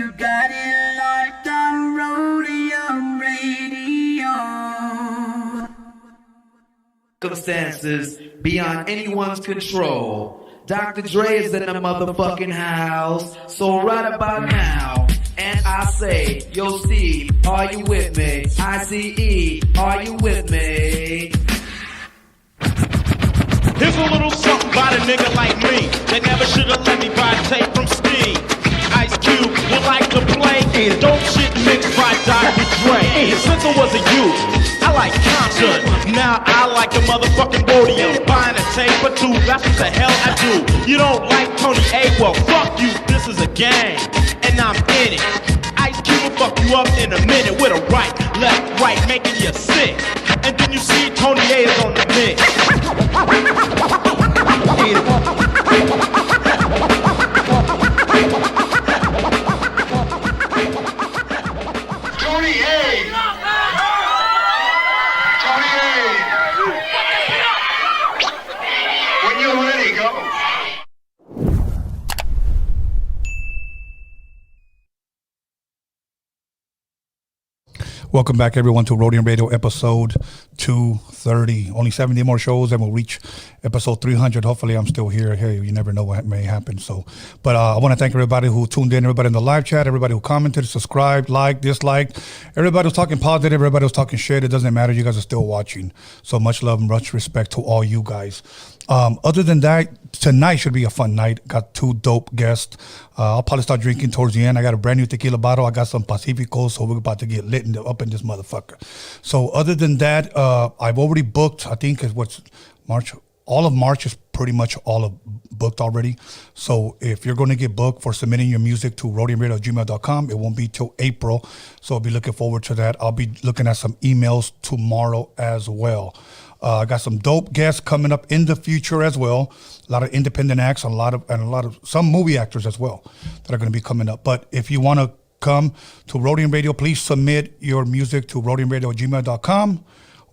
You got it locked on Roadium Radio. Circumstances beyond anyone's control. Dr. Dre is in the motherfucking house. So right about now, and I say, yo Steve, are you with me? ICE, are you with me? Here's a little something about a nigga like me. They never should've let me buy tape from Steve. Ice Cube would like to play dope shit mixed by Dr. Dre. And since I was a youth, I like COMPTON. Now I like a motherfucking Roadium. Buying a tape or two, that's what the hell I do. You don't like Tony A? Well, fuck you, this is a game. And I'm in it. Ice Cube will fuck you up in a minute with a right, left, right, making you sick. And then you see Tony A is on the mix. Tony A! Tony A! When you're ready, go. Welcome back, everyone, to Roadium Radio episode 230. Only 70 more shows, and we'll reach episode 300. Hopefully, I'm still here. Hey, you never know what may happen. But I want to thank everybody who tuned in, everybody in the live chat, everybody who commented, subscribed, liked, disliked, everybody who's talking positive, everybody who's talking shit. It doesn't matter. You guys are still watching. So much love and much respect to all you guys. Other than that, tonight should be a fun night. Got two dope guests. I'll probably start drinking towards the end. I got a brand new tequila bottle. I got some Pacificos, so we're about to get lit up in this motherfucker. So other than that, I've already booked, I think it's what's March. All of March is pretty much booked already. So if you're going to get booked for submitting your music to roadiumradio@gmail.com, it won't be till April. So I'll be looking forward to that. I'll be looking at some emails tomorrow as well. I got some dope guests coming up in the future as well. A lot of independent acts, a lot of some movie actors as well that are going to be coming up. But if you want to come to Roadium Radio, please submit your music to roadiumradio@gmail.com.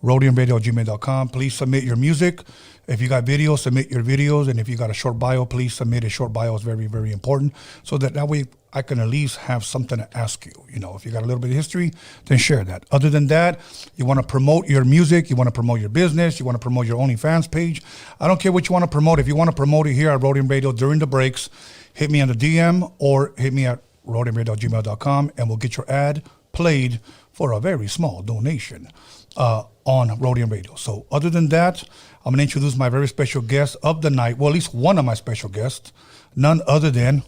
roadiumradio@gmail.com. Please submit your music. If you got videos, submit your videos. And if you got a short bio, please submit a short bio. It's very, very important. So that way I can at least have something to ask you. You know, if you got a little bit of history, then share that. Other than that, you want to promote your music, you want to promote your business, you want to promote your OnlyFans page. I don't care what you want to promote. If you want to promote it here at Roadium Radio during the breaks, hit me on the DM or hit me at roadiumradio@gmail.com and we'll get your ad played for a very small donation on Roadium Radio. So other than that, I'm going to introduce my very special guest of the night. Well, at least one of my special guests, none other than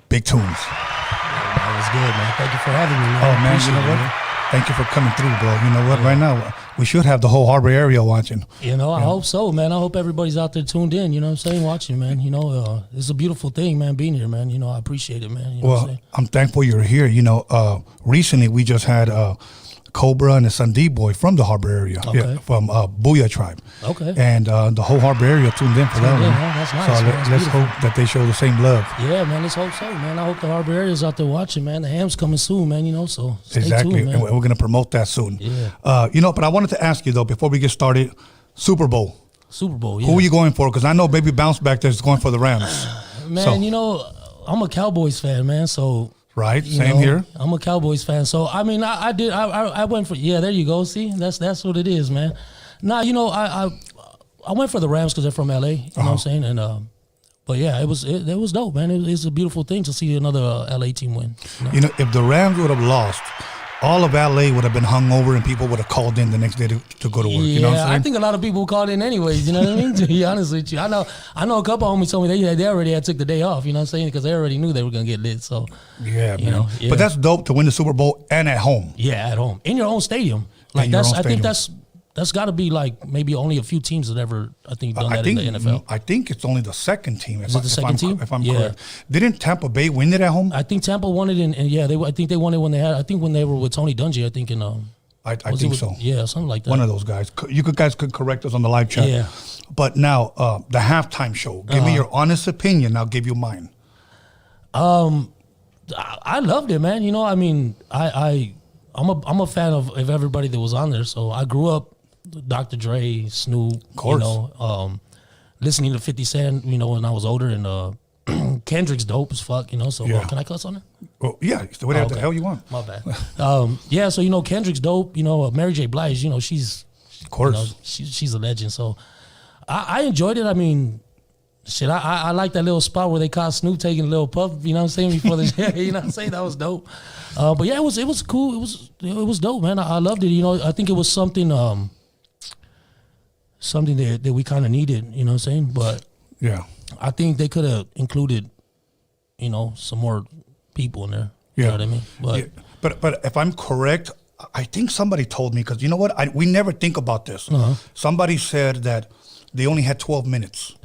Big Toonz. That was good, man. Thank you for having me, man. Oh, man, you know what? Man. Thank you for coming through, bro. You know what? Yeah. Right now, we should have the whole Harbor area watching. You know, I hope so, man. I hope everybody's out there tuned in, you know what I'm saying, watching, man. You know, it's a beautiful thing, man, being here, man. You know, I appreciate it, man. You know well, I'm thankful you're here. You know, recently we just had Cobra and the Sandeep boy from the Harbor area, from Booyah Tribe. Okay. And the whole Harbor area tuned in for that one. That's nice. So let's hope that they show the same love. Yeah, man, let's hope so, man. I hope the Harbor area is out there watching, man. The ham's coming soon, man, you know, so stay exactly. tuned, man. And we're going to promote that soon. Yeah. You know, but I wanted to ask you, though, before we get started, Super Bowl. Yeah. Who are you going for? Because I know Baby Bounce back there is going for the Rams. Man, you know, I'm a Cowboys fan, man, so... Right, same here. I'm a Cowboys fan, so I mean, I went for there you go. See, that's what it is, man. Nah, you know, I went for the Rams because they're from LA. You know what I'm saying? And but yeah, it was dope, man. It's a beautiful thing to see another LA team win. You know, if the Rams would have lost, all of LA would have been hung over and people would have called in the next day to go to work. Yeah, you know what I'm saying? I think a lot of people called in anyways, you know what I mean? To be honest with you. I know a couple of homies told me they already had took the day off, you know what I'm saying? Because they already knew they were going to get lit, so. Yeah, man. Know, yeah. But that's dope to win the Super Bowl and at home. Yeah, at home. In your own stadium. Like I think that's got to be like maybe only a few teams that ever, I think, done that in the NFL. I think it's only the second team. Is it the second team? If I'm correct. Didn't Tampa Bay win it at home? I think Tampa won it, I think they won it when they were with Tony Dungy, I think, in I think so. Yeah, something like that. One of those guys. You guys could correct us on the live chat. Yeah. But now, the halftime show. Give me your honest opinion. I'll give you mine. I loved it, man. You know, I mean, I'm a fan of everybody that was on there. So I grew up Dr. Dre, Snoop, of course. You know, listening to 50 Cent, you know, when I was older, and Kendrick's dope as fuck, you know. So yeah. Can I cuss on it? Oh, yeah, whatever the hell you want. My bad. Yeah, so, you know, Kendrick's dope. You know, Mary J. Blige, you know, she's... Of course. You know, she's a legend. So I enjoyed it. I mean, shit, I like that little spot where they caught Snoop taking a little puff, you know what I'm saying, before the... you know what I'm saying? That was dope. But yeah, it was cool. It was dope, man. I loved it. You know, I think it was something that we kind of needed, you know what I'm saying? But yeah, I think they could have included, you know, some more people in there. You know what I mean? But but if I'm correct, I think somebody told me, because you know what? We never think about this. Somebody said that they only had 12 minutes.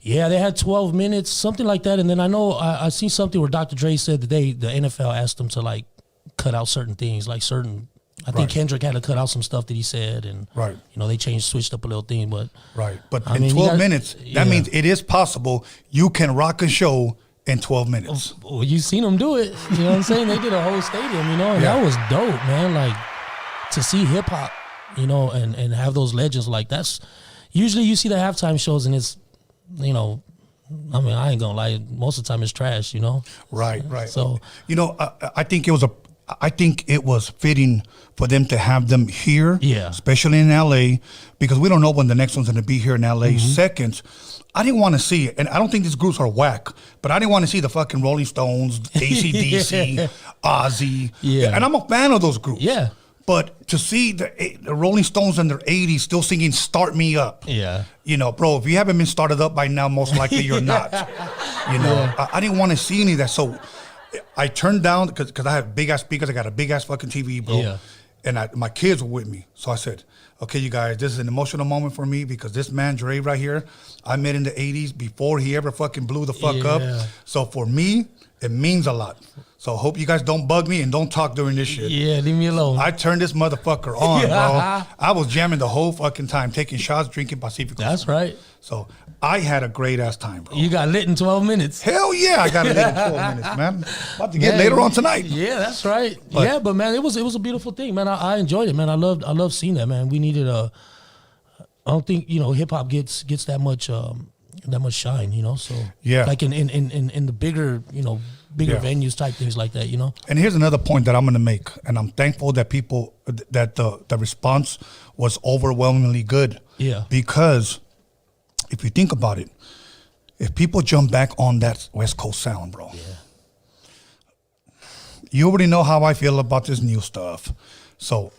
Yeah, they had 12 minutes, something like that. And then I know I seen something where Dr. Dre said that the NFL asked them to like cut out certain things, like certain. I think Kendrick had to cut out some stuff that he said, and you know they switched up a little thing, but But in 12 minutes, that means it is possible you can rock a show in 12 minutes. Well, you seen them do it. You know what I'm saying? They did a whole stadium, you know, and that was dope, man. Like to see hip hop, you know, and have those legends like that's. Usually, you see the halftime shows, and it's, you know, I mean, I ain't gonna lie. Most of the time, it's trash, you know. Right. So you know, I think it was fitting for them to have them here, especially in LA, because we don't know when the next one's going to be here in LA. Second, I didn't want to see it, and I don't think these groups are whack, but I didn't want to see the fucking Rolling Stones, AC/DC, Ozzy, and I'm a fan of those groups. Yeah. But to see the Rolling Stones in their 80s still singing "Start Me Up," you know, bro, if you haven't been started up by now, most likely you're not. You know, I didn't want to see any of that, so I turned down because I have big ass speakers. I got a big ass fucking TV, bro. And my kids were with me. So I said, okay, you guys, this is an emotional moment for me because this man, Dre, right here, I met in the 80s before he ever fucking blew the fuck up. So for me, it means a lot. So I hope you guys don't bug me and don't talk during this shit. Yeah, leave me alone. I turned this motherfucker on, bro. I was jamming the whole fucking time, taking shots, drinking Pacifico. That's right. So I had a great ass time, bro. You got lit in 12 minutes. Hell yeah, I got lit in 12 minutes, man. About to get later on tonight. Yeah, that's right. But man, it was a beautiful thing, man. I enjoyed it, man. I loved seeing that, man. We needed I don't think, you know, hip hop gets that much shine, you know. So like in the bigger, you know, venues type things like that, you know. And here's another point that I'm going to make, and I'm thankful that the response was overwhelmingly good. Yeah. Because if you think about it, if people jump back on that West Coast sound, bro, you already know how I feel about this new stuff. So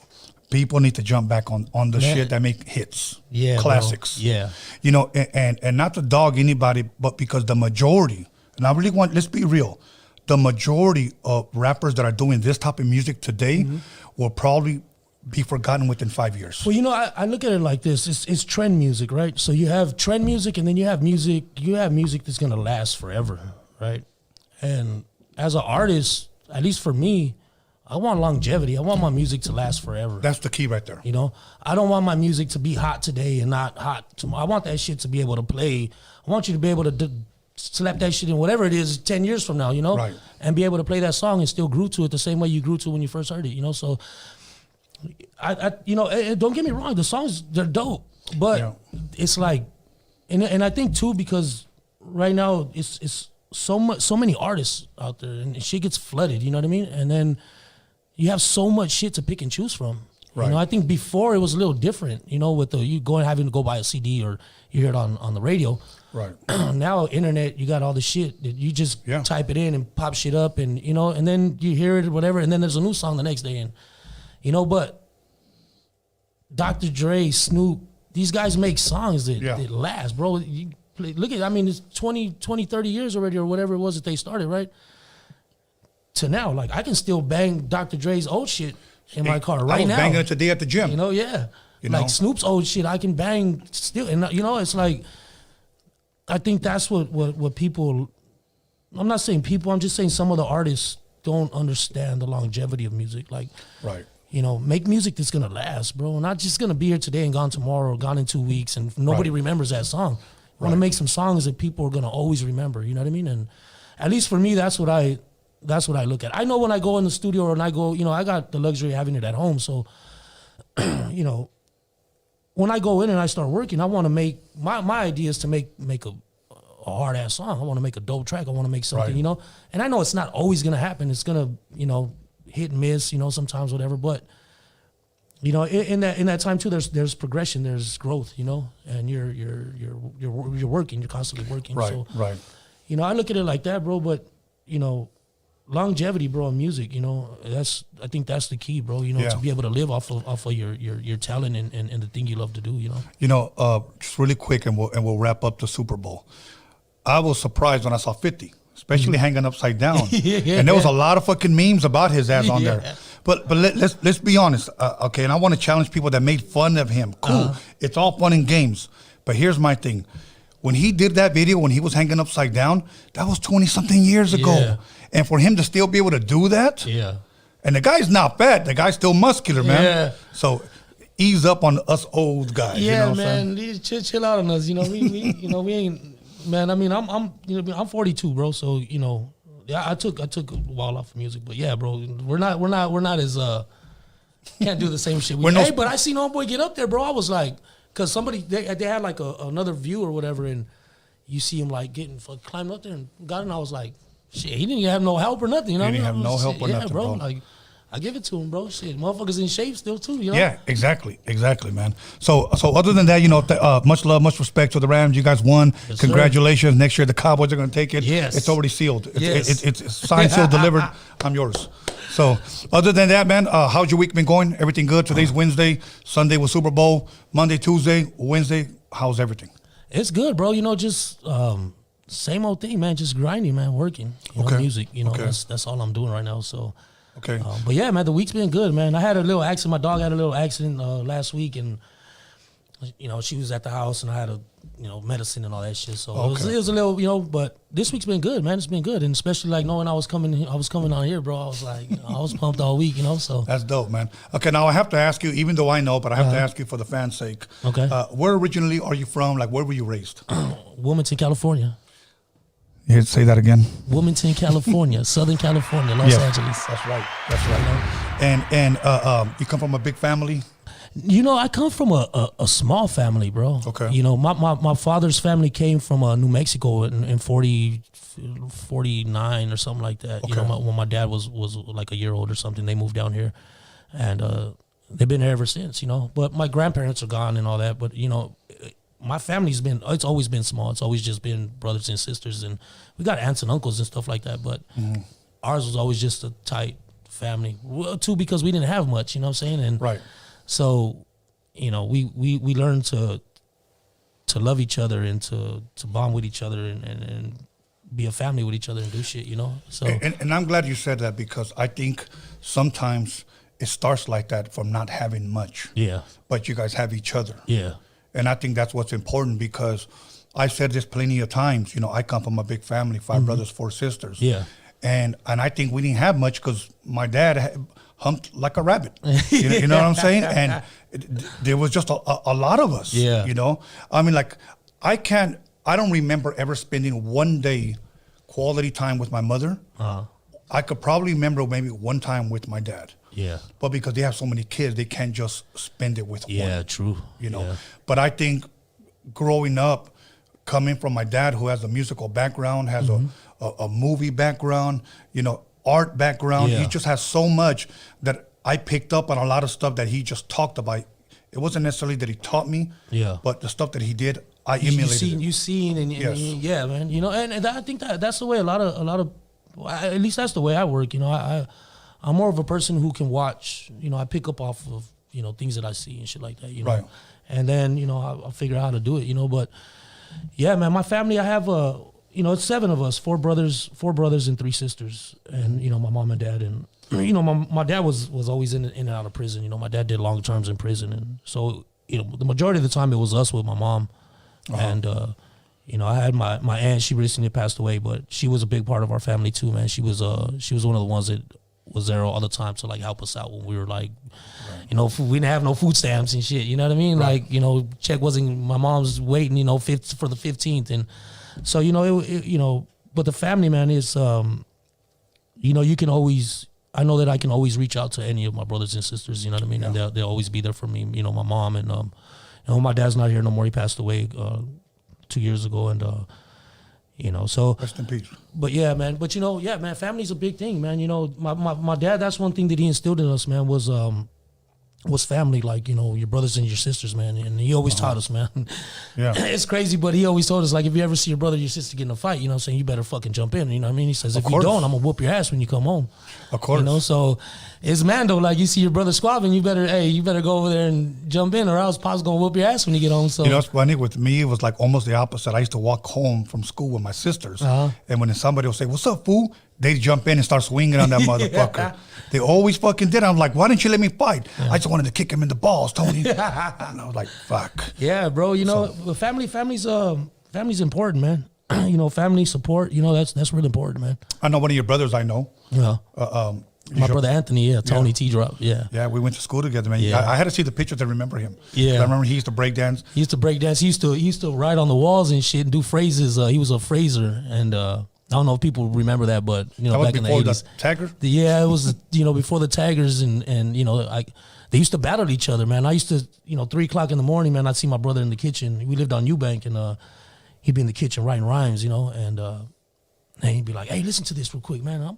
people need to jump back on the shit that make hits, classics. Bro. Yeah. You know, and not to dog anybody, but because the majority, and I really want, let's be real, the majority of rappers that are doing this type of music today will probably be forgotten within 5 years. Well, you know, I look at it like this. It's trend music, right? So you have trend music, and then you have music that's going to last forever, right? And as an artist, at least for me, I want longevity. I want my music to last forever. That's the key right there. You know, I don't want my music to be hot today and not hot tomorrow. I want that shit to be able to play. I want you to be able to slap that shit in whatever it is 10 years from now, you know? Right. And be able to play that song and still groove to it the same way you grew to when you first heard it, you know? So, I you know, and don't get me wrong, the songs, they're dope. But it's like, and I think too, because right now it's so many artists out there and shit gets flooded, you know what I mean? And then you have so much shit to pick and choose from. Right. You know, I think before it was a little different, you know, with having to go buy a CD or you hear it on the radio. Right. Now, internet, you got all the shit that you just type it in and pop shit up, and you know, and then you hear it or whatever, and then there's a new song the next day, and you know, but Dr. Dre, Snoop, these guys make songs that last, bro. Look at, I mean, it's 20, 30 years already or whatever it was that they started, right? To now, like, I can still bang Dr. Dre's old shit in my car right now. I was banging it today at the gym. You know, You know? Like Snoop's old shit, I can bang still. And, you know, it's like, I think that's what people, I'm not saying people, I'm just saying some of the artists don't understand the longevity of music. Like, you know, make music that's going to last, bro. Not just going to be here today and gone tomorrow or gone in 2 weeks and nobody remembers that song. I want to make some songs that people are going to always remember, you know what I mean? And at least for me, that's what I look at. I know when I go in the studio or when I go, you know, I got the luxury of having it at home. So, you know, when I go in and I start working, I want to make, my idea is to make a hard ass song. I want to make a dope track. I want to make something, Right. you know. And I know it's not always gonna happen. It's gonna, you know, hit and miss, you know, sometimes whatever. But you know, in that time too, there's progression, there's growth, you know, and you're working, you're constantly working. Right, So, right. you know, I look at it like that, bro. But you know, longevity, bro, in music, you know, I think that's the key, bro. You know, Yeah. to be able to live off of your talent and the thing you love to do, you know. You know, just really quick, and we'll wrap up the Super Bowl. I was surprised when I saw 50, especially hanging upside down, Yeah. and there was a lot of fucking memes about his ass on Yeah. there. But let's be honest, okay? And I want to challenge people that made fun of him. Cool, it's all fun and games. But here's my thing: when he did that video, when he was hanging upside down, that was 20-something years ago, Yeah. and for him to still be able to do that, Yeah. and the guy's not fat, the guy's still muscular, man. Yeah. So ease up on us old guys. Yeah, you know what I'm man, saying? chill out on us. You know, we you know, we ain't, man. I mean, I'm 42, bro. So you know, yeah, I took a while off of music, but yeah, bro, we're not as can't do the same shit. Hey, but I seen homeboy get up there, bro. I was like, cause somebody they had like another view or whatever, and you see him like climbing up there and got it. And I was like, shit, he didn't even have no help or nothing. You know, He didn't have no help or yeah, nothing, bro. bro. Like, I give it to him, bro. Shit, motherfuckers in shape still too. You know. Yeah, exactly, man. So other than that, you know, much love, much respect to the Rams. You guys won. Yes, Congratulations. Sir. Next year, the Cowboys are going to take it. Yes. It's already sealed. Yes. It's signed, sealed, delivered. I'm yours. So other than that, man, how's your week been going? Everything good? Today's Wednesday. Sunday was Super Bowl. Monday, Tuesday, Wednesday. How's everything? It's good, bro. You know, just same old thing, man. Just grinding, man. Working. You know, music. You know, that's all I'm doing right now. So. Okay. But yeah, man, the week's been good, man. I had a little accident. My dog had a little accident last week, and you know, she was at the house, and I had medicine and all that shit. So it was a little, you know. But this week's been good, man. It's been good, and especially like knowing I was coming on here, bro. I was like, I was pumped all week, you know. So that's dope, man. Okay, now I have to ask you, even though I know, but I have to ask you for the fans' sake. Okay. Where originally are you from? Like, where were you raised? Wilmington, California. You say that again. Wilmington, California, Southern California, Los Angeles. That's right. That's right. And you come from a big family. You know, I come from a small family, bro. Okay. You know, my father's family came from New Mexico in 49 or something like that. Okay. You know, when my dad was like a year old or something, they moved down here, and they've been here ever since. You know, but my grandparents are gone and all that. But you know, my family's it's always been small. It's always just been brothers and sisters, and we got aunts and uncles and stuff like that. But ours was always just a tight family. Well, too, because we didn't have much. You know what I'm saying? And right. So, you know, we learned to love each other and to bond with each other and be a family with each other and do shit, you know? So And I'm glad you said that, because I think sometimes it starts like that from not having much. Yeah. But you guys have each other. Yeah. And I think that's what's important, because I've said this plenty of times. You know, I come from a big family, 5 brothers, 4 sisters. Yeah. And I think we didn't have much because my dad humped like a rabbit. You know what I'm saying? And there was just a lot of us. Yeah. You know? I mean, like, I don't remember ever spending one day quality time with my mother. I could probably remember maybe one time with my dad. Yeah. But because they have so many kids, they can't just spend it with one. Yeah, true. You know? Yeah. But I think growing up, coming from my dad, who has a musical background, has a movie background, you know, art background. Yeah. He just has so much that I picked up on a lot of stuff that he just talked about. It wasn't necessarily that he taught me, but the stuff that he did, I emulated. You seen, and Yes. yeah, man. You know, and I think that's the way a lot of, at least that's the way I work. You know, I'm more of a person who can watch. You know, I pick up off of, you know, things that I see and shit like that. You know, Right. And then, you know, I'll figure out how to do it. You know, but yeah, man, my family, I have you know, it's 7 of us, 4 brothers and 3 sisters, and you know, my mom and dad, and you know, my dad was always in and out of prison. You know, my dad did long terms in prison, and so you know, the majority of the time it was us with my mom, and you know, I had my aunt. She recently passed away, but she was a big part of our family too, man. She was one of the ones that was there all the time to like help us out when we were like, you know, we didn't have no food stamps and shit. You know what I mean? Right. Like, you know, check wasn't, my mom's waiting, you know, for the 15th, and so you know, you know, but the family, man, is you know, you can always. I know that I can always reach out to any of my brothers and sisters, you know what I mean? Yeah. And they'll always be there for me. You know, my mom and you know, my dad's not here no more. He passed away 2 years ago, and You know, so Rest in peace. but yeah, man. But you know, yeah, man. Family's a big thing, man. You know, my dad. That's one thing that he instilled in us, man. Was family, like, you know, your brothers and your sisters, man. And he always taught us, man. Yeah. It's crazy, but he always told us, like, if you ever see your brother or your sister get in a fight, you know what I'm saying, you better fucking jump in. You know what I mean? He says, if you course. don't, I'm gonna whoop your ass when you come home. Of course. You know, so it's man though, like, you see your brother squabbling, you better go over there and jump in, or else Pop's gonna whoop your ass when you get home. So You know, it's funny. With me, it was like almost the opposite. I used to walk home from school with my sisters. And when somebody would say, what's up, fool? They'd jump in and start swinging on that motherfucker. They always fucking did. I'm like, why didn't you let me fight? I just wanted to kick him in the balls, Tony. And I was like, fuck. yeah, bro, you know, family's important, man. You know, family support, you know, that's really important, man. I know one of your brothers I know. Yeah. My brother Anthony, Tony T-Drop, Yeah, we went to school together, man. Yeah. I had to see the pictures to remember him. Yeah. I remember he used to break dance. He used to break dance. He used to write on the walls and shit and do phrases. He was a phraser, and I don't know if people remember that, but you know, That was back in the before 80s. the Tagger? Yeah, it was, you know, before the Taggers, and you know, they used to battle each other, man. I used to, you know, 3 o'clock in the morning, man, I'd see my brother in the kitchen. We lived on Eubank, and he'd be in the kitchen writing rhymes, you know, and he'd be like, hey, listen to this real quick, man. I'm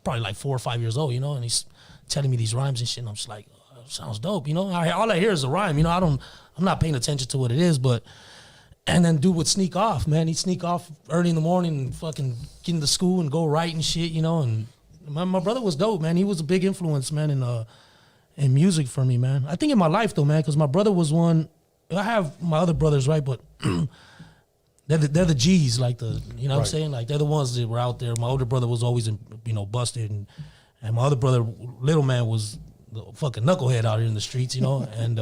probably like 4 or 5 years old, you know, and he's telling me these rhymes and shit, and I'm just like, oh, sounds dope, you know. All I hear is a rhyme, you know. I'm not paying attention to what it is, but. And then dude would sneak off, man. He'd sneak off early in the morning and fucking get into school and go write and shit, you know. And my brother was dope, man. He was a big influence, man, in music for me, man. I think in my life, though, man, because my brother was one. I have my other brothers, right, but they're the G's, like you know what I'm saying? Like, they're the ones that were out there. My older brother was always, you know, busted. And my other brother, little man, was the fucking knucklehead out here in the streets, you know. And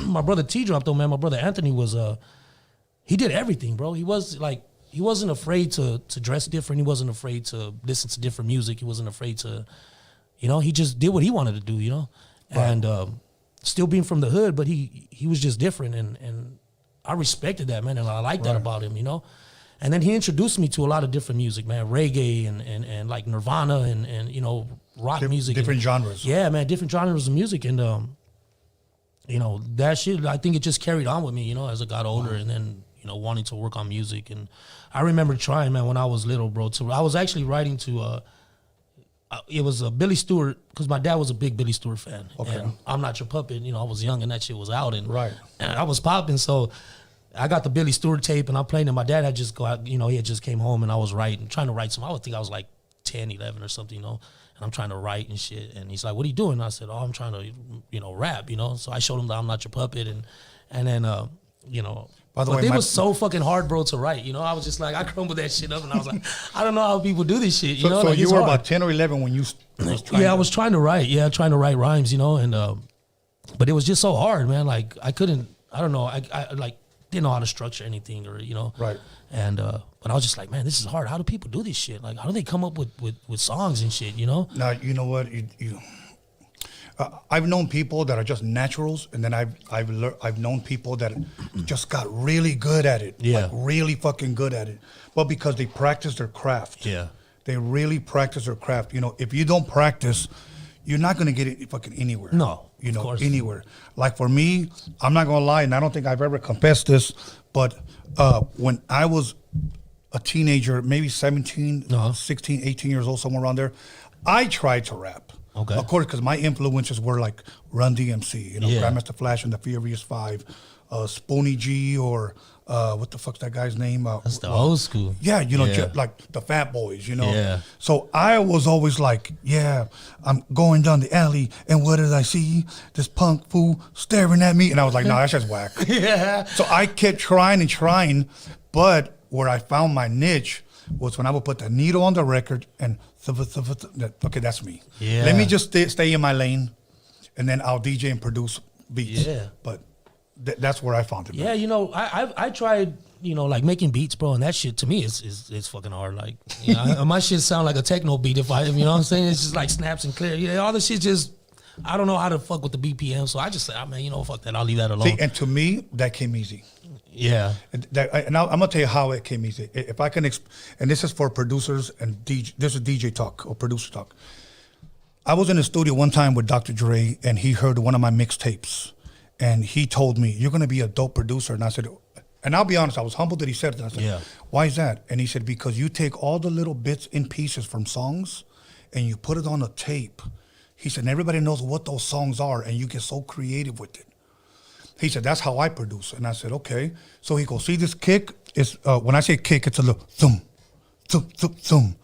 my brother T-Drop, though, man, my brother Anthony was... he did everything, bro. He wasn't afraid to dress different. He wasn't afraid to listen to different music. He wasn't afraid to, you know, he just did what he wanted to do, you know. Right. And still being from the hood, but he was just different, and I respected that, man, and I liked that about him, you know. And then he introduced me to a lot of different music, man, reggae and like Nirvana and you know, rock music. Different genres. Yeah, man, different genres of music, and you know, that shit, I think it just carried on with me, you know, as I got older, and then, you know, wanting to work on music. And I remember trying, man, when I was little, bro. I was actually writing to, it was Billy Stewart, because my dad was a big Billy Stewart fan. Okay. And I'm Not Your Puppet, you know, I was young and that shit was out, and and I was popping. So I got the Billy Stewart tape and I'm playing it. My dad had just go out, you know, he had just came home, and I was trying to write some. I would think I was like 10, 11 or something, you know, and I'm trying to write and shit. And he's like, what are you doing? And I said, oh, I'm trying to, you know, rap, you know. So I showed him that I'm Not Your Puppet, and then, you know, by the way, it was so fucking hard, bro, to write. You know, I was just like, I crumbled that shit up, and I was like, I don't know how people do this shit. You know, so like, you were hard. about 10 or 11 when you was trying. I was trying to write. Yeah, trying to write rhymes. You know, and but it was just so hard, man. Like, I couldn't. I don't know. I like didn't know how to structure anything, or, you know. Right. And but I was just like, man, this is hard. How do people do this shit? Like, how do they come up with songs and shit? You know. Now, you know what you. I've known people that are just naturals, and then I've known people that just got really good at it, like really fucking good at it. Well, because they practice their craft. Yeah, they really practice their craft. You know, if you don't practice, you're not gonna get it fucking anywhere. No, you know, anywhere. Like for me, I'm not gonna lie, and I don't think I've ever confessed this, but when I was a teenager, maybe 17, 16, 18 years old, somewhere around there, I tried to rap. Okay. Of course, because my influences were like Run DMC, you know, Grandmaster Flash and the Furious Five, Spoonie G, or what the fuck's that guy's name? That's the old school. Yeah, you know, like the Fat Boys, you know. Yeah. So I was always like, yeah, I'm going down the alley, and what did I see? This punk fool staring at me, and I was like, no, that's just whack. Yeah. So I kept trying and trying, but where I found my niche was when I would put the needle on the record and okay, that's me. Yeah. Let me just stay in my lane, and then I'll DJ and produce beats. Yeah. But that's where I found it. Yeah, you know, I tried, you know, like making beats, bro, and that shit to me is fucking hard. Like, you know, my shit sound like a techno beat you know what I'm saying? It's just like snaps and clear. Yeah, all this shit just, I don't know how to fuck with the BPM, so I just say, I mean, you know, fuck that, I'll leave that alone. See, and to me, that came easy. Yeah. And I'm going to tell you how it came easy. If I can, and this is for producers and DJ, this is DJ talk or producer talk. I was in the studio one time with Dr. Dre, and he heard one of my mixtapes, and he told me, you're going to be a dope producer. And I said, And I'll be honest, I was humbled that he said that. I said, Yeah. why is that? And he said, because you take all the little bits and pieces from songs and you put it on a tape. He said, and everybody knows what those songs are, and you get so creative with it. He said, that's how I produce. And I said, okay. So he goes, see this kick? It's, when I say kick, it's a little thum, thum, thum, thum.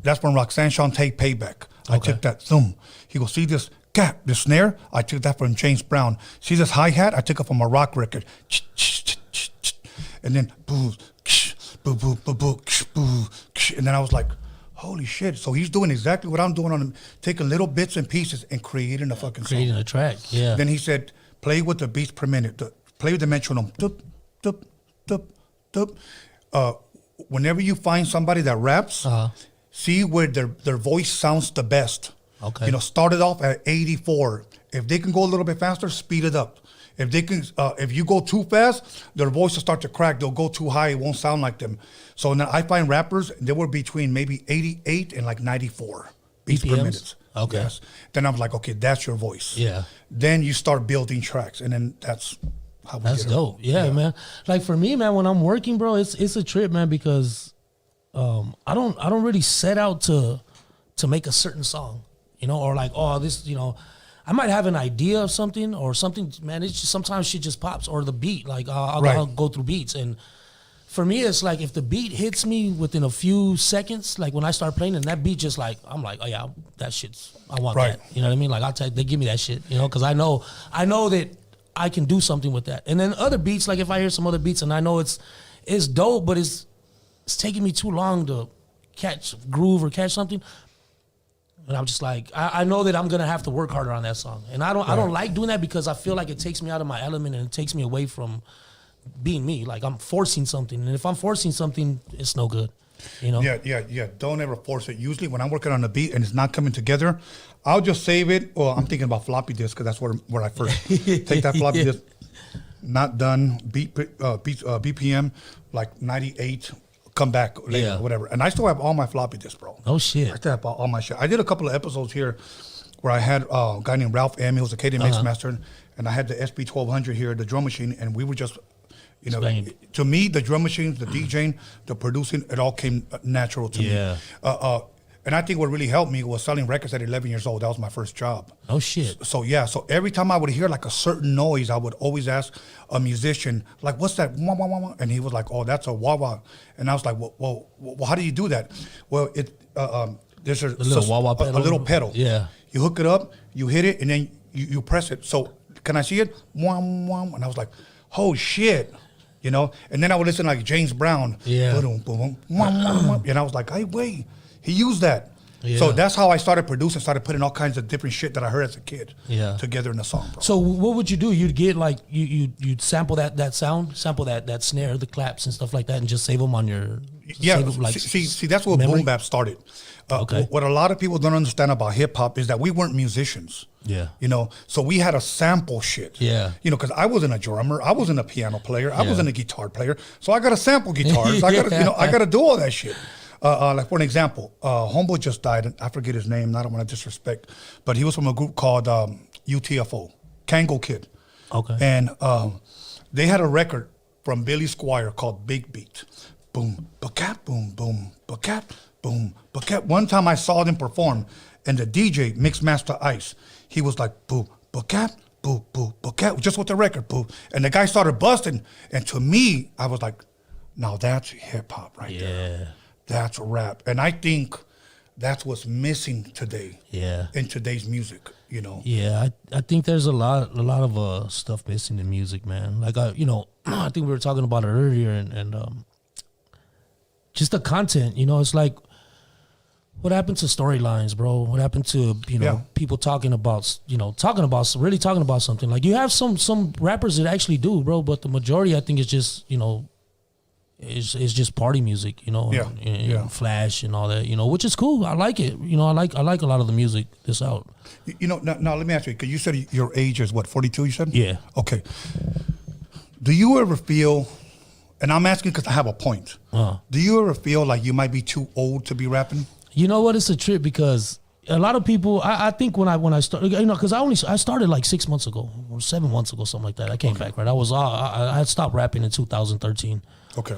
That's from Roxanne Shante Payback. I took that thum. He goes, see this gap, this snare? I took that from James Brown. See this hi-hat? I took it from a rock record. And then boo, boo, boo, boo, boo, boo. And then I was like, holy shit. So he's doing exactly what I'm doing on him, taking little bits and pieces and creating a fucking song. Creating a track, yeah. Then he said, play with the beats per minute. Play with the metronome. Dup, dup, dup, dup. Whenever you find somebody that raps, see where their voice sounds the best. Okay. You know, start it off at 84. If they can go a little bit faster, speed it up. If they can, if you go too fast, their voice will start to crack. They'll go too high. It won't sound like them. So now I find rappers, they were between maybe 88 and like 94 beats per BPMs? minute. Okay. Yes. Then I'm like, okay, that's your voice. Yeah. Then you start building tracks, and then that's how we That's get it. dope. Yeah, man. Like for me, man, when I'm working, bro, it's a trip, man, because I don't really set out to make a certain song, you know, or like, oh, this, you know, I might have an idea of something or something, man. It's just sometimes shit just pops, or the beat. Like I'll go through beats, and for me, it's like if the beat hits me within a few seconds, like when I start playing, and that beat just like, I'm like, oh yeah, that shit's, I want that. You know what I mean? Like they give me that shit, you know, because I know that I can do something with that. And then other beats, like if I hear some other beats and I know it's dope, but it's taking me too long to catch groove or catch something. And I'm just like, I know that I'm gonna have to work harder on that song, and I don't like doing that because I feel like it takes me out of my element and it takes me away from being me. Like I'm forcing something, and if I'm forcing something, it's no good. You know? Yeah. Don't ever force it. Usually, when I'm working on a beat and it's not coming together, I'll just save it. Well, I'm thinking about floppy disk because that's where I first take that floppy disk. Not done. BPM like 98. Come back later, whatever. And I still have all my floppy disks, bro. Oh shit. I still have all my shit. I did a couple of episodes here where I had a guy named Ralph M. He was a KD mix master, and I had the SB 1200 here, the drum machine, and we were just, you know, to me, the drum machines, the DJing, the producing, it all came natural to me. And I think what really helped me was selling records at 11 years old. That was my first job. Oh shit. So every time I would hear like a certain noise, I would always ask a musician, like, what's that? Wah, wah, wah, wah? And he was like, oh, that's a wah wah. And I was like, well, how do you do that? Well, there's a little wah wah pedal. A little pedal. Yeah. You hook it up, you hit it, and then you press it. So can I see it? Wah, wah. And I was like, oh shit. You know? And then I would listen to like James Brown. Yeah. Boom, boom, wah, wah, wah. And I was like, hey, wait. He used that. Yeah. So that's how I started producing, started putting all kinds of different shit that I heard as a kid together in a song, bro. So what would you do? You'd get like, you'd sample that sound, sample that snare, the claps and stuff like that, and just save them on your... See, that's where boom bap started. What a lot of people don't understand about hip hop is that we weren't musicians. Yeah. You know, so we had to sample shit. Yeah. You know, because I wasn't a drummer, I wasn't a piano player, I wasn't a guitar player, so I got to sample guitars. I got to do all that shit. Like for an example, Homeboy just died. I forget his name. I don't want to disrespect, but he was from a group called UTFO, Kango Kid. Okay. And they had a record from Billy Squire called Big Beat. Boom, ba-cap, boom, boom, ba-cap, boom, ba-cap. One time I saw them perform, and the DJ, Mixmaster Ice, he was like, boo, ba-cap, boo, boo, ba-cap, just with the record, boo. And the guy started busting, and to me, I was like, now that's hip hop right there. That's rap. And I think that's what's missing today. Yeah. In today's music, you know. Yeah, I think there's a lot of stuff missing in music, man. Like I think we were talking about it earlier, and just the content, you know, it's like, what happened to storylines, bro? What happened to, people talking about really talking about something? Like you have some rappers that actually do, bro, but the majority I think is just, it's just party music, and flash and all that, which is cool. I like it. I like a lot of the music that's out. Now let me ask you, because you said your age is what, 42, you said? Yeah. Okay. Do you ever feel, and I'm asking because I have a point, do you ever feel like you might be too old to be rapping? You know what? It's a trip because a lot of people, I think when I started, you know, because I started like 6 months ago or 7 months ago, something like that. I came back, right? I had stopped rapping in 2013. Okay.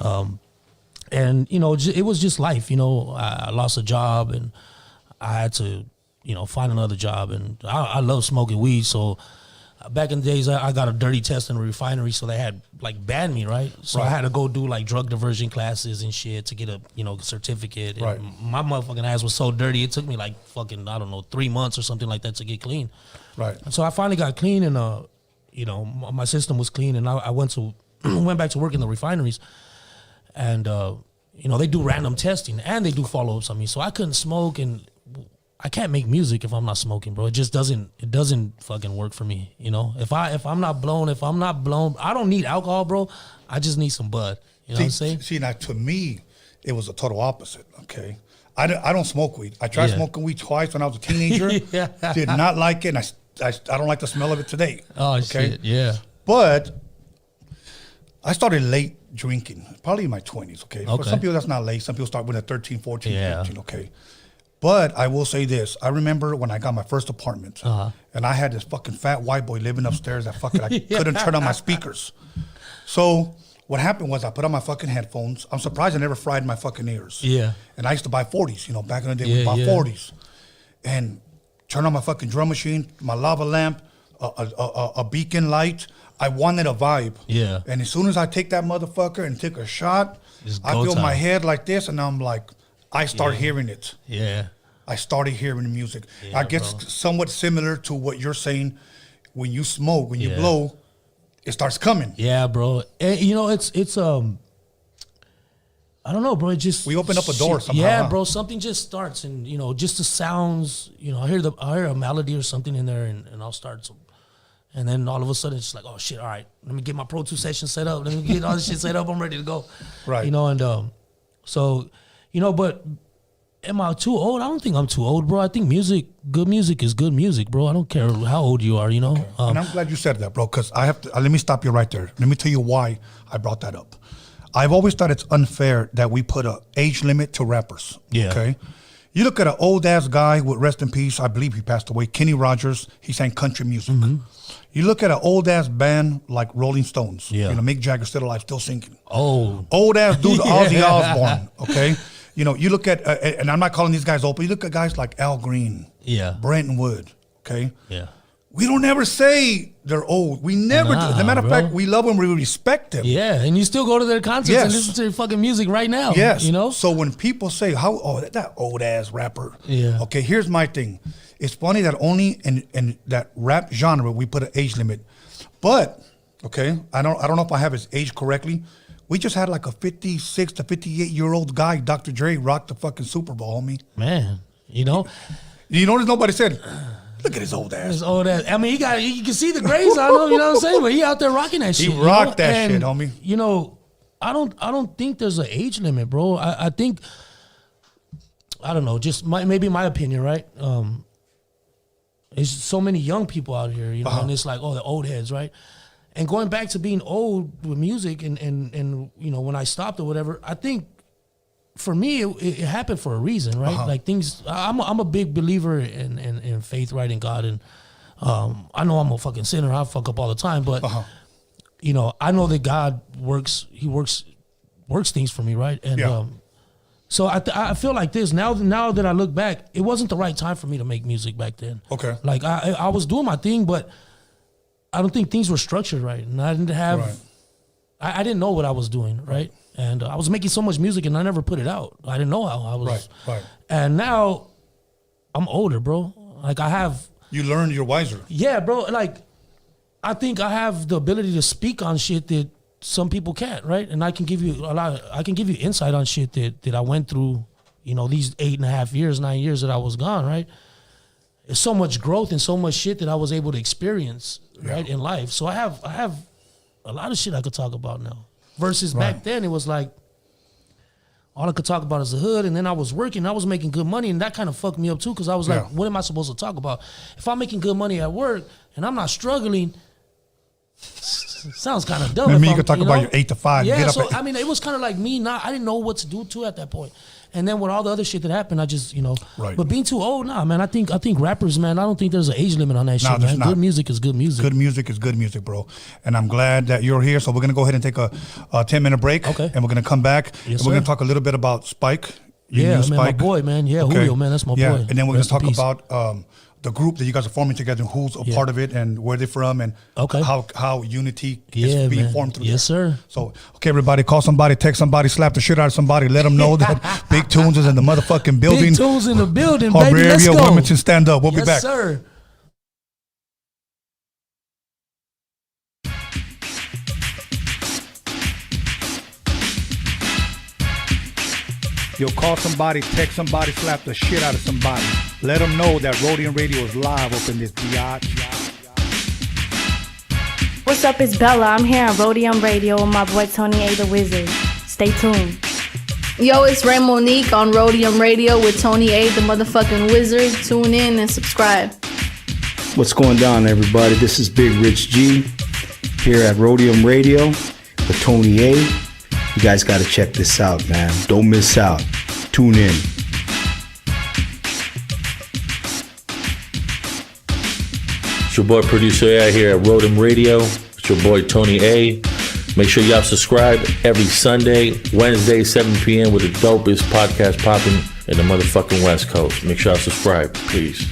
And you know, it was just life. You know, I lost a job and I had to, you know, find another job. And I love smoking weed, so back in the days, I got a dirty test in a refinery, so they had like banned me, right? So I had to go do like drug diversion classes and shit to get a, you know, certificate. And right. my motherfucking ass was so dirty, it took me like fucking, I don't know, 3 months or something like that to get clean. Right. So I finally got clean, and you know, my system was clean, and I went back to work in the refineries, and you know, they do random testing and they do follow-ups on me, so I couldn't smoke, and I can't make music if I'm not smoking, bro. It just doesn't fucking work for me, you know? If I'm not blown, I don't need alcohol, bro. I just need some bud. You know what I'm saying? See, now to me, it was a total opposite, okay? I don't smoke weed. I tried smoking weed twice when I was a teenager. Did not like it, and I don't like the smell of it today. Oh, okay? shit, yeah. But I started late drinking, probably in my 20s, okay? For some people, that's not late. Some people start when they're 13, 14, 15, okay? But I will say this. I remember when I got my first apartment, and I had this fucking fat white boy living upstairs that fucking, I couldn't turn on my speakers. So what happened was I put on my fucking headphones. I'm surprised I never fried my fucking ears. Yeah. And I used to buy 40s, you know, back in the day we bought 40s. And turn on my fucking drum machine, my lava lamp, a beacon light. I wanted a vibe. Yeah. And as soon as I take that motherfucker and take a shot, I feel my head like this, and I'm like, I start hearing it. Yeah. I started hearing the music. I guess somewhat similar to what you're saying. When you smoke, when you blow, it starts coming. Yeah, bro. And, you know, it's I don't know, bro. It just we open up a door somehow. Yeah, bro. Something just starts, and you know, just the sounds. You know, I hear a melody or something in there, and I'll start to. And then all of a sudden, it's like, oh shit! All right, let me get my Pro 2 session set up. Let me get all this shit set up. I'm ready to go. Right. You know, and so, you know, but am I too old? I don't think I'm too old, bro. I think good music is good music, bro. I don't care how old you are, you know. Okay. And I'm glad you said that, bro, because I have to. Let me stop you right there. Let me tell you why I brought that up. I've always thought it's unfair that we put an age limit to rappers. Yeah. Okay. You look at an old ass guy with, rest in peace, I believe he passed away, Kenny Rogers. He sang country music. Mm-hmm. You look at an old ass band like Rolling Stones. Yeah. You know, Mick Jagger still alive, still singing. Oh. Old ass dude, Ozzy Osbourne. Okay. You know, you look at, and I'm not calling these guys old, but you look at guys like Al Green. Yeah. Brentwood. Okay. Yeah. We don't ever say they're old. We never do. As a matter of fact, we love them. We respect them. Yeah, and you still go to their concerts and listen to their fucking music right now. Yes. You know? So when people say, that old ass rapper. Yeah. Okay, here's my thing. It's funny that only in that rap genre we put an age limit. But, okay, I don't know if I have his age correctly. We just had like a 56 to 58-year-old guy, Dr. Dre, rock the fucking Super Bowl, homie. Man, you know? You notice nobody said... Look at his old ass. His old ass. I mean, you can see the grays on him, you know what I'm saying? But he out there rocking that shit. He rocked that shit, homie. You know, I don't think there's an age limit, bro. I think, I don't know, just maybe my opinion, right? There's so many young people out here, you know, and it's like, the old heads, right? And going back to being old with music and you know, when I stopped or whatever, I think, for me, it happened for a reason, right? Like things, I'm a big believer in faith, right, in God, and I know I'm a fucking sinner. I fuck up all the time, but you know, I know that God works. He works things for me, right? And so I feel like this now that I look back, it wasn't the right time for me to make music back then. Okay, like I was doing my thing, but I don't think things were structured right, and I didn't have. Right. I didn't know what I was doing, right? And I was making so much music and I never put it out. I didn't know how I was. Right. And now I'm older, bro. Like I have. You learned, you're wiser. Yeah, bro. Like I think I have the ability to speak on shit that some people can't, right? And I can give you I can give you insight on shit that I went through, you know, these 8.5 years, 9 years that I was gone, right? There's so much growth and so much shit that I was able to experience, right, in life. So I have a lot of shit I could talk about now. Versus back then, it was like, all I could talk about is the hood, and then I was working, I was making good money, and that kind of fucked me up too, because I was like, what am I supposed to talk about? If I'm making good money at work, and I'm not struggling, sounds kind of dumb. Maybe you could talk about your 8 to 5. Yeah, so I mean, it was kind of like me, I didn't know what to do too at that point. And then with all the other shit that happened, I just, Right. But being too old, nah, man. I think rappers, man, I don't think there's an age limit on that shit, man. Good music is good music. Good music is good music, bro. And I'm glad that you're here. So we're going to go ahead and take a 10-minute break. Okay. And we're going to come back. Yes, and we're going to sir. talk a little bit about Spike. Yeah, man, my boy, man. Yeah, Okay. Julio, man, that's my boy. And then we're going to Rest in talk peace. about the group that you guys are forming together, who's a part of it, and where they're from, and how unity is being formed through. Yes, sir. So, okay, everybody, call somebody, text somebody, slap the shit out of somebody, let them know that Big Toonz is in the motherfucking building. Big Toonz in the building, Aubrey baby. Let's area, go. Wilmington, stand up. We'll be back. Yes, sir. Yo, call somebody, text somebody, slap the shit out of somebody. Let them know that Roadium Radio is live up in this biatch. What's up, it's Bella. I'm here on Roadium Radio with my boy Tony A. the Wizard. Stay tuned. Yo, it's Ray Monique on Roadium Radio with Tony A. the motherfucking Wizard. Tune in and subscribe. What's going down, everybody? This is Big Rich G here at Roadium Radio with Tony A. You guys got to check this out, man. Don't miss out. Tune in. It's your boy Producer A here at Roadium Radio. It's your boy Tony A. Make sure y'all subscribe every Sunday, Wednesday, 7 p.m. with the dopest podcast popping in the motherfucking West Coast. Make sure y'all subscribe, please.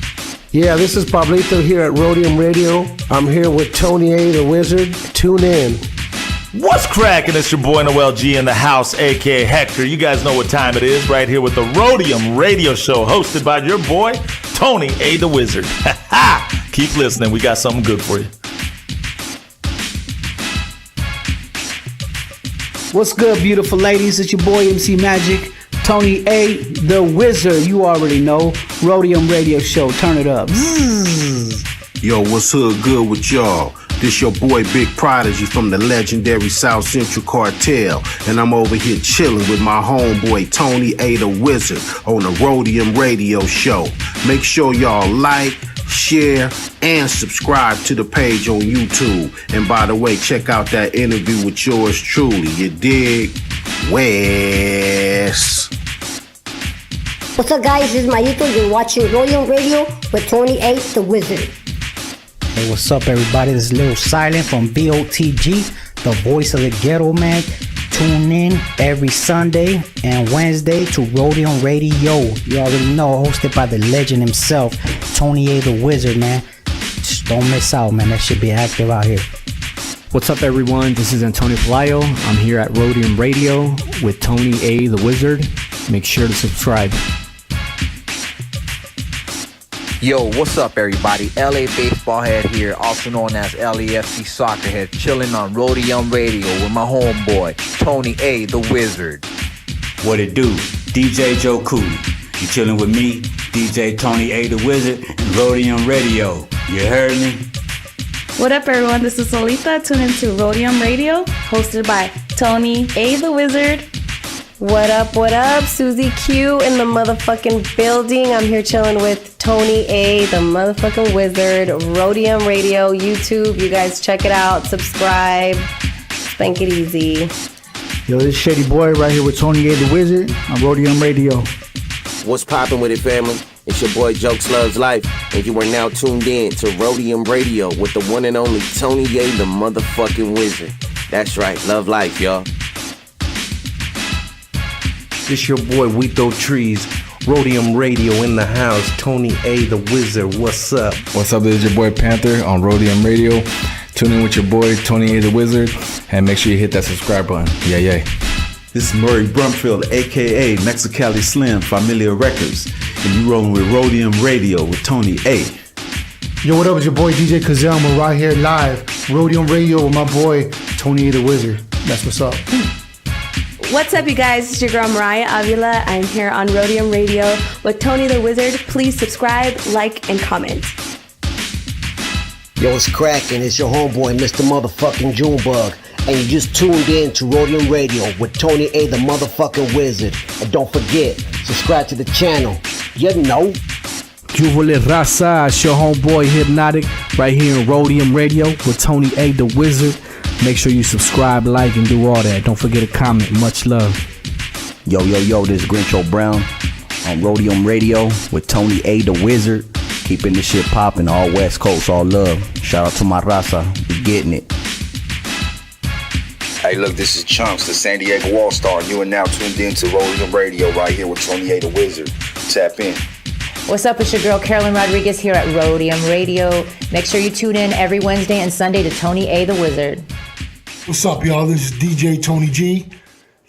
Yeah, this is Pablito here at Roadium Radio. I'm here with Tony A. the Wizard. Tune in. What's cracking? It's your boy Noel G in the house, aka Hector. You guys know what time it is, right here with the Roadium Radio Show, hosted by your boy Tony A. the Wizard. Keep listening, we got something good for you. What's good, beautiful ladies? It's your boy MC Magic, Tony A. the Wizard. You already know, Roadium Radio Show. Turn it up. Yo, what's hood good with y'all? This your boy Big Prodigy from the legendary South Central Cartel, and I'm over here chilling with my homeboy Tony A. the Wizard on the Roadium Radio Show. Make sure y'all like, share, and subscribe to the page on YouTube. And by the way, check out that interview with yours truly. You dig? Wes. What's up, guys? This is Mayito. You're watching Roadium Radio with Tony A. the Wizard. Hey, what's up, everybody? This is Little Silent from BOTG, the voice of the ghetto, man. Tune in every Sunday and Wednesday to Roadium Radio. You already know, hosted by the legend himself, Tony A. the Wizard, man. Just don't miss out, man. That should be active out here. What's up, everyone? This is Antonio Pelayo. I'm here at Roadium Radio with Tony A. the Wizard. Make sure to subscribe. Yo, what's up, everybody? LA Baseball Head here, also known as LAFC Soccer Head, chilling on Roadium Radio with my homeboy, Tony A. the Wizard. What it do? DJ Joe Cooley. You chilling with me, DJ Tony A. the Wizard, and Roadium Radio. You heard me? What up, everyone? This is Solita. Tune into Roadium Radio, hosted by Tony A. the Wizard. What up, Susie Q in the motherfucking building. I'm here chilling with Tony A, the motherfucking Wizard, Roadium Radio, YouTube. You guys check it out, subscribe, spank it easy. Yo, this is Shady Boy right here with Tony A, the Wizard on Roadium Radio. What's poppin' with it, family? It's your boy Jokes Loves Life, and you are now tuned in to Roadium Radio with the one and only Tony A, the motherfucking Wizard. That's right, love life, y'all. This your boy We Throw Trees, Roadium Radio in the house, Tony A. the Wizard. What's up? What's up? This is your boy Panther on Roadium Radio. Tune in with your boy Tony A. the Wizard, and make sure you hit that subscribe button. Yeah. This is Murray Brumfield, aka Mexicali Slim, Familia Records, and you rolling with Roadium Radio with Tony A. Yo, what up? It's your boy DJ Kazam. We're right here live, Roadium Radio with my boy Tony A. the Wizard. That's what's up. What's up, you guys? It's your girl Mariah Avila. I'm here on Roadium Radio with Tony the Wizard. Please subscribe, like, and comment. Yo, it's cracking. It's your homeboy, Mr. Motherfucking Junebug. And you just tuned in to Roadium Radio with Tony A, the motherfucking Wizard. And don't forget, subscribe to the channel. You know. Kila Rosa, it's your homeboy Hypnotic right here in Roadium Radio with Tony A, the Wizard. Make sure you subscribe, like, and do all that. Don't forget to comment. Much love. Yo, this is Grincho Brown on Roadium Radio with Tony A, the Wizard. Keeping this shit popping, all West Coast, all love. Shout out to my Raza, we getting it. Hey, look, this is Chunks, the San Diego All-Star, and you are now tuned in to Roadium Radio right here with Tony A, the Wizard. Tap in. What's up? It's your girl Carolyn Rodriguez here at Roadium Radio. Make sure you tune in every Wednesday and Sunday to Tony A, the Wizard. What's up, y'all? This is DJ Tony G.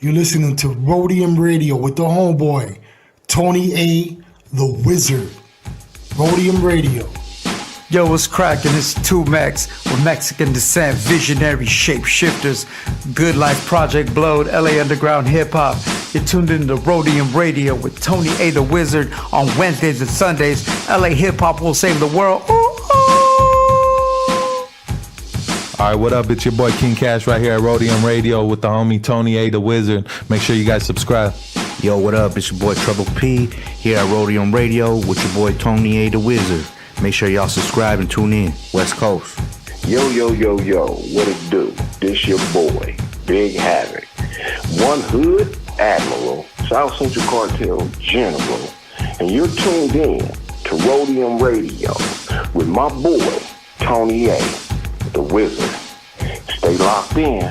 You're listening to Roadium Radio with the homeboy, Tony A, the Wizard. Roadium Radio. Yo, what's cracking? It's 2Max with Mexican descent, visionary shapeshifters, Good Life Project, Blowed, LA Underground Hip Hop. You're tuned in to Roadium Radio with Tony A, the Wizard on Wednesdays and Sundays. LA Hip Hop will save the world. Ooh, ooh. All right, what up? It's your boy King Cash right here at Roadium Radio with the homie Tony A, the Wizard. Make sure you guys subscribe. Yo, what up? It's your boy Trouble P here at Roadium Radio with your boy Tony A, the Wizard. Make sure y'all subscribe and tune in. West Coast. Yo, what it do? This your boy, Big Havoc. One Hood Admiral, South Central Cartel General, and you're tuned in to Roadium Radio with my boy, Tony A, the Wizard. Stay locked in.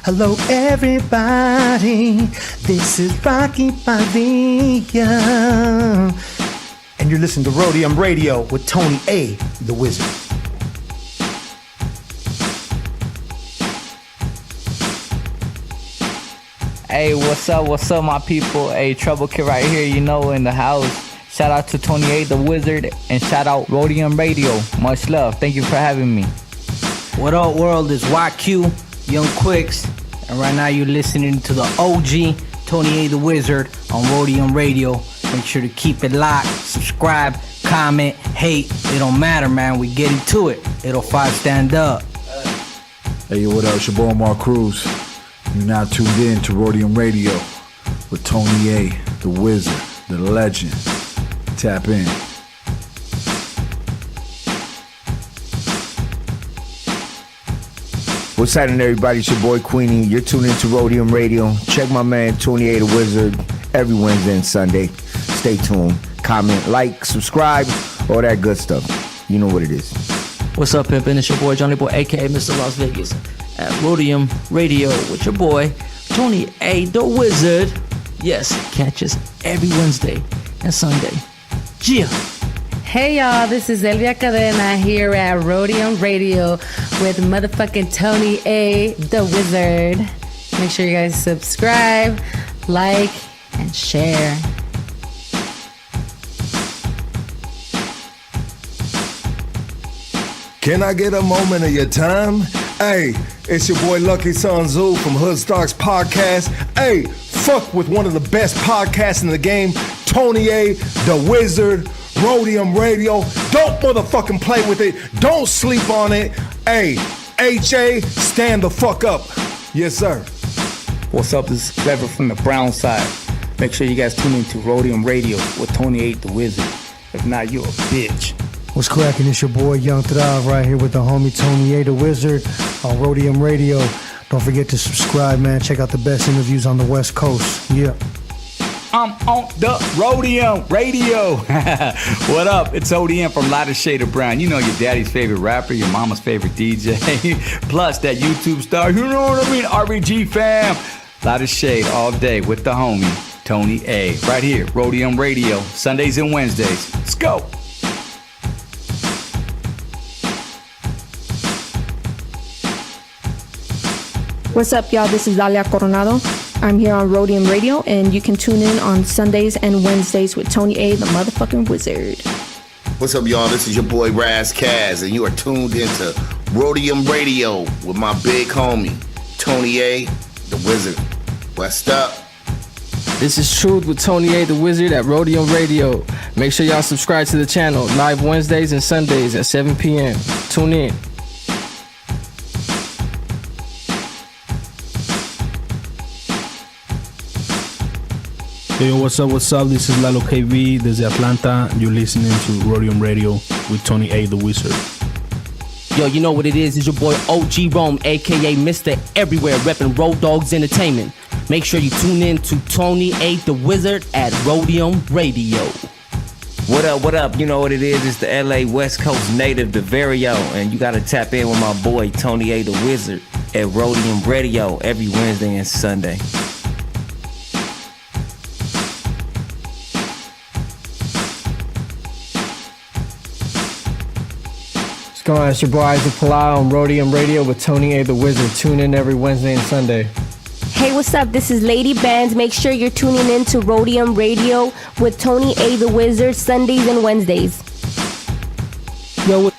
Hello, everybody. This is Rocky Padilla. And you're listening to Roadium Radio with Tony A, the Wizard. Hey, what's up, my people? Hey, Trouble Kid right here, you know, in the house. Shout out to Tony A, the Wizard, and shout out Roadium Radio. Much love. Thank you for having me. What up, world? It's YQ, Young Quicks, and right now you're listening to the OG, Tony A, the Wizard, on Roadium Radio. Make sure to keep it locked, subscribe, comment, hate. It don't matter, man. We get into it. It'll 5 stand up. Hey, yo, what up? It's your boy Mark Cruz. You're now tuned in to Roadium Radio with Tony A, the Wizard, the Legend. Tap in. What's happening, everybody? It's your boy Queenie. You're tuned into Roadium Radio. Check my man Tony A, the Wizard, every Wednesday and Sunday. Stay tuned. Comment, like, subscribe, all that good stuff. You know what it is. What's up, pimpin'? It's your boy Johnny Boy, aka Mr. Las Vegas, at Roadium Radio with your boy Tony A, the Wizard. Yes, catch us every Wednesday and Sunday. Yeah. Hey y'all, this is Elvia Cadena here at Roadium Radio with motherfucking Tony A, the Wizard. Make sure you guys subscribe, like, and share. Can I get a moment of your time? Hey, it's your boy Lucky Sun Zoo from Hood Starks Podcast. Hey, fuck with one of the best podcasts in the game, Tony A, the Wizard, Roadium Radio. Don't motherfucking play with it. Don't sleep on it. Hey, HA, stand the fuck up. Yes, sir. What's up? This is Clever from the Brown side. Make sure you guys tune into Roadium Radio with Tony A, the Wizard. If not, you're a bitch. What's cracking? It's your boy Young Thrive right here with the homie Tony A, the Wizard on Roadium Radio. Don't forget to subscribe, man. Check out the best interviews on the West Coast. Yeah. I'm on the Roadium Radio. What up? It's ODM from Lighter Shade of Brown. You know your daddy's favorite rapper, your mama's favorite DJ, plus that YouTube star. You know what I mean? RBG fam. Lighter Shade all day with the homie Tony A. Right here, Roadium Radio, Sundays and Wednesdays. Let's go. What's up, y'all? This is Dalia Coronado. I'm here on Roadium Radio, and you can tune in on Sundays and Wednesdays with Tony A, the motherfucking Wizard. What's up, y'all? This is your boy Raz Kaz, and you are tuned into Roadium Radio with my big homie, Tony A, the Wizard. What's up? This is Truth with Tony A, the Wizard at Roadium Radio. Make sure y'all subscribe to the channel, live Wednesdays and Sundays at 7 p.m. Tune in. Hey, what's up? This is Lalo KB desde Atlanta. You're listening to Roadium Radio with Tony A, the Wizard. Yo, you know what it is. It's your boy OG Rome, a.k.a. Mr. Everywhere, repping Road Dogs Entertainment. Make sure you tune in to Tony A. the Wizard at Roadium Radio. What up, what up? You know what it is. It's the LA West Coast native, the Vario. And you got to tap in with my boy, Tony A. the Wizard, at Roadium Radio every Wednesday and Sunday. What's going on? It's your boy Isaac Palau on Roadium Radio with Tony A. the Wizard. Tune in every Wednesday and Sunday. Hey, what's up? This is Lady Bands. Make sure you're tuning in to Roadium Radio with Tony A. the Wizard Sundays and Wednesdays. Yo,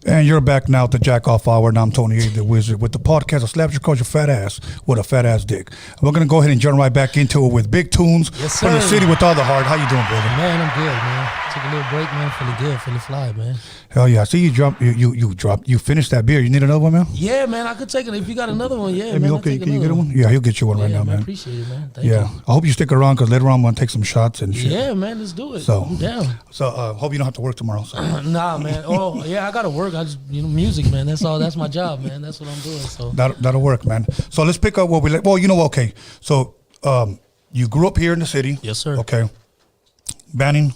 And you're back now at the Jack Off Hour, and I'm Tony A. the Wizard with the podcast of Slaps Your Coach Your Fat Ass with a Fat Ass Dick. We're going to go ahead and jump right back into it with Big Toonz from the city with all the heart. How you doing, brother? Man, I'm good, man. Took a little break, man. Feeling good, feeling fly, man. Hell yeah. I see you finished that beer. You need another one, man? Yeah, man. I could take it. If you got another one, yeah, Hey, man. okay, I'll take can you get another one? Yeah, he'll get you one right now, man. I appreciate it, man. Thank Yeah. you. I hope you stick around because later on I'm going to take some shots and shit. Yeah, man. Let's do it. So, I'm down. So, hope you don't have to work tomorrow. So. Nah, man. Oh, yeah, I got to work. I just, music, man. That's all. That's my job, man. That's what I'm doing. So That'll work, man. So let's pick up what we like. Well, okay. So you grew up here in the city. Yes, sir. Okay. Banning.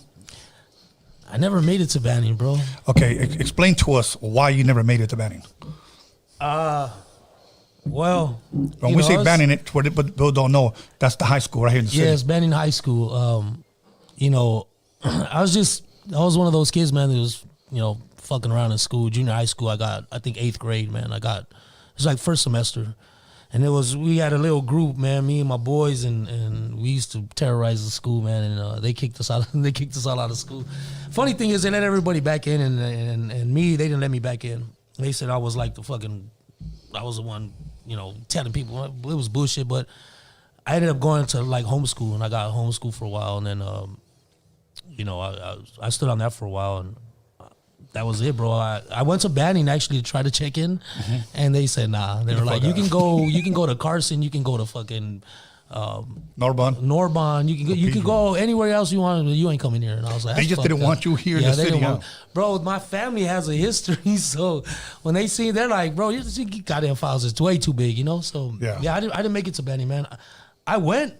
I never made it to Banning, bro. Okay, explain to us why you never made it to Banning. Well, when we say Banning, it but people don't know that's the high school right here in the city. Yeah, it's Banning High School. I was one of those kids, man, that was fucking around in school. Junior high school, I got, I think, 8th grade, man. It was like first semester. And we had a little group, man, me and my boys, and we used to terrorize the school, man, and they kicked us out. They kicked us all out of school. Funny thing is, they let everybody back in, and me, they didn't let me back in. They said I was like I was the one, telling people. It was bullshit, but I ended up going to like homeschool, and I got homeschool for a while, and then, I stood on that for a while, and that was it, bro. I went to Banning actually to try to check in, and they said nah. They were like, you can go to Carson, you can go to fucking Norbon. You can go anywhere else you want. You ain't coming here. And I was like, they just didn't want you here in the city, bro. My family has a history, so when they see, they're like, bro, you goddamn files is way too big, So yeah, I didn't make it to Banning, man. I went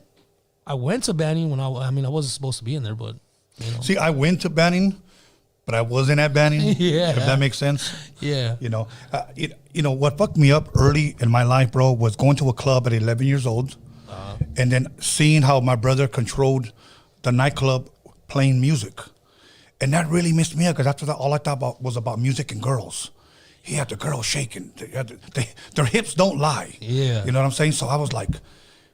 to Banning when I wasn't supposed to be in there, but See, I went to Banning, but I wasn't at Banning. Yeah, if that makes sense. Yeah, what fucked me up early in my life, bro, was going to a club at 11 years old, and then seeing how my brother controlled the nightclub playing music, and that really messed me up because after that, all I thought about was about music and girls. He had the girls shaking. Their hips don't lie. Yeah, you know what I'm saying. So I was like,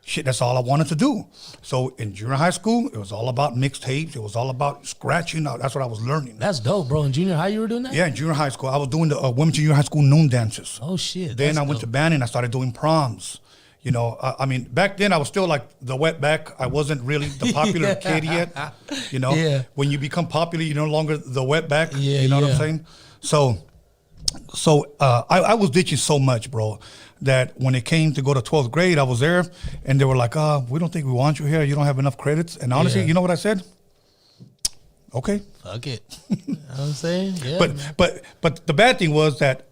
shit, that's all I wanted to do. So in junior high school, it was all about mixtapes. It was all about scratching. That's what I was learning. That's dope, bro. In junior high, you were doing that? Yeah, in junior high school. I was doing the Wilmington Junior High School noon dances. Oh, shit. Then I went to Banning. I started doing proms. Back then I was still like the wetback. I wasn't really the popular kid yet. Yeah. When you become popular, you're no longer the wetback. Yeah, you know what I'm saying? So I was ditching so much, bro, that when it came to go to 12th grade, I was there, and they were like, we don't think we want you here. You don't have enough credits. And honestly, you know what I said? Okay. Fuck it. You know what I'm saying? Yeah. But the bad thing was that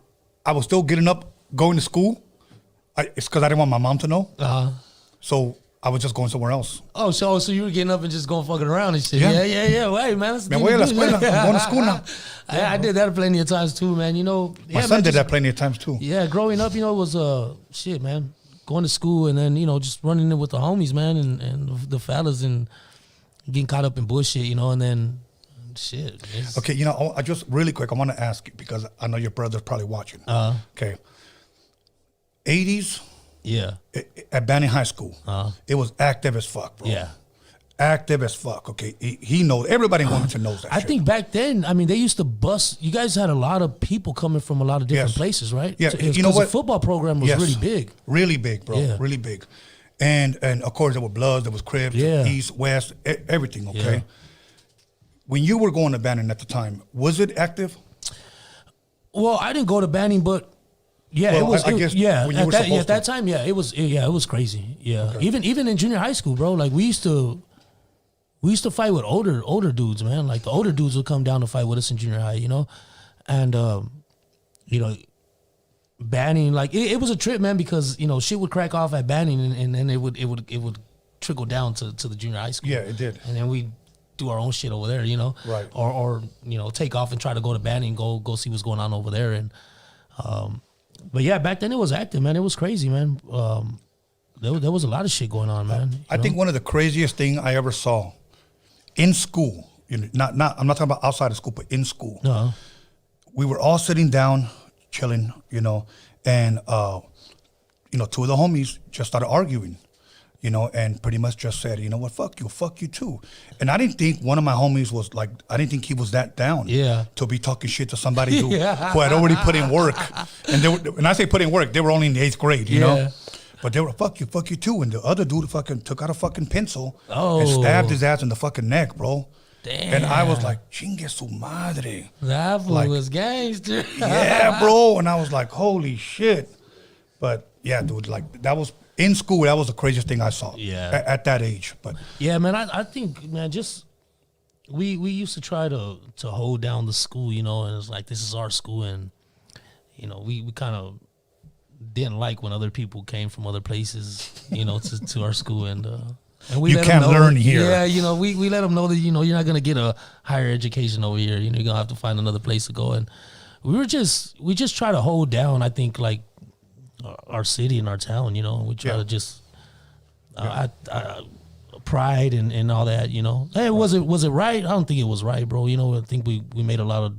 I was still getting up, going to school. It's because I didn't want my mom to know. So I was just going somewhere else. Oh, so you were getting up and just going fucking around and shit. Yeah. Wait, man. Me voy a la escuela. I'm going to school now. I did that plenty of times too, man. My son did that plenty of times too. Yeah, growing up, it was shit, man. Going to school and then, just running in with the homies, man, and the fellas and getting caught up in bullshit, and then shit. Okay, I just really quick, I want to ask you because I know your brother's probably watching. Okay. 80s. Yeah. At Banning High School. It was active as fuck, bro. Yeah. Active as fuck, okay? He knows. Everybody in Wilmington knows that I think back then, they used to bust. You guys had a lot of people coming from a lot of different places, right? Yeah. So, you know what? The football program was really big. Really big, bro. Yeah. Really big. And of course there were Bloods, there was Crips, East, West, everything. Okay. Yeah. When you were going to Banning at the time, was it active? Well, I didn't go to Banning, but yeah, well, it was. I guess yeah, when you were at that time, yeah, it was. Yeah, it was crazy. Yeah, okay. Even in junior high school, bro. Like we used to fight with older dudes, man. Like the older dudes would come down to fight with us in junior high, you know, and you know, Banning, like it was a trip, man, because you know shit would crack off at Banning, and then it would trickle down to the junior high school. Yeah, it did. And then we do our own shit over there, you know, right? Or you know, take off and try to go to Banning, go see what's going on over there, and but yeah, back then it was active, man. It was crazy, man. There was a lot of shit going on, man. I think one of the craziest thing I ever saw in school, you know, I'm not talking about outside of school, but in school. Uh-huh. We were all sitting down, chilling, you know, and you know, two of the homies just started arguing, you know, and pretty much just said, you know what, fuck you too. And I didn't think one of my homies was like, I didn't think he was that down to be talking shit to somebody who had already put in work. And I say put in work, they were only in the 8th grade, you know? But they were, fuck you too. And the other dude fucking took out a fucking pencil and stabbed his ass in the fucking neck, bro. Damn. And I was like, chingue su madre. That fool was gangster. Yeah, bro. And I was like, holy shit. But yeah, dude, like that was in school. That was the craziest thing I saw. Yeah, at that age. But yeah, man, I think, man, just we used to try to hold down the school, you know, and it's like this is our school, and you know, we kind of didn't like when other people came from other places, you know, to our school, and we you can't learn here. Yeah, you know, we let them know that, you know, you're not gonna get a higher education over here. You know, you're gonna have to find another place to go, and we just try to hold down, I think, like our city and our town, you know. We try to just pride and all that, you know. Hey, was it right? I don't think it was right, bro. You know, I think we made a lot of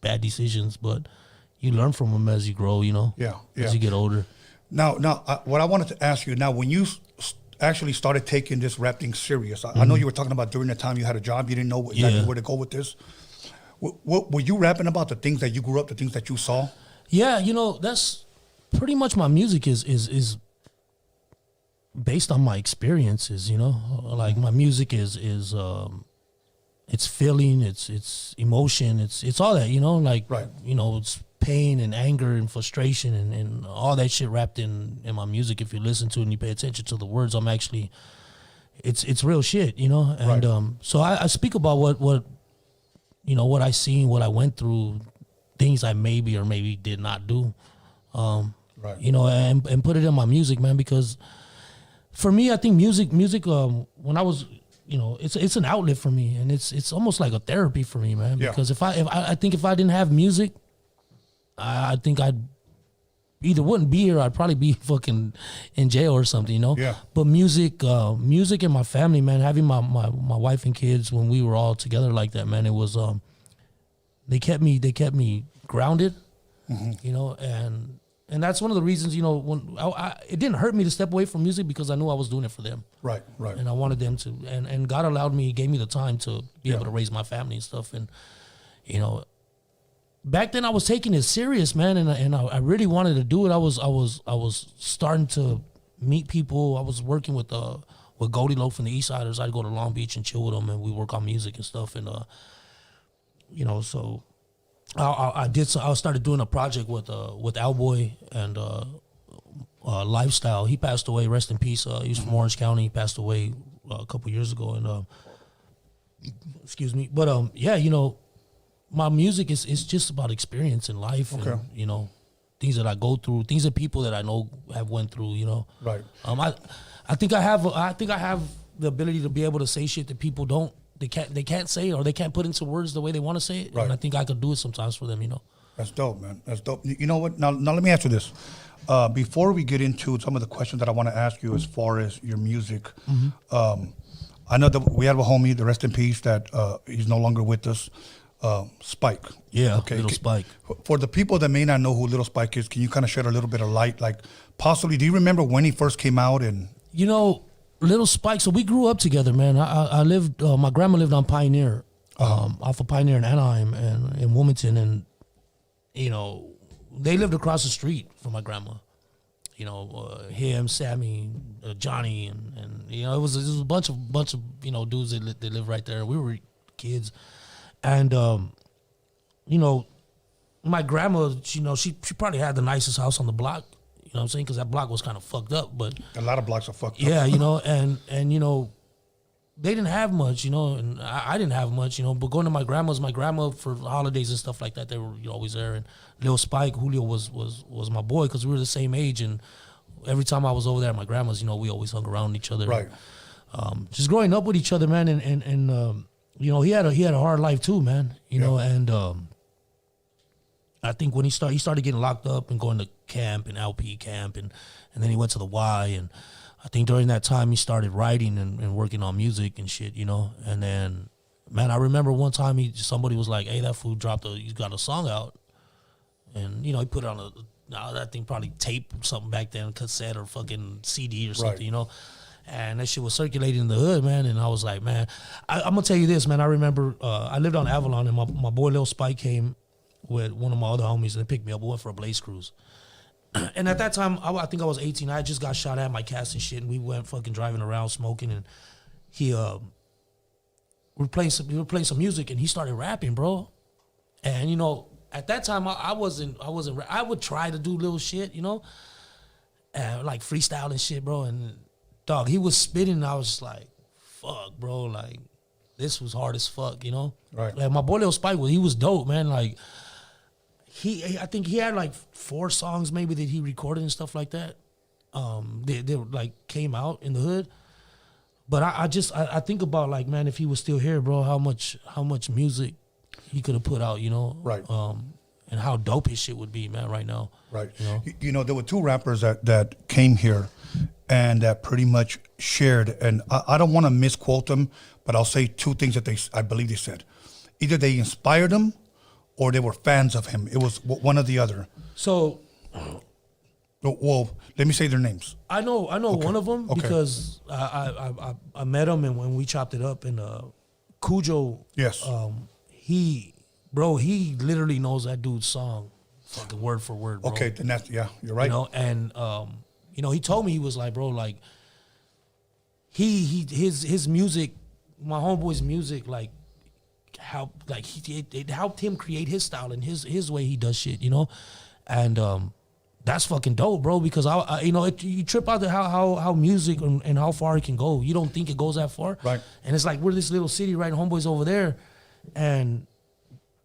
bad decisions, but you learn from them as you grow, you know. As you get older. Now, what I wanted to ask you now, when you actually started taking this rap thing serious, I know you were talking about during the time you had a job, you didn't know exactly where to go with this. Were you rapping about the things that you grew up, the things that you saw? Yeah, you know, that's pretty much my music is based on my experiences, you know. Like my music is it's feeling, it's emotion, it's all that, you know, like you know, it's pain and anger and frustration and all that shit wrapped in my music. If you listen to it and you pay attention to the words, I'm actually it's real shit, you know. And so I speak about what you know, what I seen, what I went through, things I maybe or maybe did not do. You know, and put it in my music, man, because for me, I think music when I was, you know, it's an outlet for me, and it's almost like a therapy for me, man, because if I think if I didn't have music, I think I'd either wouldn't be here, I'd probably be fucking in jail or something, you know. But music and my family, man, having my wife and kids when we were all together like that, man, it was they kept me grounded, you know, and that's one of the reasons, you know, when it didn't hurt me to step away from music because I knew I was doing it for them. Right. And I wanted them to, and God gave me the time to be able to raise my family and stuff. And, you know, back then I was taking it serious, man. And I really wanted to do it. I was starting to meet people. I was working with Goldie Loaf and the East Siders. I'd go to Long Beach and chill with them, and we work on music and stuff. And, you know, so I started doing a project with Owboy and Lifestyle. He passed away, rest in peace. He was from Orange County. He passed away a couple years ago, and excuse me. But yeah, you know, my music is just about experience in life, and you know, things that I go through, things that people that I know have went through. You know, I think I have the ability to be able to say shit that people don't. They can't say, or they can't put into words the way they want to say it. And I think I could do it sometimes for them, you know. That's dope, man. That's dope. You know what? Now let me ask you this. Before we get into some of the questions that I want to ask you as far as your music, I know that we have a homie, the rest in peace, that he's no longer with us, Spike. Yeah, okay. Little Spike. For the people that may not know who Little Spike is, can you kind of shed a little bit of light? Like, possibly, do you remember when he first came out? And you know, Little Spike, so we grew up together, man. I lived, my grandma lived on Pioneer, off of Pioneer in Anaheim and in Wilmington. And, you know, they lived across the street from my grandma, him, Sammy, Johnny, and it was a bunch of dudes that live right there. We were kids, and my grandma, she probably had the nicest house on the block. You know what I'm saying? Because that block was kind of fucked up, but a lot of blocks are fucked up. Yeah, and they didn't have much, and I didn't have much, but going to my grandma for holidays and stuff like that, they were always there. And Lil Spike, Julio was my boy because we were the same age, and every time I was over there at my grandma's, we always hung around each other. Right. Just growing up with each other, man, and he had a hard life too, man. And I think when he started getting locked up and going to camp and LP camp, and then he went to the Y, and I think during that time he started writing and working on music and shit, And then, man, I remember one time somebody was like, "Hey, that fool he's got a song out," and he put it on that thing probably tape or something back then, cassette or fucking CD or something, Right. And that shit was circulating in the hood, man. And I was like, man, I'm gonna tell you this, man. I remember I lived on Avalon, and my boy Lil Spike came with one of my other homies, and they picked me up. We went for a Blaze cruise. And at that time, I think I was 18. I had just got shot at my cast and shit, and we went fucking driving around smoking. And we were playing some music, and he started rapping, bro. And at that time, I would try to do little shit, like freestyle and shit, bro. And dog, he was spitting, and I was just like, fuck, bro, like this was hard as fuck, Right. Like my boy Lil Spike, he was dope, man. Like. I think he had like 4 songs maybe that he recorded and stuff like that. They like came out in the hood. But I think about like, man, if he was still here, bro, how much music he could have put out, Right. And how dope his shit would be, man, right now. Right. There were 2 rappers that came here and that pretty much shared, and I don't want to misquote them, but I'll say 2 things that I believe they said. Either they inspired them or they were fans of him. It was one or the other. So, well, let me say their names. I know Okay. one of them because I met him, and when we chopped it up, and Cujo, Yes. he literally knows that dude's song, fucking word for word, bro. Okay, then you're right. And he told me, he was like, bro, like his music, my homeboy's music, like it helped him create his style and his way he does shit, and that's fucking dope, bro. Because you trip out to how music and how far it can go. You don't think it goes that far, right? And it's like we're this little city, right? Homeboys over there, and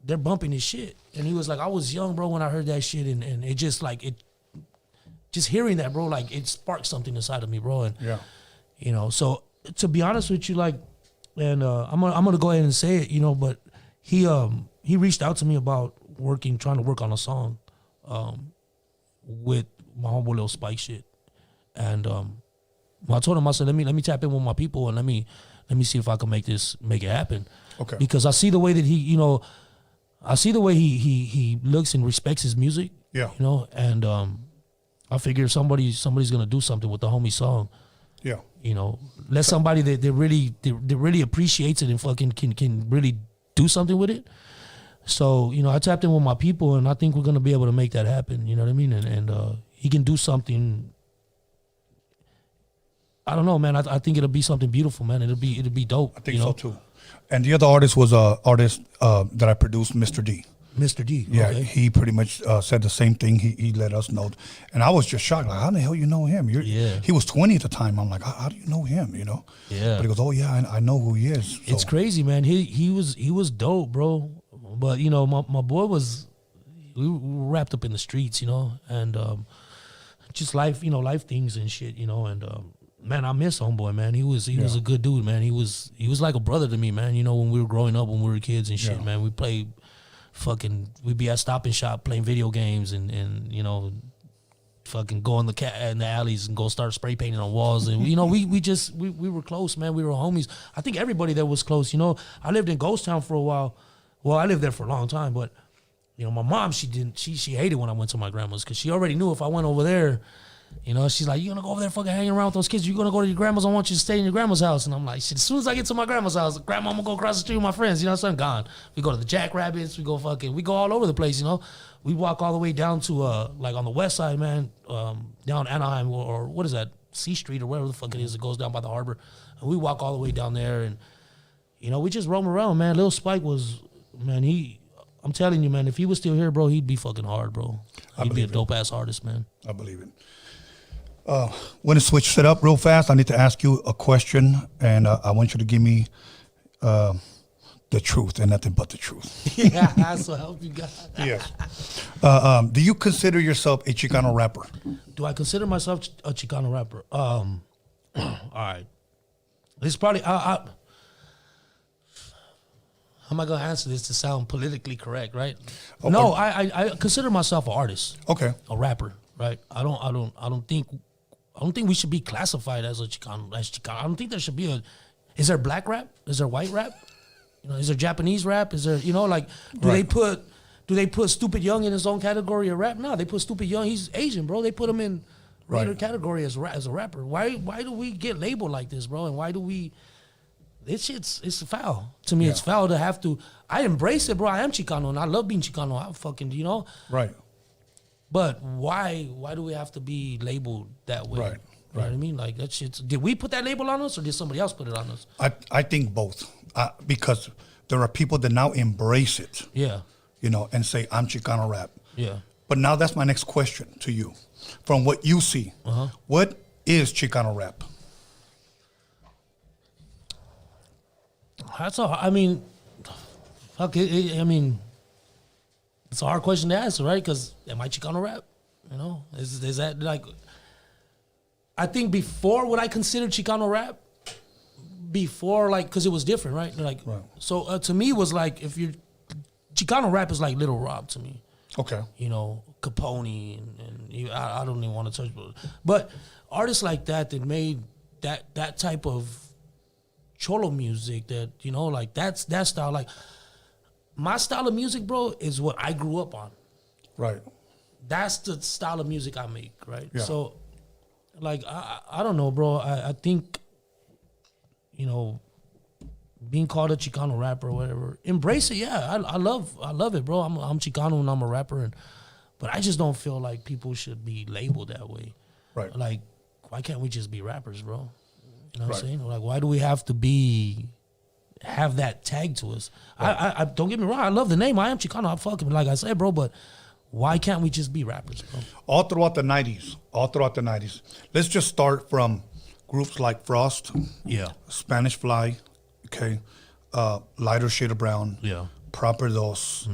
they're bumping his shit. And he was like, I was young, bro, when I heard that shit, and it just like just hearing that, bro, like it sparked something inside of me, bro. And so to be honest with you, like. And I'm gonna go ahead and say it, but he reached out to me about trying to work on a song, with my homeboy Lil Spike shit, and I told him, I said, let me tap in with my people and let me see if I can make it happen. Okay. Because I see the way that he looks and respects his music. Yeah. And I figure somebody's gonna do something with the homie song. Yeah. Let somebody that really appreciates it and fucking can really do something with it. So, I tapped in with my people, and I think we're gonna be able to make that happen. You know what I mean? And he can do something. I don't know, man. I think it'll be something beautiful, man. It'll be dope. I think so too. And the other artist was a artist that I produced, Mr. D. Mr. D. Yeah, okay. he pretty much said the same thing. He let us know, and I was just shocked. Like, how the hell you know him? He was 20 at the time. I'm like, how do you know him? Yeah. But he goes, oh yeah, I know who he is. So. It's crazy, man. He was dope, bro. But my boy we were wrapped up in the streets, and just life, life things and shit, and man, I miss homeboy, man. He was a good dude, man. He was like a brother to me, man. When we were growing up, when we were kids and shit, man. We played. We'd be at Stop and Shop playing video games and fucking go in the alleys and go start spray painting on walls, and we were close, man. We were homies. I think everybody there was close. I lived in Ghost Town for a while. Well, I lived there for a long time, but my mom, she hated when I went to my grandma's because she already knew if I went over there, You know, she's like, you gonna go over there fucking hanging around with those kids? You gonna go to your grandma's? I want you to stay in your grandma's house. And I'm like, shit, as soon as I get to my grandma's house, grandma, I'm gonna go across the street with my friends. You know, so I'm gone. We go to the Jackrabbits. We go all over the place, you know. We walk all the way down to, like on the west side, man, down Anaheim or what is that? C Street or whatever the fuck it is. It goes down by the harbor. And we walk all the way down there and, you know, we just roam around, man. Lil Spike was, man, I'm telling you, man, if he was still here, bro, he'd be fucking hard, bro. He'd be a dope-ass artist, man. I believe it. Want to switch it up real fast? I need to ask you a question, and I want you to give me the truth and nothing but the truth. Yeah, so help you God. Yes. Do you consider yourself a Chicano rapper? Do I consider myself a Chicano rapper? All right. This probably... how am I gonna answer this to sound politically correct, right? Okay. No, I consider myself an artist. Okay. A rapper, right? I don't think we should be classified as a Chicano. I don't think there should be is there black rap? Is there white rap? You know, is there Japanese rap? Is there, you know, like do they put Stupid Young in his own category of rap? No, they put Stupid Young. He's Asian, bro. They put him in regular category as a rapper. Why do we get labeled like this, bro? And why do we? This shit's it's foul to me. Yeah. It's foul to have to. I embrace it, bro. I am Chicano and I love being Chicano. I fucking, you know. Right. But why do we have to be labeled that way? Right. You know what I mean? Like that shit's. Did we put that label on us or did somebody else put it on us? I think both. Because there are people that now embrace it. Yeah. You know, and say, I'm Chicano rap. Yeah. But now that's my next question to you. From what you see, what is Chicano rap? That's all. I mean, fuck it. I mean, it's a hard question to answer, right? Because am I Chicano rap? You know, is that like? I think before what I considered Chicano rap, before like, because it was different, right? Like, so to me it was like if you're Chicano rap is like Little Rob to me. Okay. You know, Capone and I don't even want to touch, but artists like that made that type of cholo music that, you know, like that style. Like my style of music, bro, is what I grew up on. Right. That's the style of music I make, right? Yeah. So like I don't know, bro. I think, you know, being called a Chicano rapper or whatever, embrace it. Yeah, I love it, bro. I'm Chicano and I'm a rapper, but I just don't feel like people should be labeled that way. Right. Like, why can't we just be rappers, bro? You know what I'm Right. saying? Like, why do we have to have that tag to us? Right. I don't get me wrong. I love the name. I am Chicano. I fucking, like I said, bro. But why can't we just be rappers, bro? All throughout the 90s. Let's just start from groups like Frost. Yeah. Spanish Fly. Okay. Lighter Shade of Brown. Yeah. Proper Dos.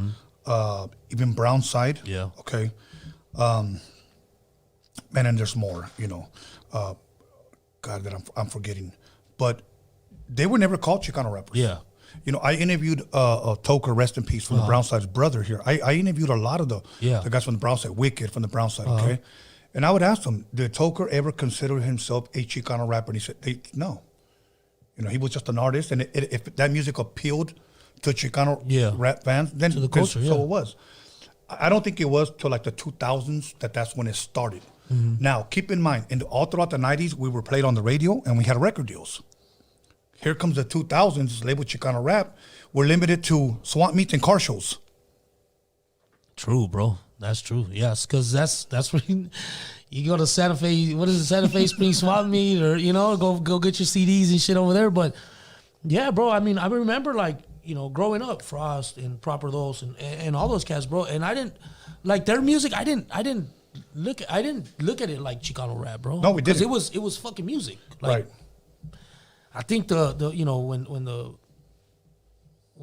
Even Brown Side. Yeah. Okay. And then there's more, you know. God, that I'm forgetting. But they were never called Chicano rappers. Yeah. You know, I interviewed Toker, rest in peace, from the Brown Side's brother here. I interviewed a lot of the guys from the Brown Side, Wicked from the Brown Side, okay? And I would ask them, did Toker ever consider himself a Chicano rapper? And he said, no. You know, he was just an artist, and if that music appealed to Chicano rap fans, then to the culture, so it was. I don't think it was till like the 2000s that's when it started. Now, keep in mind, all throughout the 90s, we were played on the radio, and we had record deals. Here comes the 2000s, it's labeled Chicano rap. We're limited to swamp meets and car shows. True, bro. That's true. Yes, because that's where you go to Santa Fe. What is it, Santa Fe Spring Swap Meet, or you know, go get your CDs and shit over there. But yeah, bro. I mean, I remember like, you know, growing up, Frost and Proper Dos and all those cats, bro. And I didn't like their music. I didn't look at it like Chicano rap, bro. No, we didn't. Because it was fucking music. Like, right. I think the you know when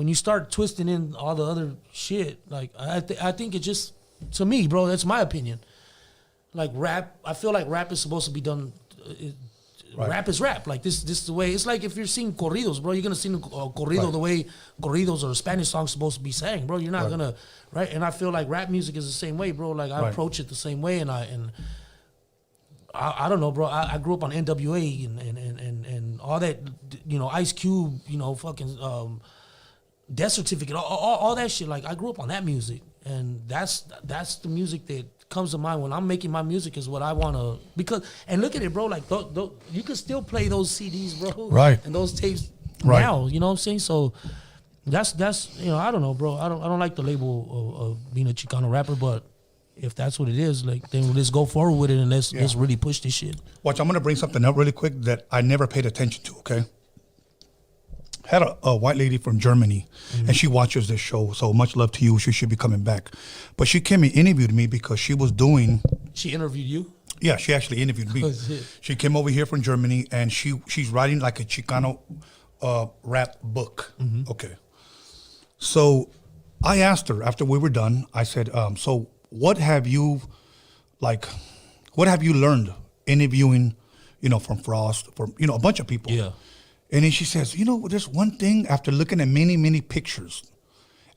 you start twisting in all the other shit, like I think it just, to me, bro, that's my opinion. Like rap, I feel like rap is supposed to be done. Rap is rap. Like this is the way. It's like if you're singing corridos, bro, you're gonna sing a corrido the way corridos or Spanish songs supposed to be sang, bro. You're not gonna, right? And I feel like rap music is the same way, bro. Like I approach it the same way, and I don't know, bro. I grew up on NWA and all that, you know, Ice Cube, you know, fucking Death Certificate, all that shit. Like I grew up on that music, and that's the music that comes to mind when I'm making my music is what I want to, because, and look at it, bro, like, you can still play those CDs, bro. Right. And those tapes Right. now, you know what I'm saying? So that's I don't know, bro. I don't like the label of being a Chicano rapper, but if that's what it is, like, then let's go forward with it and let's really push this shit. Watch, I'm going to bring something up really quick that I never paid attention to, okay? Had a white lady from Germany, and she watches this show, so much love to you. She should be coming back. But she came and interviewed me because she was doing... She interviewed you? Yeah, she actually interviewed me. She came over here from Germany, and she's writing like a Chicano rap book. Okay. So I asked her, after we were done, I said, so what have you learned interviewing, from Frost, from, a bunch of people? Yeah. And then she says, there's one thing after looking at many, many pictures,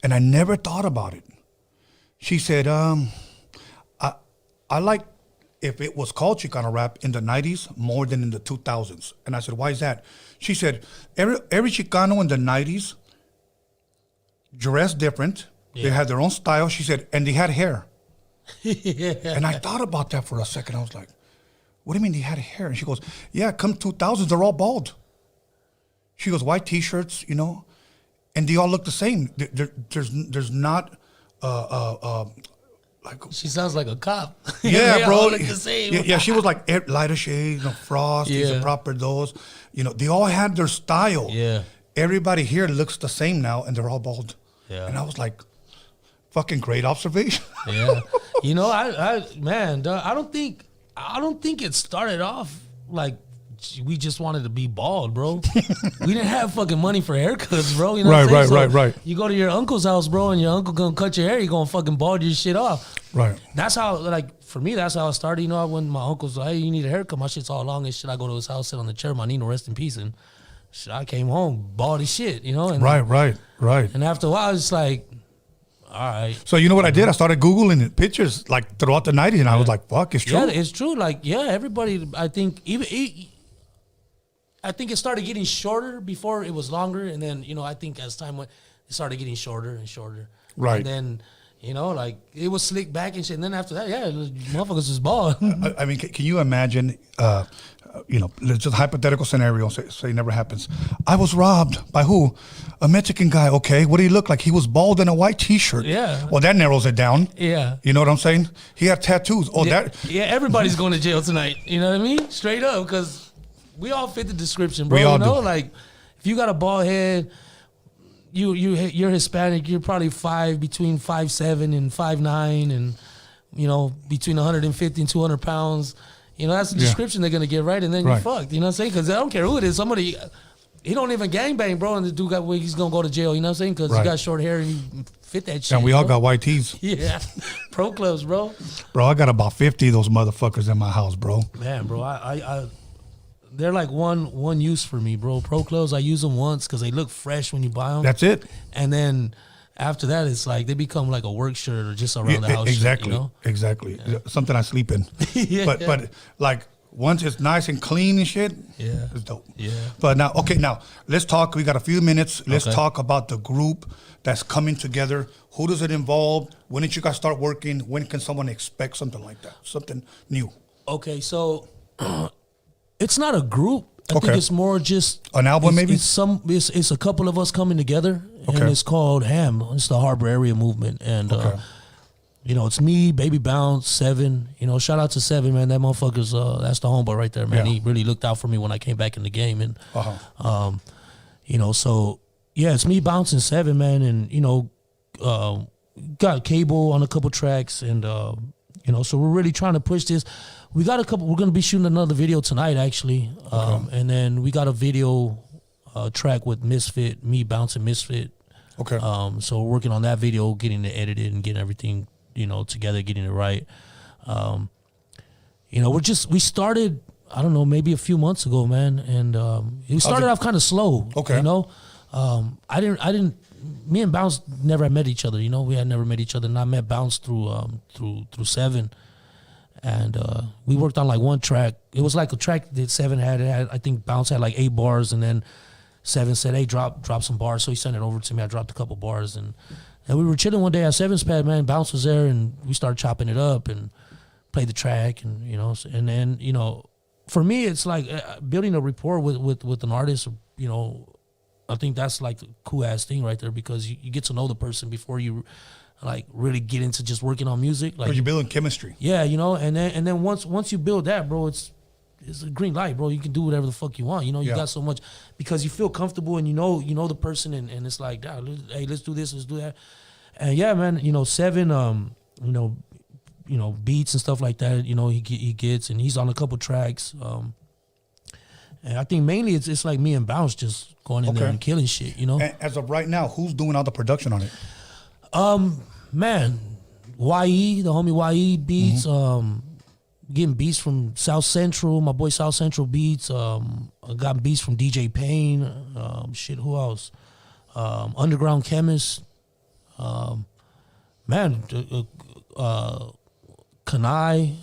and I never thought about it. She said, I like if it was called Chicano rap in the 90s more than in the 2000s. And I said, why is that? She said, every Chicano in the 90s dressed different. Yeah. They had their own style. She said, and they had hair. And I thought about that for a second. I was like, what do you mean they had hair? And she goes, yeah, come 2000s, they're all bald. She goes, white T-shirts, and they all look the same. There's not, like. She sounds like a cop. Yeah, they bro. all look the same. Yeah, she was like lighter shades, Frost, these are proper those. They all had their style. Yeah. Everybody here looks the same now, and they're all bald. Yeah. And I was like, fucking great observation. Yeah. I don't think it started off like we just wanted to be bald, bro. We didn't have fucking money for haircuts, bro. You know what I'm saying? Right. You go to your uncle's house, bro, and your uncle gonna cut your hair. You gonna fucking bald your shit off. Right. That's how, like, for me, that's how it started. When my uncle's like, hey, you need a haircut, my shit's all long and shit. I go to his house, sit on the chair, my Nino, rest in peace, and shit, I came home bald as shit, And Right. And after a while, it's like, all right. So you know what I did? I started Googling pictures like throughout the 90s, and I was like, fuck, it's true. Yeah, it's true. Like, everybody, I think, I think it started getting shorter before it was longer, and then, I think as time went, it started getting shorter and shorter. Right. And then, like, it was slick back and shit, and then after that, motherfuckers is bald. I mean, can you imagine, just a hypothetical scenario, say it never happens. I was robbed by who? A Mexican guy, okay. What did he look like? He was bald in a white T-shirt. Yeah. Well, that narrows it down. Yeah. You know what I'm saying? He had tattoos. Oh, Yeah, everybody's going to jail tonight. You know what I mean? Straight up, because we all fit the description, bro. We all do. Like, if you got a bald head, you're Hispanic, you're probably between 5'7" and 5'9", and, between 150 and 200 pounds. That's the description they're going to get, right? And then you're fucked, you know what I'm saying? Because I don't care who it is. Somebody, he don't even gangbang, bro, and the dude he's going to go to jail, you know what I'm saying? Because he got short hair and he fit that shit. And we all got white tees. Yeah. Pro clubs, bro. Bro, I got about 50 of those motherfuckers in my house, bro. Man, bro, I they're like one use for me, bro. Pro clothes, I use them once because they look fresh when you buy them. That's it. And then after that, it's like they become like a work shirt or just around the house. Exactly. Shirt, Exactly. Yeah. Something I sleep in. But like once it's nice and clean and shit, it's dope. Yeah. But now let's talk. We got a few minutes. Let's talk about the group that's coming together. Who does it involve? When did you guys start working? When can someone expect something like that? Something new. Okay, so it's not a group. I think it's more just an album, maybe. It's a couple of us coming together, and it's called HAM. It's the Harbor Area Movement, and it's me, Baby Bounce, Seven. Shout out to Seven, man. That motherfucker's that's the homeboy right there, man. He really looked out for me when I came back in the game, and so it's me, Bounce, and Seven, man, and got Cable on a couple tracks, and so we're really trying to push this. We got a couple. We're gonna be shooting another video tonight, actually, and then we got a video track with Misfit, me, Bounce, and Misfit. Okay. So we're working on that video, getting it edited and getting everything together, getting it right. We started, I don't know, maybe a few months ago, man, and we started off kind of slow. Okay. I didn't. Me and Bounce never had met each other. We had never met each other, and I met Bounce through Seven. And we worked on like one track. It was like a track that Seven had. I think Bounce had like 8 bars, and then Seven said, "Hey, drop some bars." So he sent it over to me. I dropped a couple bars, and And we were chilling one day at Seven's Pad, man. Bounce was there, and we started chopping it up and played the track, and and then for me, it's like building a rapport with an artist. I think that's like a cool ass thing right there, because you get to know the person before you like really get into just working on music. Like you're building chemistry. Yeah, and then once you build that, bro, it's a green light, bro. You can do whatever the fuck you want. You got so much, because you feel comfortable and you know the person, and it's like, hey, let's do this, let's do that. And yeah, man, Seven, beats and stuff like that, he gets, and he's on a couple tracks. And I think mainly it's like me and Bounce just going in there and killing shit, And as of right now, who's doing all the production on it? Man, YE, the homie YE beats, getting beats from South Central, my boy South Central beats. I got beats from DJ Payne. Who else? Underground Chemist. Kanai.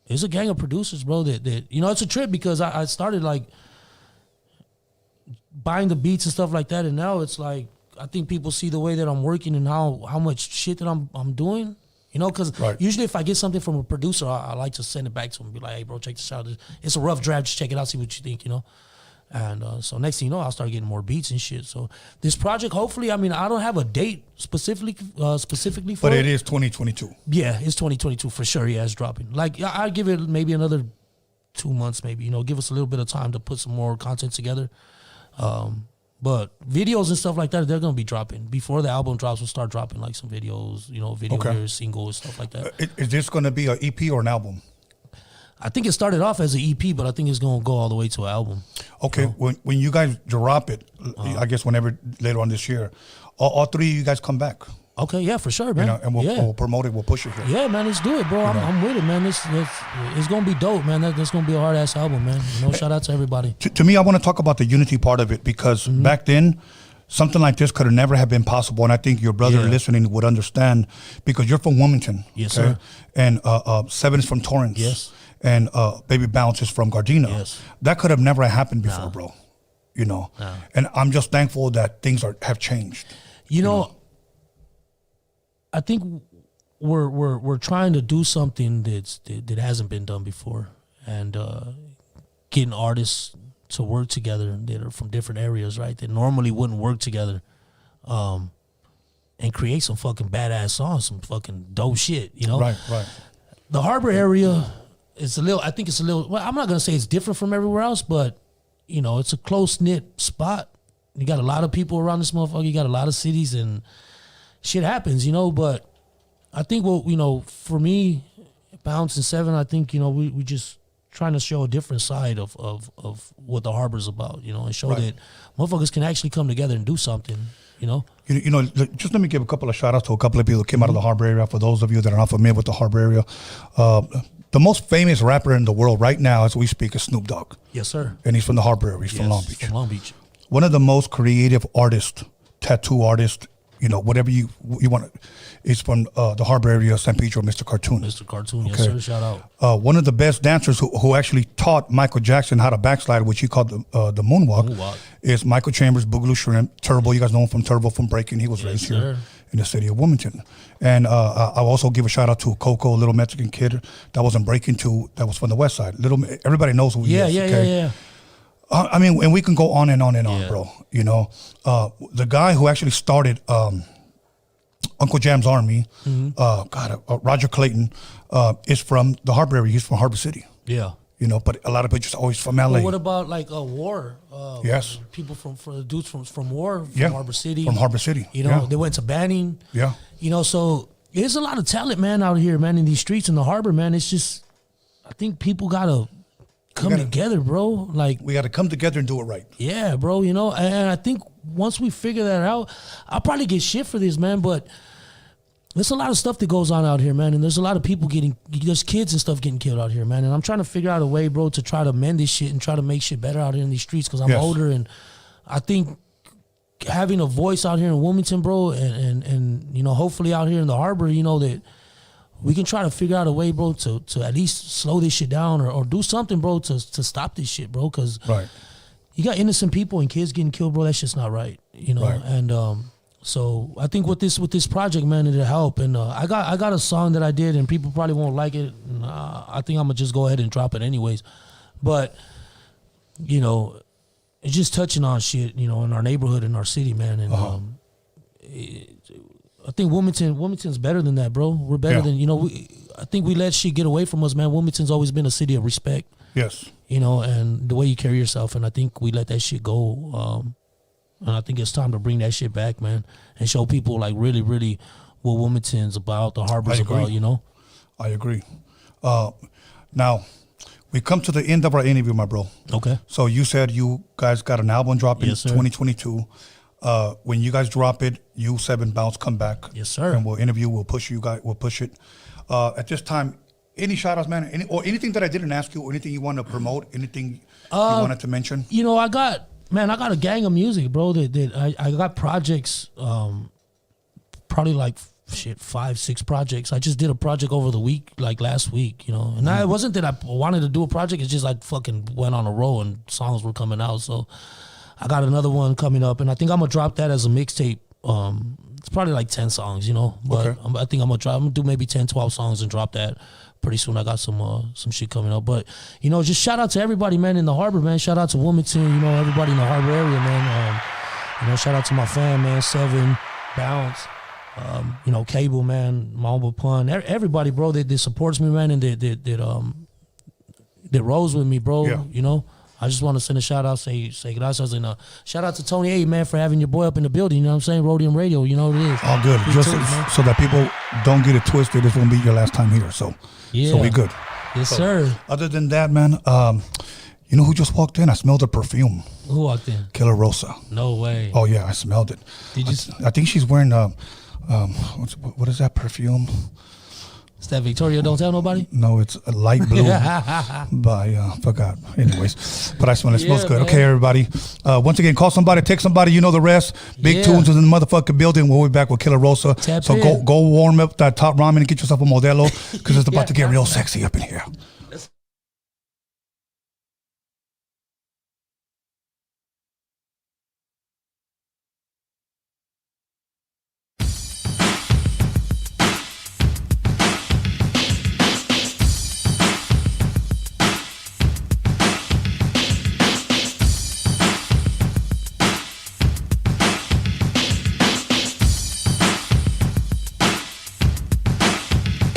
There's a gang of producers, bro, that it's a trip, because I started like buying the beats and stuff like that, and now it's like I think people see the way that I'm working and how much shit that I'm doing. Because usually if I get something from a producer, I like to send it back to him and be like, hey, bro, check this out. It's a rough draft. Just check it out, see what you think, And so next thing you know, I'll start getting more beats and shit. So this project, hopefully, I don't have a date specifically for it. But it is 2022. Yeah, it's 2022 for sure. Yeah, it's dropping. Like, I'll give it maybe another 2 months, maybe. Give us a little bit of time to put some more content together. But videos and stuff like that, they're going to be dropping. Before the album drops, we'll start dropping like some videos, videos, singles, stuff like that. Is this going to be an EP or an album? I think it started off as an EP, but I think it's going to go all the way to an album. Okay, when you guys drop it, I guess whenever later on this year, all three of you guys come back. Okay, yeah, for sure, man. And we'll promote it, we'll push it here. Yeah, man, let's do it, bro. I'm with it, man. It's going to be dope, man. That's going to be a hard-ass album, man. Shout out to everybody. To me, I want to talk about the unity part of it, because back then, something like this could have never have been possible, and I think your brother listening would understand, because you're from Wilmington. Yes, sir. And Seven is from Torrance. Yes. And Baby Bounce is from Gardena. Yes. That could have never happened before, bro. No. And I'm just thankful that things have changed. I think we're trying to do something that hasn't been done before, and getting artists to work together that are from different areas, right? That normally wouldn't work together, and create some fucking badass songs, some fucking dope shit, Right. The Harbor area is I think it's a little, well, I'm not going to say it's different from everywhere else, but, it's a close-knit spot. You got a lot of people around this motherfucker. You got a lot of cities, and shit happens, but I think, for me, Bounce and Seven, I think, we just trying to show a different side of what the Harbor's about, and show that motherfuckers can actually come together and do something, Just let me give a couple of shout outs to a couple of people that came out of the Harbor area. For those of you that are not familiar with the Harbor area, the most famous rapper in the world right now as we speak is Snoop Dogg. Yes, sir. And he's from the Harbor area. He's from Long Beach. From Long Beach. One of the most creative artists, tattoo artists, whatever you want, is from the Harbor area, San Pedro, Mr. Cartoon. Mr. Cartoon, yes, sir. Shout out. One of the best dancers who actually taught Michael Jackson how to backslide, which he called the moonwalk, is Michael Chambers, Boogaloo Shrimp, Turbo. You guys know him from Turbo, from Breaking. He was raised here in the city of Wilmington. And I'll also give a shout out to Coco, a little Mexican kid that was in Breaking too, that was from the West Side. Everybody knows who he is. Yeah. I mean, and we can go on and on and on, bro. The guy who actually started Uncle Jam's Army, Roger Clayton, is from the Harbor area. He's from Harbor City. Yeah. But a lot of people just always from LA. Well, what about like War? Yes. People from dudes from War, from Harbor City. From Harbor City. They went to Banning. Yeah. So there's a lot of talent, man, out here, man, in these streets in the Harbor, man. It's just, I think people gotta come together, bro. Like, we gotta come together and do it right. Yeah, bro. And I think once we figure that out, I'll probably get shit for this, man, but there's a lot of stuff that goes on out here, man, and there's a lot of people there's kids and stuff getting killed out here, man, and I'm trying to figure out a way, bro, to try to mend this shit and try to make shit better out here in these streets, because I'm older, and I think having a voice out here in Wilmington, bro, and hopefully out here in the Harbor, that we can try to figure out a way, bro, to at least slow this shit down or do something, bro, to stop this shit, bro, because you got innocent people and kids getting killed, bro. That's just not right, and So I think with this project, man, it'll help. And I got a song that I did, and people probably won't like it. And, I think I'm gonna just go ahead and drop it anyways. But you know, it's just touching on shit, you know, in our neighborhood, in our city, man. And I think Wilmington's better than that, bro. We're better than, you know. I think we let shit get away from us, man. Wilmington's always been a city of respect. Yes. You know, and the way you carry yourself, and I think we let that shit go. And I think it's time to bring that shit back, man, and show people like really, really what Wilmington's about, the harbor's about, you know? I agree. Now, we come to the end of our interview, my bro. Okay. So you said you guys got an album dropping in Yes, sir. 2022. When you guys drop it, you 7 Bounce come back. Yes, sir. And we'll interview, we'll push you guys, we'll push it. At this time, any shout outs, man? Anything that I didn't ask you, or anything you want to promote, anything you wanted to mention? You know, I got a gang of music, bro. That I got projects, probably like 5-6 projects. I just did a project over the week, like last week, you know. And it wasn't that I wanted to do a project. It's just like fucking went on a roll and songs were coming out. So I got another one coming up, and I think I'm gonna drop that as a mixtape. It's probably like 10 songs, you know. But I think I'm gonna do maybe 10, 12 songs and drop that pretty soon. I got some shit coming up. But, you know, just shout out to everybody, man, in the harbor, man. Shout out to Wilmington, you know, everybody in the harbor area, man. You know, shout out to my fam, man, 7 Bounce, you know, Cable, man, Mamba Pun, everybody, bro, that supports me, man, and that rolls with me, bro. Yeah. You know, I just want to send a shout out, say gracias, and shout out to Tony A, man, for having your boy up in the building. You know what I'm saying? Roadium Radio, you know what it is. All good. Just so that people don't get it twisted, this won't be your last time here. So we good. Yes, So, sir. Other than that, man, you know who just walked in? I smelled the perfume. Who walked in? Kila Rosa. No way. Oh yeah, I smelled it. Did you? I think she's wearing what is that perfume? Is that Victoria? Don't tell nobody. No, it's a light blue. By forgot. Anyways, but I smell it. Smells good. Man. Okay, everybody. Once again, call somebody, text somebody. You know the rest. Big Toonz is in the motherfucking building. We'll be back with Kila Rosa. So go warm up that top ramen and get yourself a Modelo, because it's about to get real sexy up in here.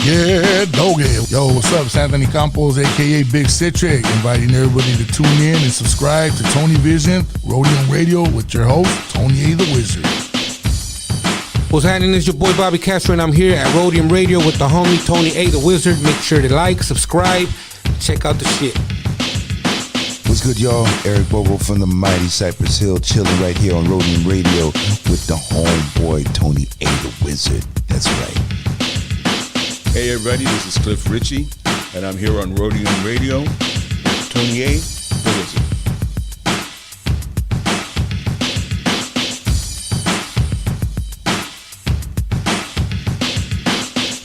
Yeah, doggy. Yo, what's up? It's Anthony Campos, a.k.a. Big Citric, inviting everybody to tune in and subscribe to Tony Vision, Roadium Radio, with your host, Tony A. the Wizard. What's happening? It's your boy Bobby Castro, and I'm here at Roadium Radio with the homie Tony A. the Wizard. Make sure to like, subscribe, check out the shit. What's good, y'all? Eric Bobo from the mighty Cypress Hill, chilling right here on Roadium Radio with the homeboy Tony A. the Wizard. That's right. Hey everybody, this is Cliff Ritchie, and I'm here on Roadium Radio with Tony A. the Wizard.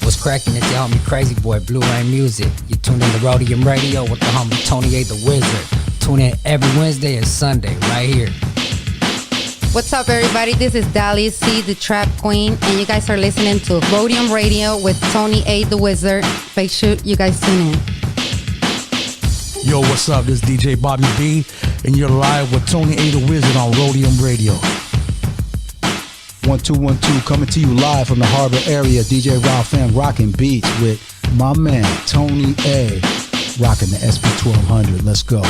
What's cracking? It's your homie Crazy Boy, Blue Rain Music. You tuned in to Roadium Radio with the homie Tony A. the Wizard. Tune in every Wednesday and Sunday right here. What's up, everybody? This is Dali C, the Trap Queen, and you guys are listening to Roadium Radio with Tony A. the Wizard. Make sure you guys tune in. Yo, what's up? This is DJ Bobby B, and you're live with Tony A. the Wizard on Roadium Radio. 1212 coming to you live from the harbor area. DJ Ralph M rocking beats with my man Tony A. Rocking the SP 1200. Let's go.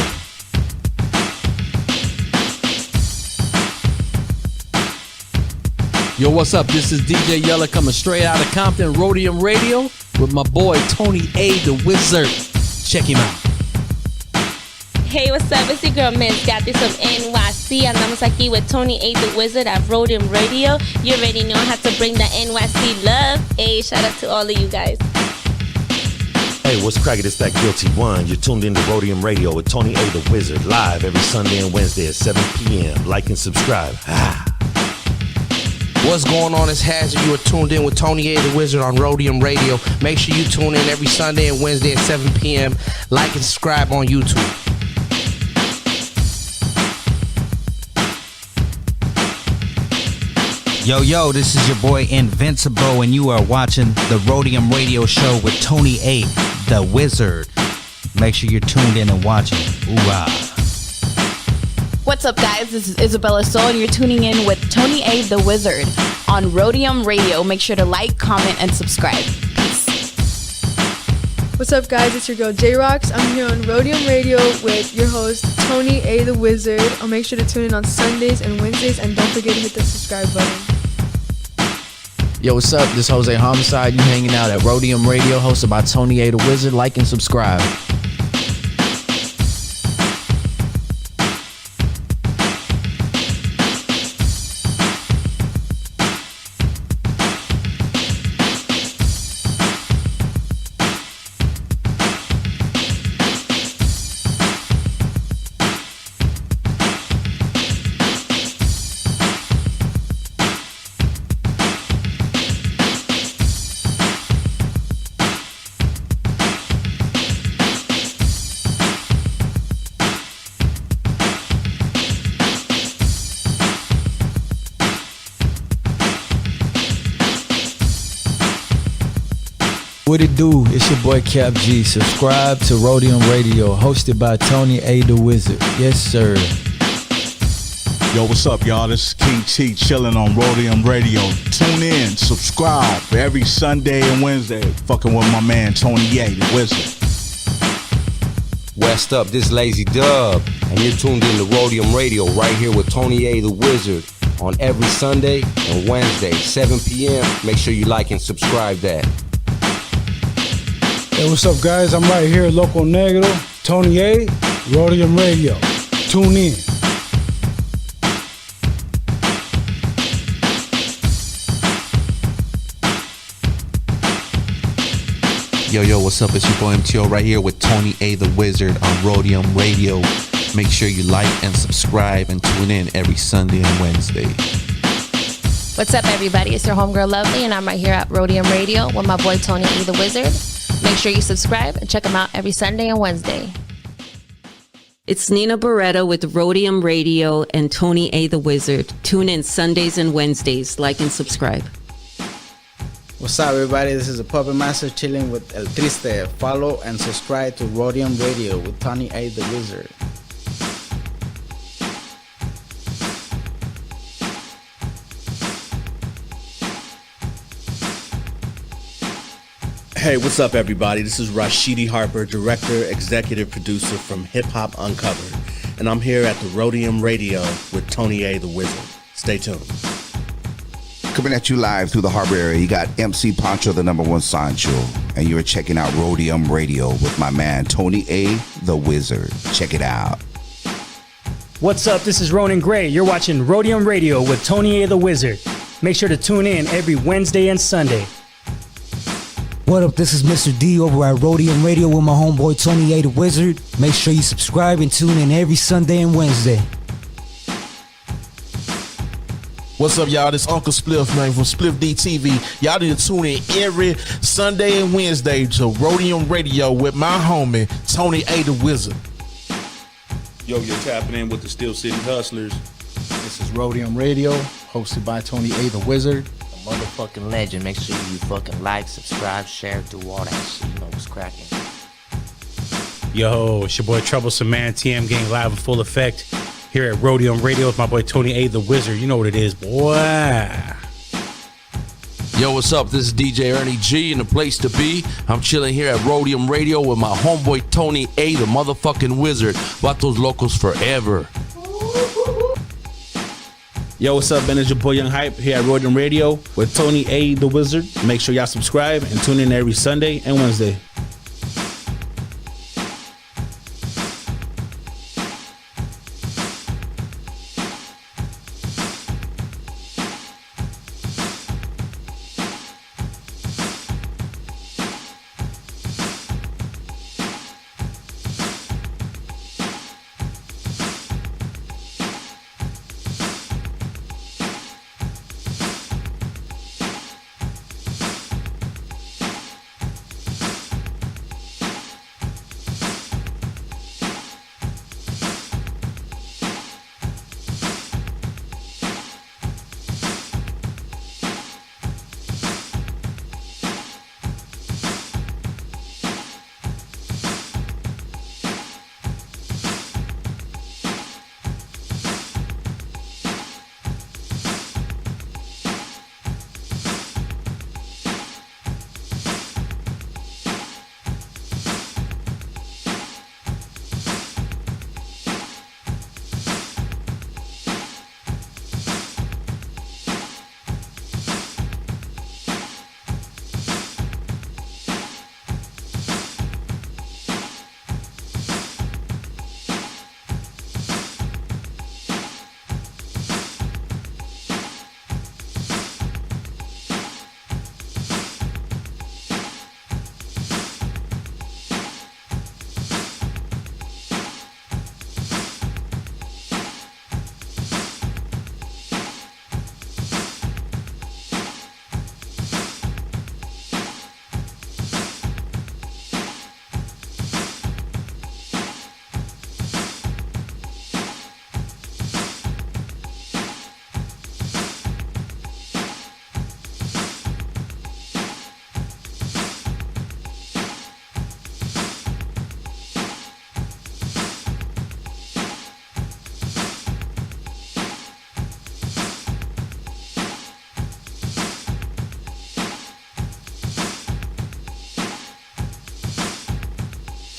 Yo, what's up? This is DJ Yella coming straight out of Compton, Roadium Radio, with my boy Tony A. the Wizard. Check him out. Hey, what's up? It's your girl Miss Gatis from NYC. Andamos aquí with Tony A. the Wizard at Roadium Radio. You already know how to bring the NYC love. Hey, shout out to all of you guys. Hey, what's cracking? It's that Guilty One. You're tuned into Roadium Radio with Tony A. the Wizard, live every Sunday and Wednesday at 7 p.m. Like and subscribe. What's going on? It's Hazard. You are tuned in with Tony A. the Wizard on Roadium Radio. Make sure you tune in every Sunday and Wednesday at 7 p.m. Like and subscribe on YouTube. Yo, this is your boy Invincible, and you are watching the Roadium Radio Show with Tony A, the Wizard. Make sure you're tuned in and watching. Ooh-ah. What's up, guys? This is Isabella Soul, and you're tuning in with Tony A, the Wizard on Roadium Radio. Make sure to like, comment, and subscribe. Peace. What's up, guys? It's your girl J-Rox. I'm here on Roadium Radio with your host Tony A, the Wizard. I'll make sure to tune in on Sundays and Wednesdays, and don't forget to hit the subscribe button. Yo, what's up? This is Jose Homicide. You hanging out at Roadium Radio, hosted by Tony A, the Wizard. Like and subscribe. What it do? It's your boy Cap G. Subscribe to Roadium Radio, hosted by Tony A, the Wizard. Yes, sir. Yo, what's up, y'all? This is King T chilling on Roadium Radio. Tune in, subscribe every Sunday and Wednesday. Fucking with my man Tony A, the Wizard. West up, this Lazy Dub, and you're tuned in to Roadium Radio right here with Tony A, the Wizard, on every Sunday and Wednesday, 7 p.m. Make sure you like and subscribe that. Hey, what's up, guys? I'm right here, Loco Negro, Tony A, Roadium Radio. Tune in. Yo, what's up? It's your boy MTO right here with Tony A, the Wizard on Roadium Radio. Make sure you like and subscribe and tune in every Sunday and Wednesday. What's up, everybody? It's your homegirl Lovely, and I'm right here at Roadium Radio with my boy Tony A, the Wizard. Make sure you subscribe and check him out every Sunday and Wednesday. It's Nina Barretta with Roadium Radio and Tony A, the Wizard. Tune in Sundays and Wednesdays. Like and subscribe. What's up, everybody? This is a Puppet Master chilling with El Triste. Follow and subscribe to Roadium Radio with Tony A, the Wizard. Hey, what's up, everybody? This is Rashidi Harper, director, executive producer from Hip Hop Uncovered, and I'm here at the Roadium Radio with Tony A, the Wizard. Stay tuned. Coming at you live through the harbor area, you got MC Pancho, the #1 Sancho, and you're checking out Roadium Radio with my man Tony A, the Wizard. Check it out. What's up? This is Ronan Gray. You're watching Roadium Radio with Tony A, the Wizard. Make sure to tune in every Wednesday and Sunday. What up? This is Mr. D over at Roadium Radio with my homeboy Tony A, the Wizard. Make sure you subscribe and tune in every Sunday and Wednesday. What's up, y'all? This Uncle Spliff, man, from Spliff DTV. Y'all need to tune in every Sunday and Wednesday to Roadium Radio with my homie, Tony A, the Wizard. Yo, you're tapping in with the Steel City Hustlers. This is Roadium Radio, hosted by Tony A, the Wizard. A motherfucking legend. Make sure you fucking like, subscribe, share, do all that shit. You know what's cracking. Yo, it's your boy Troublesome Man, TM Gang live in full effect. Here at Roadium Radio with my boy Tony A, the Wizard. You know what it is, boy. Yo, what's up? This is DJ Ernie G, and the place to be. I'm chilling here at Roadium Radio with my homeboy Tony A, the motherfucking Wizard. Vatos locos forever. Yo, what's up, man? It's your boy Young Hype here at Roadium Radio with Tony A, the Wizard. Make sure y'all subscribe and tune in every Sunday and Wednesday.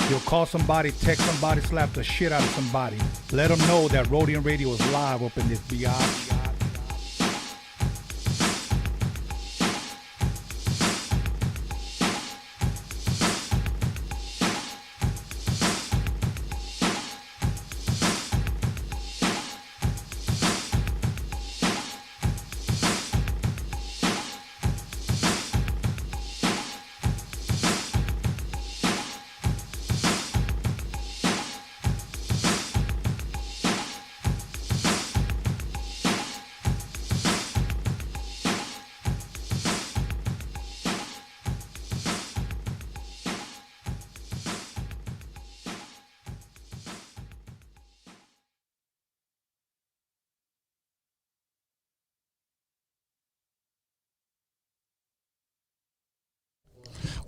You'll call somebody, text somebody, slap the shit out of somebody. Let them know that Roadium Radio is live up in this biatch.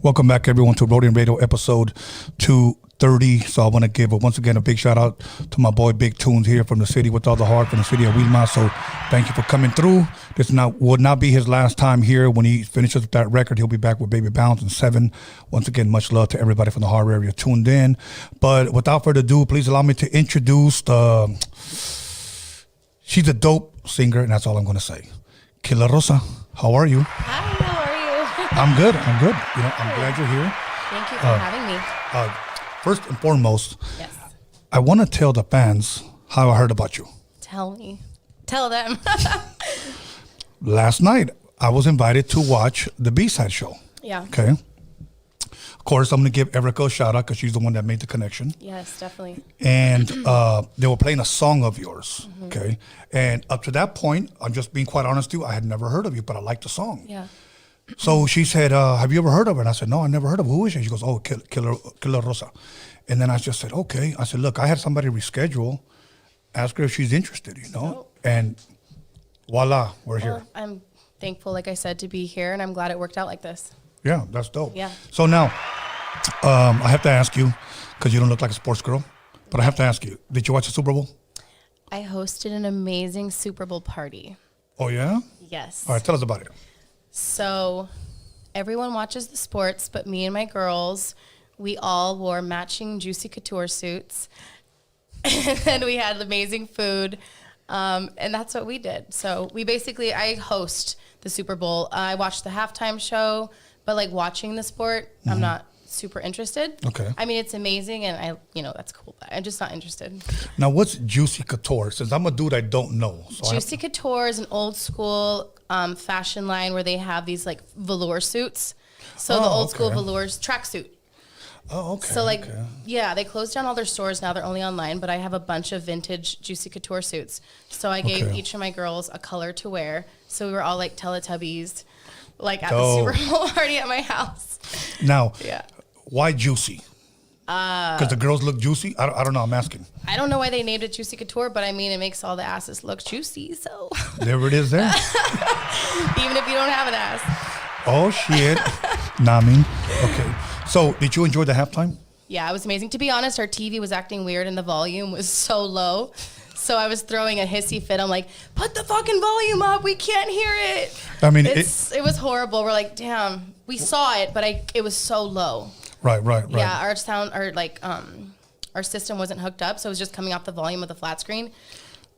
Welcome back, everyone, to Roadium Radio episode 230. So I want to give once again a big shout out to my boy Big Toonz here from the city with all the heart, from the city of Wilmington. So thank you for coming through. This would not be his last time here. When he finishes with that record, he'll be back with Baby Bounce and 7. Once again, much love to everybody from the harbor area tuned in. But without further ado, please allow me to introduce she's a dope singer, and that's all I'm going to say. Kila Rosa, how are you? Hi, how are you? I'm good. I'm glad you're here. Thank you for having me. First and foremost, Yes. I want to tell the fans how I heard about you. Tell me. Tell them. Last night, I was invited to watch the B-side show. Yeah. Okay. Of course, I'm going to give Erica a shout out because she's the one that made the connection. Yes, definitely. And they were playing a song of yours. Mm-hmm. Okay. And up to that point, I'm just being quite honest with you, I had never heard of you, but I liked the song. Yeah. So she said, have you ever heard of her? And I said, no, I never heard of her. Who is she? She goes, oh, Kila Rosa. And then I just said, okay. I said, look, I had somebody reschedule. Ask her if she's interested, And voila, we're here. I'm thankful, like I said, to be here, and I'm glad it worked out like this. Yeah, that's dope. Yeah. So now, I have to ask you, because you don't look like a sports girl, but I have to ask you, did you watch the Super Bowl? I hosted an amazing Super Bowl party. Oh, yeah? Yes. All right, tell us about it. So everyone watches the sports, but me and my girls, we all wore matching Juicy Couture suits. And we had amazing food. And that's what we did. So I host the Super Bowl. I watched the halftime show, but like watching the sport, I'm not super interested. Okay. I mean, it's amazing, and that's cool, but I'm just not interested. Now, what's Juicy Couture? Since I'm a dude I don't know. So Juicy Couture is an old school fashion line where they have these like velour suits. So the old school velours tracksuit. Oh, okay. So they closed down all their stores now. They're only online, but I have a bunch of vintage Juicy Couture suits. So I gave each of my girls a color to wear. So we were all like Teletubbies, like at the Super Bowl party at my house. Now, why Juicy? Because the girls look juicy? I don't know. I'm asking. I don't know why they named it Juicy Couture, but I mean, it makes all the asses look juicy. So there it is there. Even if you don't have an ass. Oh, shit. Okay. So did you enjoy the halftime? Yeah, it was amazing. To be honest, our TV was acting weird and the volume was so low. So I was throwing a hissy fit. I'm like, put the fucking volume up. We can't hear it. I mean, it was horrible. We're like, damn, we saw it, but it was so low. Right. Yeah, our system wasn't hooked up, so it was just coming off the volume of the flat screen.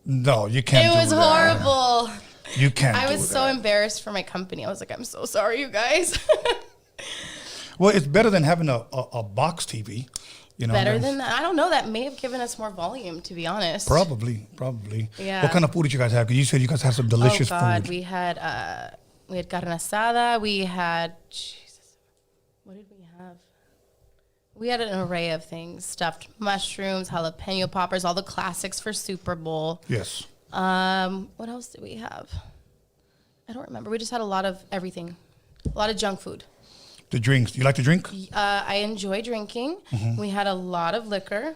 No, you can't. It was horrible. You can't. I was so embarrassed for my company. I was like, I'm so sorry, you guys. Well, it's better than having a box TV. Better than that. I don't know. That may have given us more volume, to be honest. Probably. Yeah. What kind of food did you guys have? Because you said you guys had some delicious food. We had carne asada. We had what did we have? We had an array of things: stuffed mushrooms, jalapeno poppers, all the classics for Super Bowl. Yes. What else did we have? I don't remember. We just had a lot of everything, a lot of junk food. The drinks. You like to drink? I enjoy drinking. Mm-hmm. We had a lot of liquor.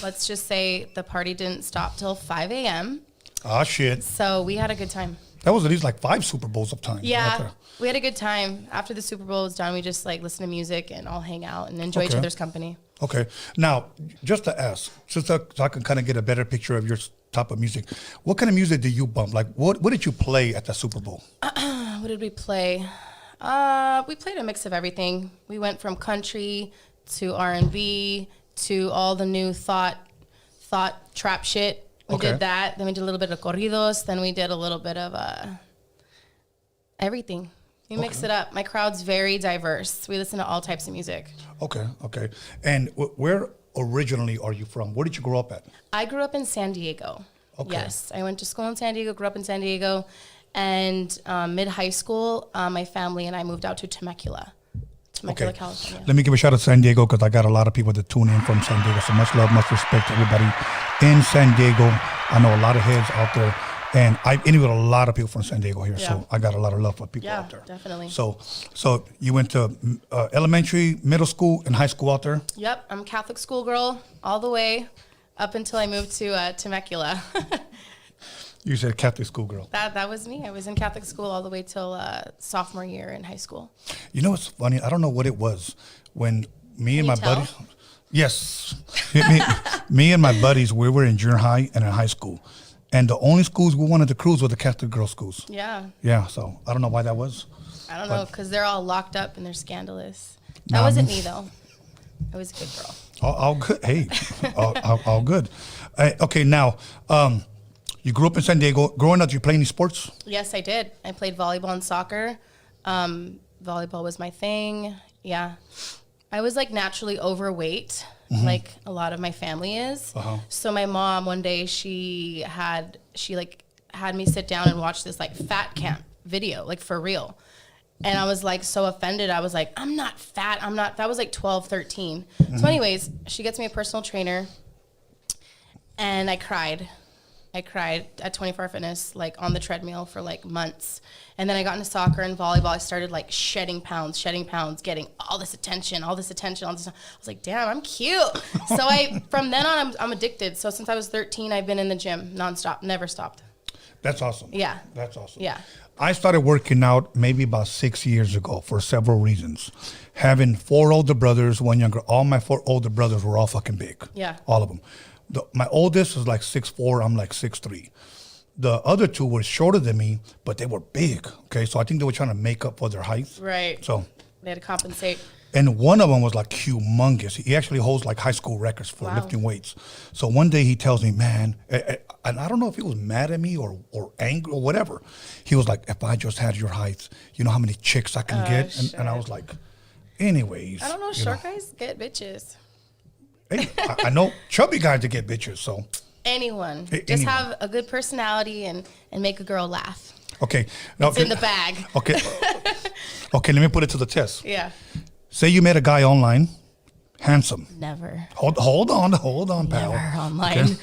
Let's just say the party didn't stop till 5 a.m. Ah, shit. So we had a good time. That was at least like 5 Super Bowls of time. Yeah, we had a good time. After the Super Bowl was done, we just like listen to music and all hang out and enjoy each other's company. Okay. Now, just to ask, so I can kind of get a better picture of your type of music, what kind of music do you bump? Like, what did you play at the Super Bowl? What did we play? We played a mix of everything. We went from country to R&B to all the new thought trap shit. We did that. Then we did a little bit of corridos. Then we did a little bit of everything. We mix it up. My crowd's very diverse. We listen to all types of music. Okay. And where originally are you from? Where did you grow up at? I grew up in San Diego. Okay. Yes, I went to school in San Diego, grew up in San Diego, and mid-high school, my family and I moved out to Temecula, California. Let me give a shout out to San Diego because I got a lot of people that tune in from San Diego. So much love, much respect to everybody in San Diego. I know a lot of heads out there, and I've interviewed a lot of people from San Diego here. So I got a lot of love for people out there. Yeah, definitely. So you went to elementary, middle school, and high school out there? Yep, I'm a Catholic school girl all the way up until I moved to Temecula. You said Catholic school girl. That was me. I was in Catholic school all the way till sophomore year in high school. You know what's funny? I don't know what it was when me and my buddies. Yes, me and my buddies. We were in junior high and in high school, and the only schools we wanted to cruise were the Catholic girl schools. Yeah. Yeah. So I don't know why that was. I don't know because they're all locked up and they're scandalous. That wasn't me though. I was a good girl. All good. Hey, all good. Okay, now. You grew up in San Diego. Growing up, did you play any sports? Yes, I did. I played volleyball and soccer. Volleyball was my thing. Yeah. I was like naturally overweight, like a lot of my family is. So my mom one day she had me sit down and watch this like fat camp video, like for real. And I was like so offended. I was like, I'm not fat. That was like 12, 13. So anyways, she gets me a personal trainer and I cried at 24 Hour Fitness, like on the treadmill for like months. And then I got into soccer and volleyball. I started like shedding pounds, getting all this attention. I was like, damn, I'm cute. So from then on, I'm addicted. So since I was 13, I've been in the gym nonstop, never stopped. That's awesome. Yeah. That's awesome. Yeah. I started working out maybe about 6 years ago for several reasons. Having 4 older brothers, 1 younger. All my 4 older brothers were all fucking big. Yeah. All of them. My oldest was like 6'4", I'm like 6'3". The other 2 were shorter than me, but they were big. Okay, so I think they were trying to make up for their height. Right. So they had to compensate. And one of them was like humongous. He actually holds like high school records for lifting weights. So one day he tells me, man, and I don't know if he was mad at me or angry or whatever. He was like, if I just had your height, you know how many chicks I can get? And I was like, anyways. I don't know, short guys get bitches. Hey, I know chubby guys to get bitches, so. Anyone. Just have a good personality and make a girl laugh. Okay. It's in the bag. Okay. Okay, let me put it to the test. Yeah. Say you met a guy online, handsome. Never. Hold on, pal. Never online. Okay.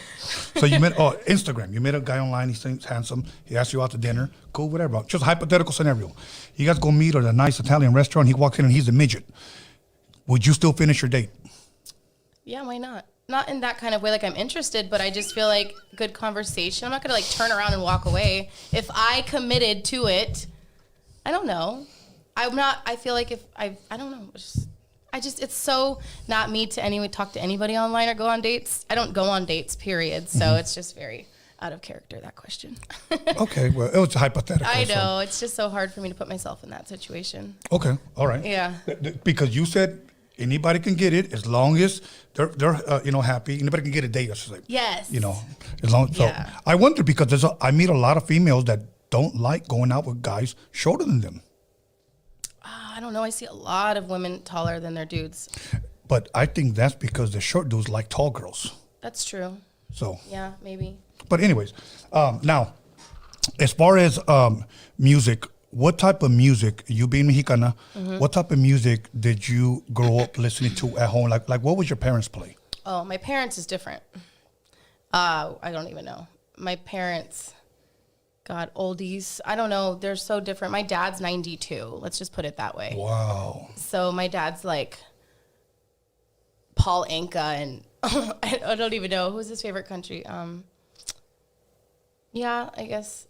So you met, Instagram. You met a guy online, he seems handsome. He asked you out to dinner. Cool, whatever. Just a hypothetical scenario. You guys go meet at a nice Italian restaurant. He walks in and he's a midget. Would you still finish your date? Yeah, why not? Not in that kind of way, like I'm interested, but I just feel like good conversation. I'm not gonna like turn around and walk away. If I committed to it, I don't know. I feel like if I don't know. It's so not me to talk to anybody online or go on dates. I don't go on dates, period. So it's just very out of character, that question. Okay, well, it was hypothetical. I know. It's just so hard for me to put myself in that situation. Okay, all right. Yeah. Because you said anybody can get it as long as they're happy. Anybody can get a date, I should say. Yes. As long. So I wonder because I meet a lot of females that don't like going out with guys shorter than them. I don't know. I see a lot of women taller than their dudes. But I think that's because the short dudes like tall girls. That's true. So. Yeah, maybe. But anyways, now, as far as music, what type of music, you being Mexicana, what type of music did you grow up listening to at home? Like what would your parents play? Oh, my parents is different. I don't even know. My parents, God, oldies. I don't know. They're so different. My dad's 92. Let's just put it that way. Wow. So my dad's like Paul Anka and I don't even know. Who's his favorite country? Yeah, I guess.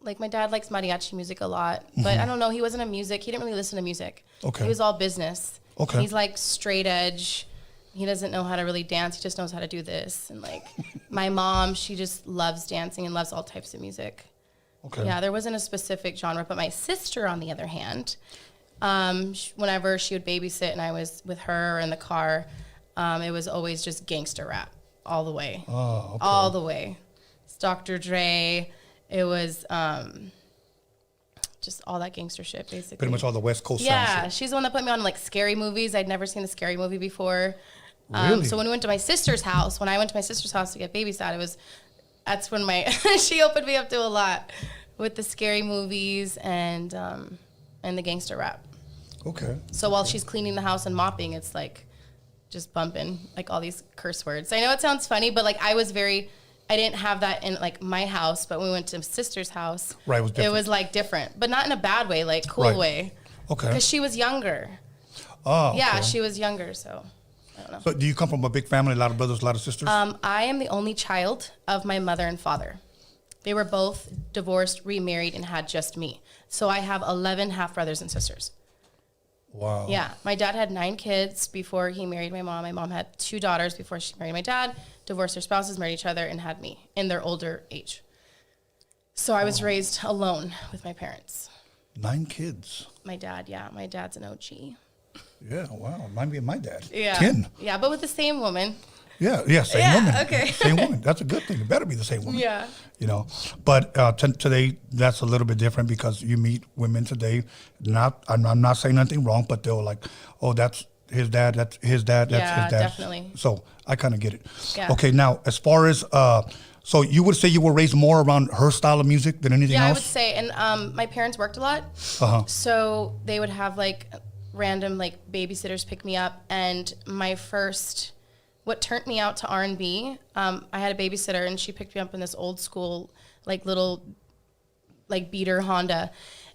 Like, my dad likes mariachi music a lot. But I don't know. He wasn't a music. He didn't really listen to music. Okay. He was all business. Okay. He's, like, straight edge. He doesn't know how to really dance. He just knows how to do this. And, like, my mom, she just loves dancing and loves all types of music. Okay. Yeah, there wasn't a specific genre. But my sister, on the other hand, whenever she would babysit and I was with her in the car, it was always just gangster rap all the way. Oh, okay. All the way. It's Dr. Dre. It was just all that gangster shit, basically. Pretty much all the West Coast Yeah, sound shit. she's the one that put me on like scary movies. I'd never seen a scary movie before. Really? So when we went to my sister's house, to get babysat, that's when she opened me up to a lot with the scary movies and the gangster rap. Okay. So while she's cleaning the house and mopping, it's like just bumping like all these curse words. I know it sounds funny, but like I didn't have that in like my house, but when we went to sister's house, right, it was like different, but not in a bad way, like cool Right. way. Okay. Because she was younger. Oh, Yeah, okay. she was younger, so I don't know. So do you come from a big family, a lot of brothers, a lot of sisters? I am the only child of my mother and father. They were both divorced, remarried, and had just me. So I have 11 half brothers and sisters. Wow. Yeah, my dad had 9 kids before he married my mom. My mom had 2 daughters before she married my dad, divorced their spouses, married each other, and had me in their older age. So I was raised alone with my parents. 9 kids. My dad's an OG. Yeah, wow. Might be my dad. Yeah. 10. Yeah, but with the same woman. Yeah, same Yeah, woman. okay. Same woman. That's a good thing. It better be the same woman. Yeah. You know, but today that's a little bit different because you meet women today. I'm not saying anything wrong, but they're like, oh, that's his dad. That's his dad. That's Yeah, his dad. definitely. So I kind of get it. Yeah. Okay, now as far as so you would say you were raised more around her style of music than anything Yeah, else? I would say, and my parents worked a lot, Uh-huh. so they would have like random like babysitters pick me up, and what turned me out to R&B, I had a babysitter and she picked me up in this old school like little like beater Honda,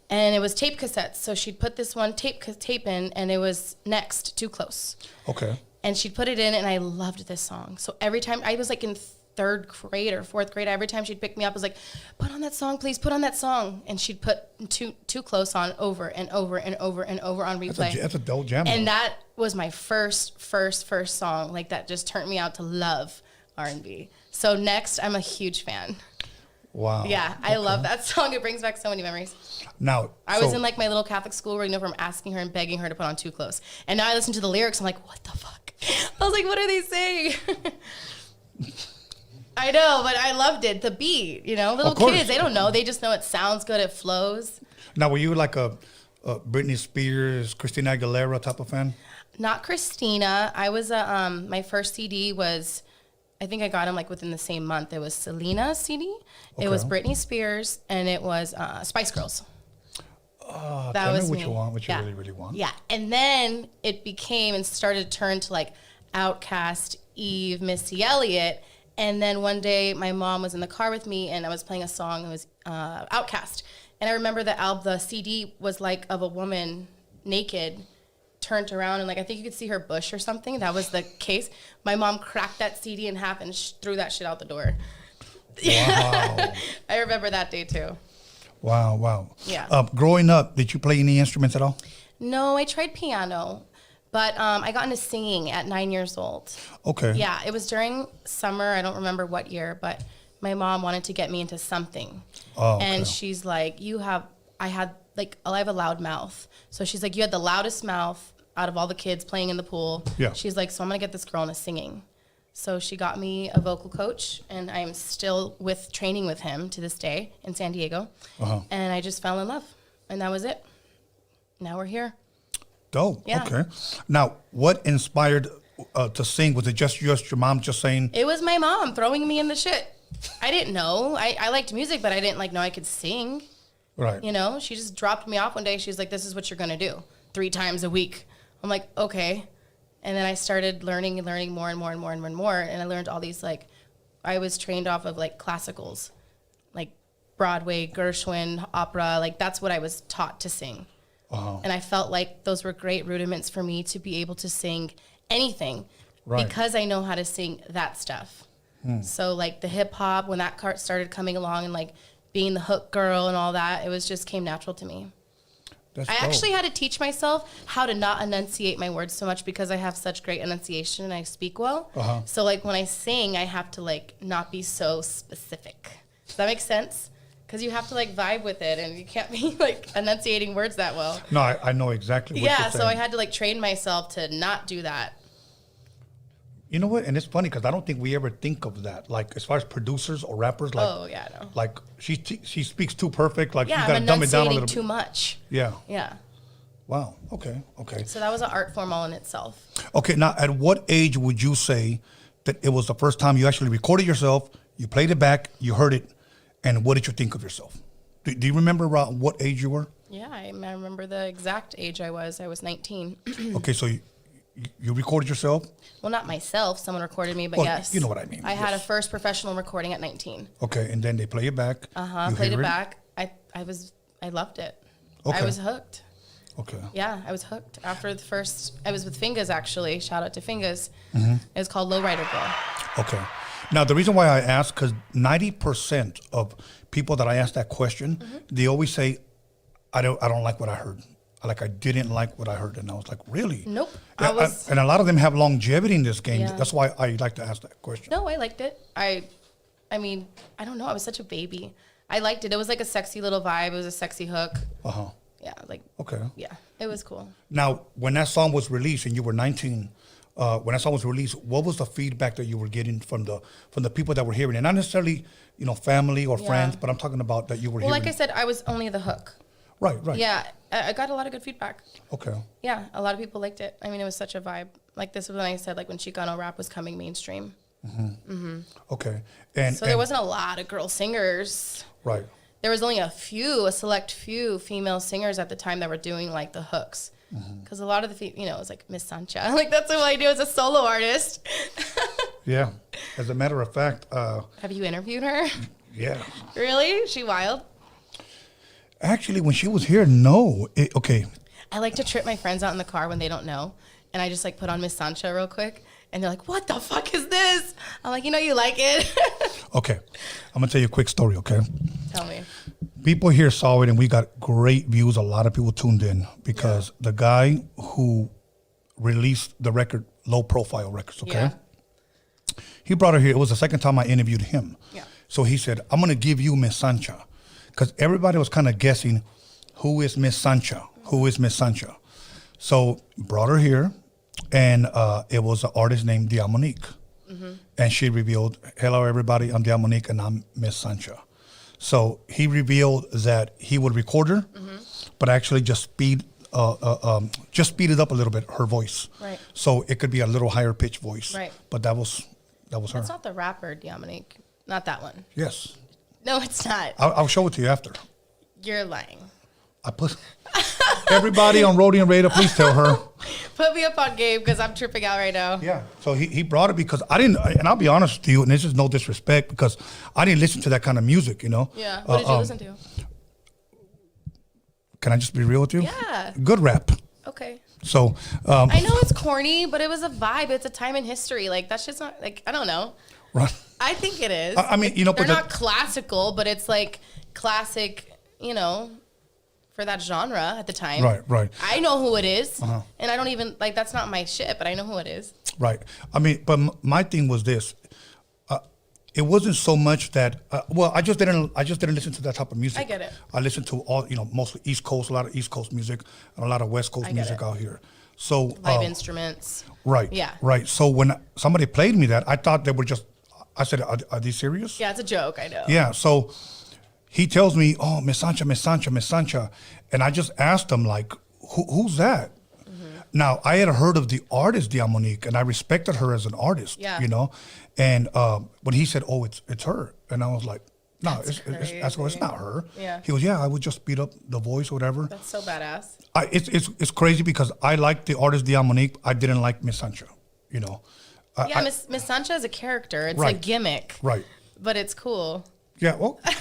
and it was tape cassettes. So she'd put this one tape in, and it was Next, Too Close. Okay. And she'd put it in, and I loved this song. So every time, I was like in 3rd grade or 4th grade, every time she'd pick me up, I was like, put on that song, please, put on that song. And she'd put Too Close on over and over and over and over on replay. That's a dope jam. And that was my first song, like that just turned me out to love R&B. So Next, I'm a huge fan. Wow. Yeah, I love that song. It brings back so many memories. Now, I was in like my little Catholic school where, I'm asking her and begging her to put on Too Close. And now I listen to the lyrics, I'm like, what the fuck? I was like, what are they saying? I know, but I loved it. The beat, little kids, they don't know. They just know it sounds good, it flows. Now, were you like a Britney Spears, Christina Aguilera type of fan? Not Christina. I was my first CD was, I think I got them like within the same month. It was Selena's CD. Okay. It was Britney Spears, and it was Spice Girls. Oh, That tell was me what me. you want, what Yeah. you really want. Yeah, and then it became and started to turn to like Outkast, Eve, Missy Elliott, and then one day my mom was in the car with me and I was playing a song. It was Outkast, and I remember the CD was like of a woman naked, turned around, and like I think you could see her bush or something. That was the case. My mom cracked that CD in half and threw that shit out the door. Wow. I remember that day too. Wow. Yeah. Growing up, did you play any instruments at all? No, I tried piano, but I got into singing at 9 years old. Okay. Yeah, it was during summer. I don't remember what year, but my mom wanted to get me into something. Oh, okay. And she's like, I have a loud mouth. So she's like, you had the loudest mouth out of all the kids playing in the pool. Yeah. She's like, so I'm going to get this girl into singing. So she got me a vocal coach, and I'm still training with him to this day in San Diego. Uh-huh. And I just fell in love, and that was it. Now we're here. Dope. Yeah. Okay. Now, what inspired to sing? Was it just your mom just saying? It was my mom throwing me in the shit. I didn't know. I liked music, but I didn't know I could sing. Right. She just dropped me off one day. She's like, this is what you're going to do 3 times a week. I'm like, okay. And then I started learning more and more. And I learned all these, I was trained off of classicals, like Broadway, Gershwin, opera. That's what I was taught to sing. Uh-huh. And I felt like those were great rudiments for me to be able to sing anything because I know how to sing that stuff. So the hip hop, when that part started coming along and being the hook girl and all that, it just came natural to me. That's I dope. actually had to teach myself how to not enunciate my words so much because I have such great enunciation and I speak well. Uh-huh. So when I sing, I have to not be so specific. Does that make sense? Because you have to vibe with it and you can't be enunciating words that well. No, I know exactly what you're saying. So I had to train myself to not do that. You know what? And it's funny because I don't think we ever think of that. Like as far as producers or rappers, like Oh yeah, no. like she speaks too perfect. Like Yeah, you got I'm to dumb it down a enunciating little too bit. much. Yeah. Yeah. Wow. Okay. Okay. So that was an art form all in itself. Okay. Now, at what age would you say that it was the first time you actually recorded yourself? You played it back. You heard it, and what did you think of yourself? Do you remember around what age you were? Yeah, I remember the exact age I was. I was 19. Okay, so you recorded yourself? Well, not myself. Someone recorded me, but Well, yes. you know what I mean. I had a first professional recording at 19. Okay, and then they play it back. You Played hear it back. I loved it. Okay. I was hooked. Okay. Yeah, I was hooked. After the first, I was with Fingas actually. Shout out to Fingas. Mhm. It was called Lowrider Girl. Okay. Now, the reason why I ask, because 90% of people that I ask that question, they always say, I don't like what I heard. Like, I didn't like what I heard. And I was like, really? Nope. Yeah, and a lot of them have longevity in this game. Yeah. That's why I like to ask that question. No, I liked it. I mean, I don't know. I was such a baby. I liked it. It was like a sexy little vibe. It was a sexy hook. Uh-huh. Yeah, like. Okay. Yeah, it was cool. Now, when that song was released and you were 19, when that song was released, what was the feedback that you were getting from the people that were hearing it? Not necessarily, family or friends, but I'm talking about that you were Well, hearing. like I said, I was only the hook. Right, right. Yeah, I got a lot of good feedback. Okay. Yeah, a lot of people liked it. I mean, it was such a vibe. Like this was when I said, like when Chicano rap was coming mainstream. Okay. And So there wasn't a lot of girl singers. Right. There was only a select few female singers at the time that were doing like the hooks. Because a lot of the, it was like Miss Sancha. Like that's what I do as a solo artist. Yeah. As a matter of fact, Have you interviewed her? yeah. Really? She wild? Actually, when she was here, no. Okay. I like to trip my friends out in the car when they don't know. And I just like put on Miss Sancha real quick. And they're like, what the fuck is this? I'm like, you like it. Okay. I'm going to tell you a quick story, okay? Tell me. People here saw it, and we got great views. A lot of people tuned in because the guy who released the record, Low Profile Records, okay? Yeah. He brought her here. It was the second time I interviewed him. Yeah. So he said, I'm going to give you Miss Sancha. Because everybody was kind of guessing, who is Miss Sancha? Who is Miss Sancha? So brought her here, and it was an artist named Diamonique. And she revealed, hello, everybody, I'm Diamonique, and I'm Miss Sancha. So he revealed that he would record her, but actually just speed it up a little bit, her voice. Right. So it could be a little higher pitched voice. Right. But that was her. That's not the rapper, Diamonique. Not that one. Yes. No, it's not. I'll show it to you after. You're lying. I put everybody on Roadium Radio, please tell her. Put me up on game because I'm tripping out right now. Yeah. So he brought it because I didn't, and I'll be honest with you, and this is no disrespect, because I didn't listen to that kind of music, Yeah. What did you listen to? Can I just be real with you? Yeah. Good rap. Okay. So I know it's corny, but it was a vibe. It's a time in history. Like that's just not like I don't know. Right. I think it is. I mean, they're but not classical, but it's like classic, for that genre at the time. Right. I know who it is, and I don't even like that's not my shit, but I know who it is. Right. I mean, but my thing was this. It wasn't so much that. I just didn't listen to that type of music. I get it. I listened to all, mostly East Coast, a lot of East Coast music, and a lot of West Coast music out here. So Live instruments. Right. Yeah. Right. So when somebody played me that, I thought they were just. I said, "Are these serious?" Yeah, it's a joke. I know. Yeah. So he tells me, "Oh, Miss Sancha, Miss Sancha, Miss Sancha," and I just asked him like, "Who's that?" Now, I had heard of the artist Diamonique, and I respected her as an artist, Yeah. And when he said, "Oh, it's her," and I was like, "No, it's not her." Yeah. He goes, "Yeah, I would just speed up the voice or whatever." That's so badass. It's crazy because I like the artist Diamonique. I didn't like Miss Sancha, Yeah, Miss Sancha is a character. It's a Right. gimmick. Right. But it's cool. Yeah, well, I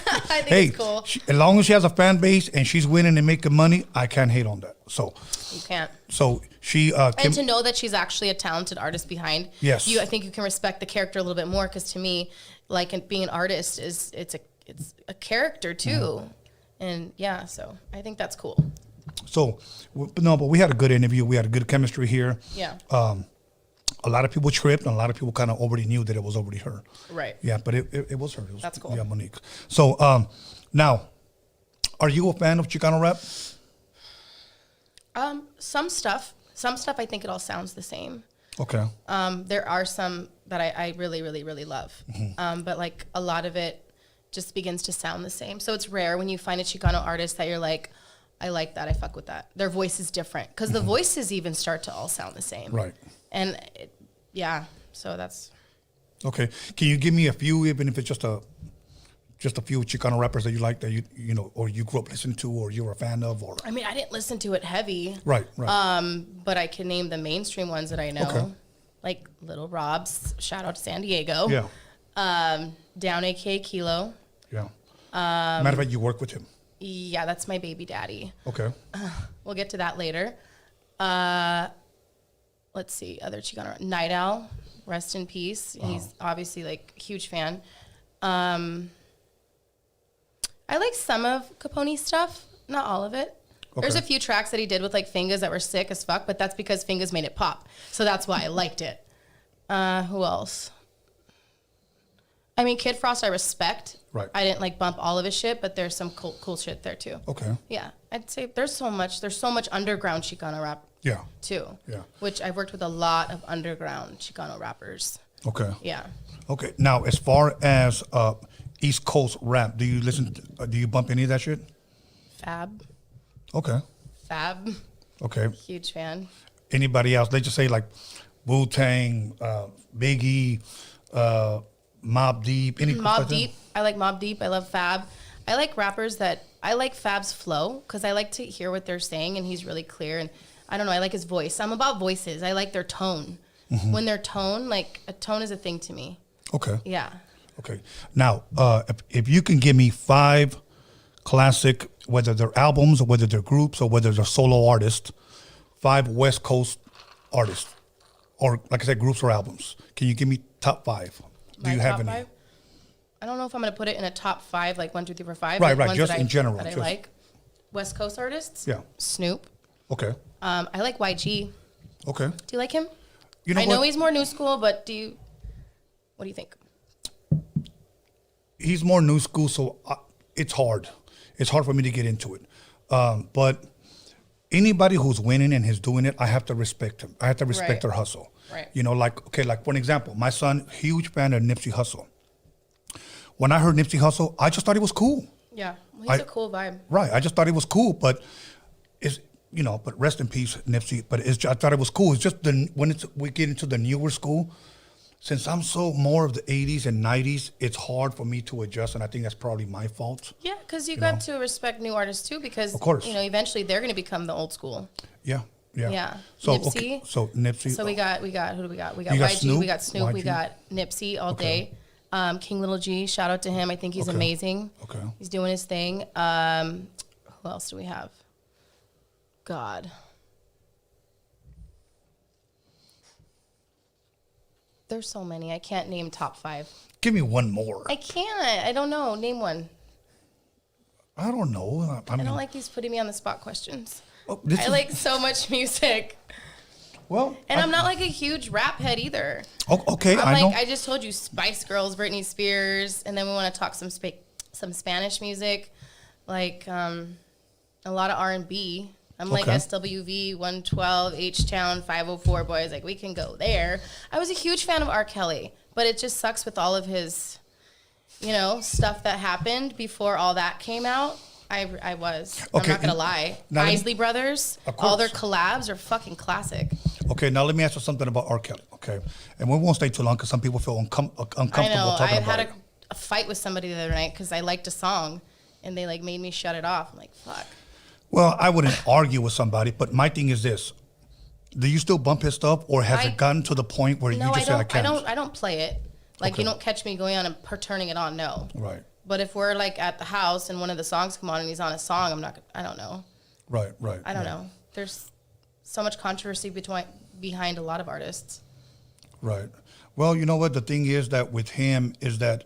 think hey, it's cool. as long as she has a fan base and she's winning and making money, I can't hate on that. So You can't. she And to know that she's actually a talented artist behind. Yes. I think you can respect the character a little bit more because to me, like being an artist it's a character too. And yeah, so I think that's cool. but we had a good interview. We had a good chemistry here. Yeah. A lot of people tripped, and a lot of people kind of already knew that it was already her. Right. Yeah, but it was her. It was, That's cool. Yeah, Monique. So now, are you a fan of Chicano rap? Some stuff I think it all sounds the same. Okay. There are some that I really, really, really love. But like a lot of it just begins to sound the same. So it's rare when you find a Chicano artist that you're like, I like that, I fuck with that. Their voice is different because the voices even start to all sound the same. Right. And so that's. Okay. Can you give me a few, even if it's just a few Chicano rappers that you like, that you know, or you grew up listening to, or you were a fan of, or? I mean, I didn't listen to it heavy. Right. But I can name the mainstream ones that I know. Okay. Like Little Rob's, shout out to San Diego. Yeah. Down aka Kilo. Yeah. Matter of fact, you work with him. Yeah, that's my baby daddy. Okay. We'll get to that later. Let's see, other Chicano. Night Owl, rest in peace. He's obviously like huge fan. I like some of Capone's stuff, not all of it. Okay. There's a few tracks that he did with like Fingers that were sick as fuck, but that's because Fingers made it pop. So that's why I liked it. Who else? I mean, Kid Frost I respect. Right. I didn't like bump all of his shit, but there's some cool shit there too. Okay. Yeah, I'd say there's so much underground Chicano rap. Yeah. Too. Yeah. Which I've worked with a lot of underground Chicano rappers. Okay. Yeah. Okay. Now, as far as East Coast rap, do you bump any of that shit? Fab. Okay. Fab. Okay. Huge fan. Anybody else? Let's just say like Wu-Tang, Biggie, Mobb Deep. Any Mobb Deep. I like Mobb Deep. I love Fab. I like rappers I like Fab's flow because I like to hear what they're saying, and he's really clear. And I don't know, I like his voice. I'm about voices. I like their tone. When their tone, like a tone is a thing to me. Okay. Yeah. Okay. Now, if you can give me 5 classic, whether they're albums or whether they're groups or whether they're solo artists, 5 West Coast artists, or like I said, groups or albums. Can you give me top 5? Do you have any? 5? I don't know if I'm going to put it in a top 5, like 1, 2, 3, 4, 5. Right, like right. ones Just that in general. That I like. West Coast artists? Yeah. Snoop. Okay. I like YG. Okay. Do you like him? You know I know he's more new school, but what do you think? He's more new school, so it's hard. It's hard for me to get into it. But anybody who's winning and is doing it, I have to respect him. I have to respect their hustle. Right. You know, like for an example, my son, huge fan of Nipsey Hussle. When I heard Nipsey Hussle, I just thought it was cool. Yeah, well, he's a cool vibe. Right, I just thought it was cool, but but rest in peace, Nipsey. But I thought it was cool. It's just when we get into the newer school, since I'm so more of the 80s and 90s, it's hard for me to adjust, and I think that's probably my fault. Yeah, because you got to respect new artists too, because of course, eventually they're going to become the old school. Yeah. So Nipsey. Okay. So Nipsey. So we got who do we got? We got YG. Snoop, we got Snoop. YG. We got Nipsey all day. King Little G. Shout out to him. I think he's amazing. Okay. He's doing his thing. Who else do we have? God. There's so many. I can't name top 5. Give me one more. I can't. I don't know. Name one. I don't know. I don't like these putting me on the spot questions. Oh, I like so much music. Well, and I'm not like a huge rap head either. Okay, I know. I just told you Spice Girls, Britney Spears, and then we want to talk some Spanish music, like a lot of R&B. I'm like SWV, 112, H-Town, 504 boys. Like, we can go there. I was a huge fan of R. Kelly, but it just sucks with all of his, stuff that happened before all that came out. I was. I'm not going to lie. Isley Brothers, all their collabs are fucking classic. Okay, now let me ask you something about R. Kelly, okay? And we won't stay too long because some people feel uncomfortable I know. talking I about had a fight with somebody the other night because I liked a song, and they, made me shut it off. I'm like, fuck. Well, I wouldn't argue with somebody, but my thing is this. Do you still bump his stuff, or has it gotten to the point where you just say, I can't? I don't play it. Like, you don't catch me going on and turning it on, no. Right. But if we're, at the house and one of the songs come on and he's on a song, I don't know. Right. I don't know. There's so much controversy behind a lot of artists. Right. Well, you know what? The thing is that with him is that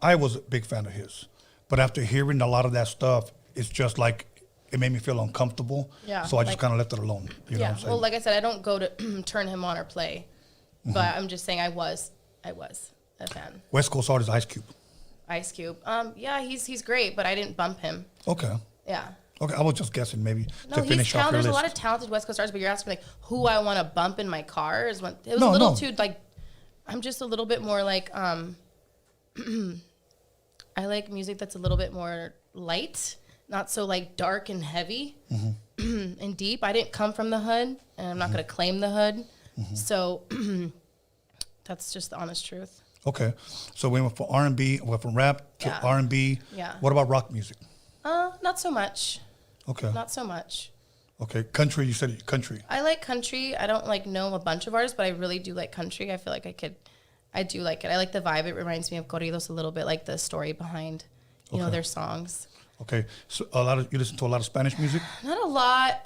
I was a big fan of his. But after hearing a lot of that stuff, it's just like it made me feel uncomfortable. Yeah. So I just kind of left it alone. You know what I'm saying? Well, like I said, I don't go to turn him on or play. But I'm just saying I was a fan. West Coast artist Ice Cube. Ice Cube. Yeah, he's great, but I didn't bump him. Okay. Yeah. Okay, I was just guessing maybe No, to he's finish off talented. your There's a list. lot of talented West Coast artists, but you're asking me like who I want to bump in my car is when it was No, a little no. too like. I'm just a little bit more like I like music that's a little bit more light, not so like dark and heavy and deep. I didn't come from the hood, and I'm not going to claim the hood. So that's just the honest truth. Okay, so we went from R&B, went from rap to Yeah. R&B. Yeah. What about rock music? Not so much. Okay. Not so much. Okay, country. You said country. I like country. I don't like know a bunch of artists, but I really do like country. I feel like I do like it. I like the vibe. It reminds me of corridos a little bit, like the story behind, you know, their songs. Okay, so you listen to a lot of Spanish music. Not a lot.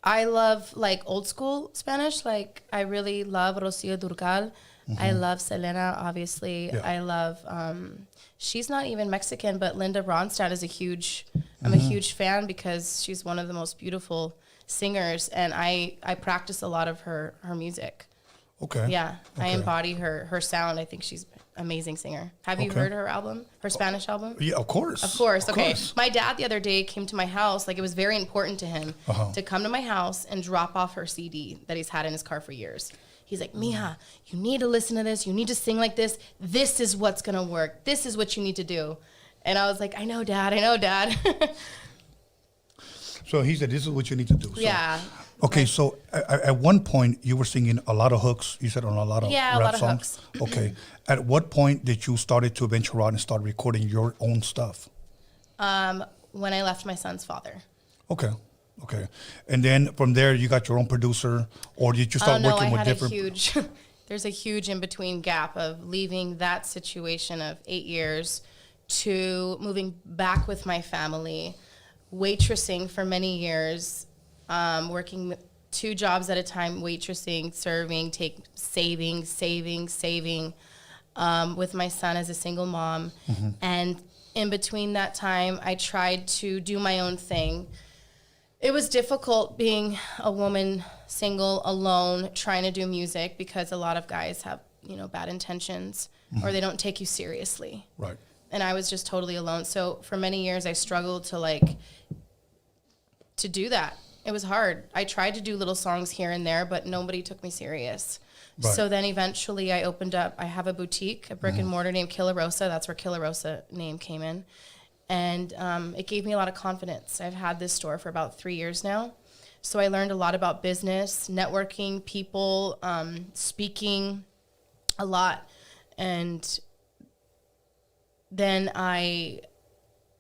I love like old school Spanish. Like I really love Rocío Dúrcal. I love Selena, obviously. Yeah. I love. She's not even Mexican, but Linda Ronstadt is a huge. I'm a huge fan because she's one of the most beautiful singers, and I practice a lot of her music. Okay. Yeah, I Okay. embody her sound. I think she's an amazing singer. Have you Okay. heard her album, her Spanish album? Yeah, of course. Of course. Of Okay. course. My dad the other day came to my house. Like it was very important to him to come to my house and drop off her CD that he's had in his car for years. He's like, Mija, you need to listen to this. You need to sing like this. This is what's gonna work. This is what you need to do. And I was like, I know, Dad. So he said, "This is what you need to do." So, Yeah. Okay, so at one point you were singing a lot of hooks. You said on a lot of Yeah, a rap lot of songs. hooks. Okay. At what point did you started to venture out and start recording your own stuff? When I left my son's father. Okay. Okay. And then from there you got your own producer, or did you start working with different? There's a huge in between gap of leaving that situation of 8 years to moving back with my family, waitressing for many years, working 2 jobs at a time, waitressing, serving, saving, with my son as a single mom. And in between that time, I tried to do my own thing. It was difficult being a woman, single, alone, trying to do music because a lot of guys have, bad intentions or they don't take you seriously. Right. And I was just totally alone. So for many years, I struggled to do that. It was hard. I tried to do little songs here and there, but nobody took me serious. Right. So then eventually I opened up, I have a boutique, a brick and mortar named Kila Rosa. That's where Kila Rosa name came in. And it gave me a lot of confidence. I've had this store for about 3 years now. So I learned a lot about business, networking, people, speaking, a lot. And then I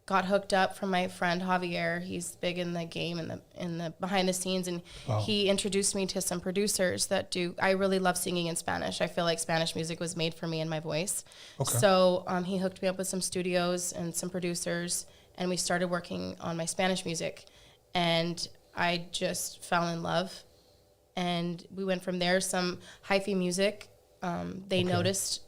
got hooked up from my friend Javier. He's big in the game and in the behind the scenes, and he introduced me to some producers that do. I really love singing in Spanish. I feel like Spanish music was made for me and my voice. Okay. So he hooked me up with some studios and some producers, and we started working on my Spanish music. And I just fell in love, and we went from there. Some hyphy music. They noticed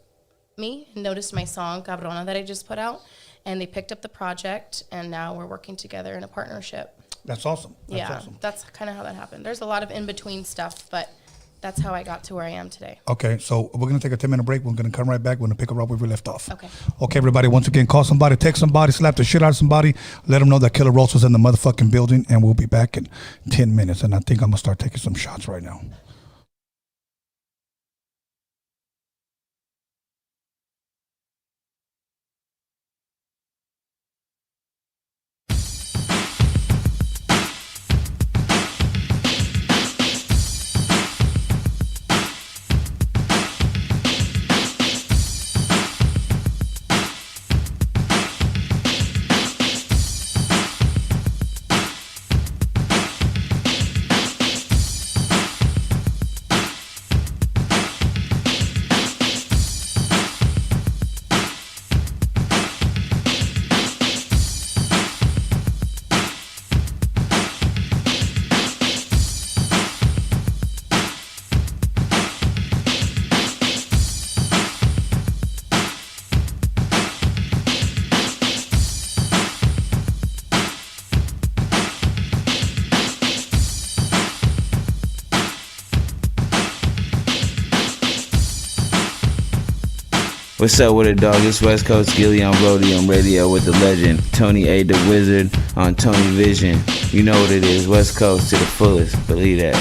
me, noticed my song Cabrona that I just put out. And they picked up the project, and now we're working together in a partnership. That's awesome. That's yeah, awesome. that's kind of how that happened. There's a lot of in-between stuff, but that's how I got to where I am today. Okay, so we're going to take a 10-minute break. We're going to come right back. We're going to pick up right where we left off. Okay. Okay, everybody, once again, call somebody, text somebody, slap the shit out of somebody. Let them know that Kila Rosa's in the motherfucking building, and we'll be back in 10 minutes. And I think I'm going to start taking some shots right now. What's up with it, dog? It's West Coast Gilly on Roadium Radio with the legend Tony A. the Wizard on Tony Vision. You know what it is, West Coast to the fullest. Believe that.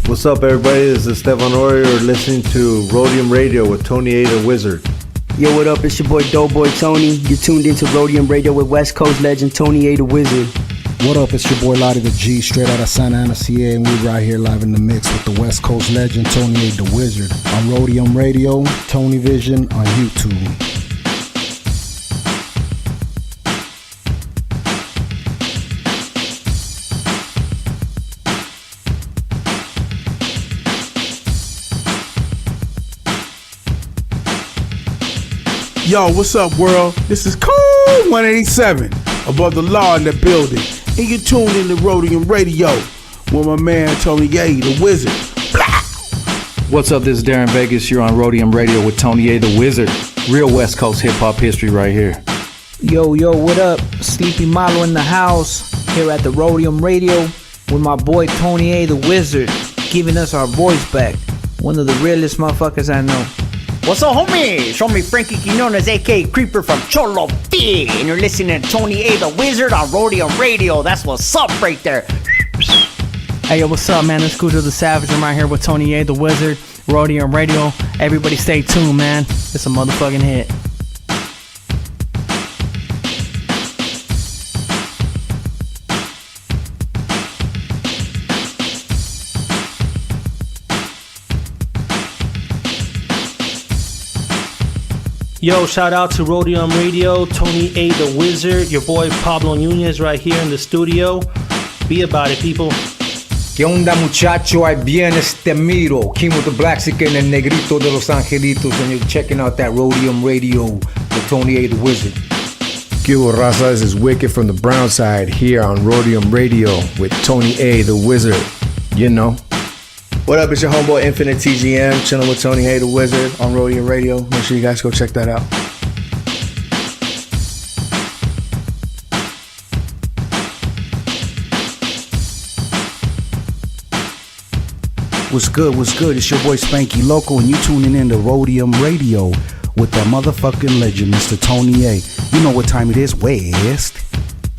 What's up, everybody? This is Stefan Ori. You're listening to Roadium Radio with Tony A. the Wizard. Yo, what up? It's your boy Doughboy Tony. You're tuned into Roadium Radio with West Coast legend Tony A. the Wizard. What up? It's your boy Lottie the G, straight out of Santa Ana, CA, and we're right here live in the mix with the West Coast legend Tony A. the Wizard on Roadium Radio, Tony Vision on YouTube. Yo, what's up, world? This is Cool 187, above the law in the building. And you tuned in to Roadium Radio with my man Tony A. the Wizard. Blah! What's up? This is Darren Vegas. You're on Roadium Radio with Tony A. the Wizard. Real West Coast hip-hop history right here. Yo, what up? Sleepy Malo in the house, here at the Roadium Radio with my boy Tony A. the Wizard, giving us our voice back. One of the realest motherfuckers I know. What's up, homie? Show me Frankie Quinones, a.k.a. Creeper from Cholo P. And you're listening to Tony A. the Wizard on Roadium Radio. That's what's up right there. Hey, yo, what's up, man? It's Cujo the Savage. I'm right here with Tony A. the Wizard, Roadium Radio. Everybody stay tuned, man. It's a motherfucking hit. Yo, shout out to Roadium Radio, Tony A. the Wizard, your boy Pablo Nunez right here in the studio. Be about it, people. ¿Qué onda, muchacho? Ahí viene este miro. King with the Black Chicken and Negrito de los Angelitos, and you're checking out that Roadium Radio with Tony A. the Wizard. Kila Rosa, this is Wicked from the Brown Side here on Roadium Radio with Tony A. the Wizard. You know. What up, it's your homeboy Infinite TGM, chilling with Tony A. the Wizard on Roadium Radio. Make sure you guys go check that out. What's good? It's your boy Spanky Loco, and you tuning in to Roadium Radio with that motherfucking legend, Mr. Tony A. You know what time it is, West.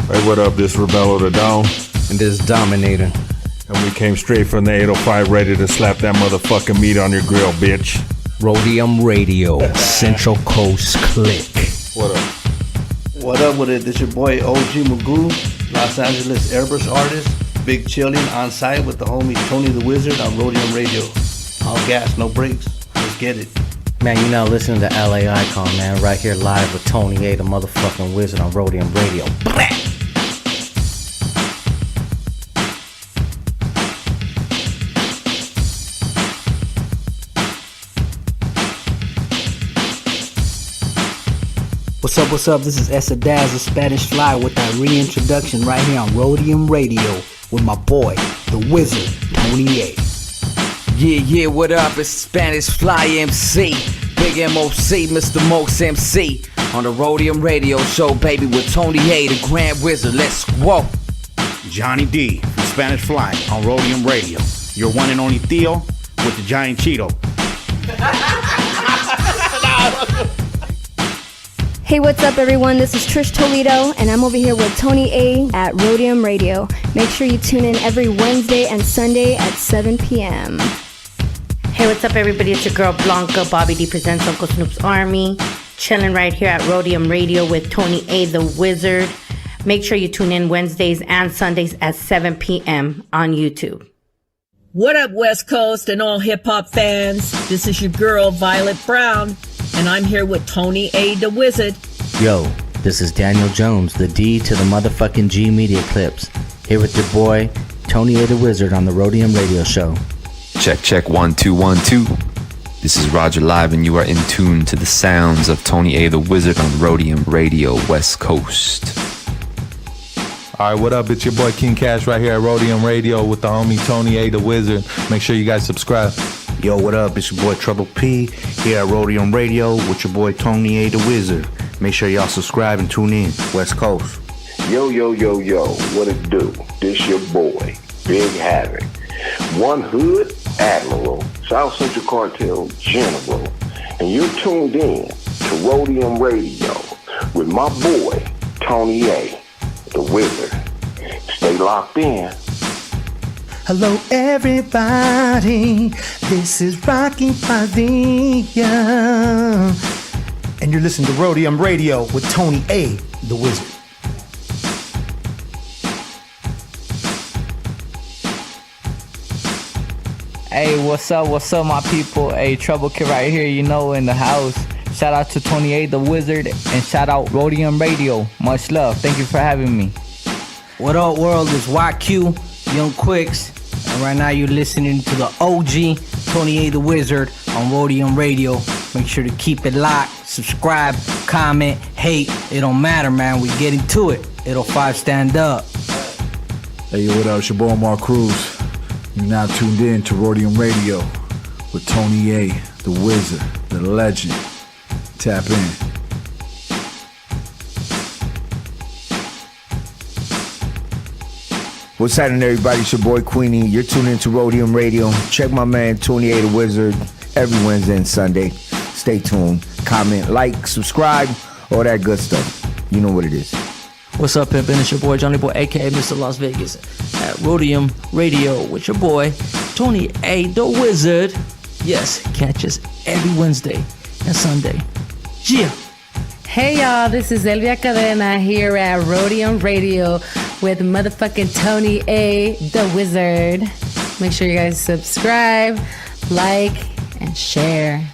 Hey, what up? This Rebello the Dawn. And this Dominator. And we came straight from the 805 ready to slap that motherfucking meat on your grill, bitch. Roadium Radio, Central Coast Click. What up? What up with it? This your boy OG Magoo, Los Angeles airbrush artist. Big chilling on site with the homie Tony the Wizard on Roadium Radio. All gas, no brakes. Let's get it. Man, you now listening to LA Icon, man. Right here live with Tony A. the motherfucking Wizard on Roadium Radio. Blah! What's up? This is A.DA, the Spanish Fly, with that reintroduction right here on Roadium Radio with my boy, the Wizard, Tony A. Yeah, what up? It's Spanish Fly MC, Big MOC, Mr. Mokes MC, on the Roadium Radio Show, baby, with Tony A, the Grand Wizard. Let's go. Johnny D from Spanish Fly on Roadium Radio. Your one and only Theo with the giant Cheeto. Hey, what's up, everyone? This is Trish Toledo, and I'm over here with Tony A. at Roadium Radio. Make sure you tune in every Wednesday and Sunday at 7 p.m. Hey, what's up, everybody? It's your girl Blanca. Bobby D presents Uncle Snoop's Army. Chilling right here at Roadium Radio with Tony A. the Wizard. Make sure you tune in Wednesdays and Sundays at 7 p.m. on YouTube. What up, West Coast and all hip-hop fans? This is your girl, Violet Brown, and I'm here with Tony A. the Wizard. Yo, this is Daniel Jones, the D to the motherfucking G Media Clips. Here with your boy, Tony A. the Wizard on the Roadium Radio Show. Check 1 2 1 2. This is Roger Live, and you are in tune to the sounds of Tony A. the Wizard on Roadium Radio West Coast. All right, what up? It's your boy King Cash right here at Roadium Radio with the homie Tony A. the Wizard. Make sure you guys subscribe. Yo, what up? It's your boy Trouble P here at Roadium Radio with your boy Tony A. the Wizard. Make sure y'all subscribe and tune in. West Coast. Yo, what it do? This your boy, Big Havoc. One Hood Admiral, South Central Cartel General. And you're tuned in to to Roadium Radio with my boy, Tony A, the Wizard. Stay locked in. Hello everybody, this is Rocky Padilla, and you're listening to Roadium Radio with Tony A, the Wizard. Hey, what's up, my people? Hey, Trouble Kid right here, you know, in the house. Shout out to Tony A, the Wizard, and shout out Roadium Radio. Much love. Thank you for having me. What up, world? It's YQ, Young Quicks, and right now you're listening to the OG, Tony A, the Wizard, on Roadium Radio. Make sure to keep it locked, subscribe, comment, hate. It don't matter, man. We get into it. It'll 5 stand up. Hey, yo, what up? It's your boy, Mark Cruz. You're now tuned in to Roadium Radio with Tony A, the Wizard, the Legend. Tap in. What's happening, everybody? It's your boy Queenie. You're tuned in to Roadium Radio. Check my man Tony A, the Wizard, every Wednesday and Sunday. Stay tuned. Comment, like, subscribe, all that good stuff. You know what it is. What's up, pimpin'? It's your boy Johnny Boy, aka Mr. Las Vegas, at Roadium Radio with your boy Tony A, the Wizard. Yes, catch us every Wednesday and Sunday. Yeah. Hey y'all, this is Elvia Cadena here at Roadium Radio with motherfucking Tony A, the Wizard. Make sure you guys subscribe, like, and share.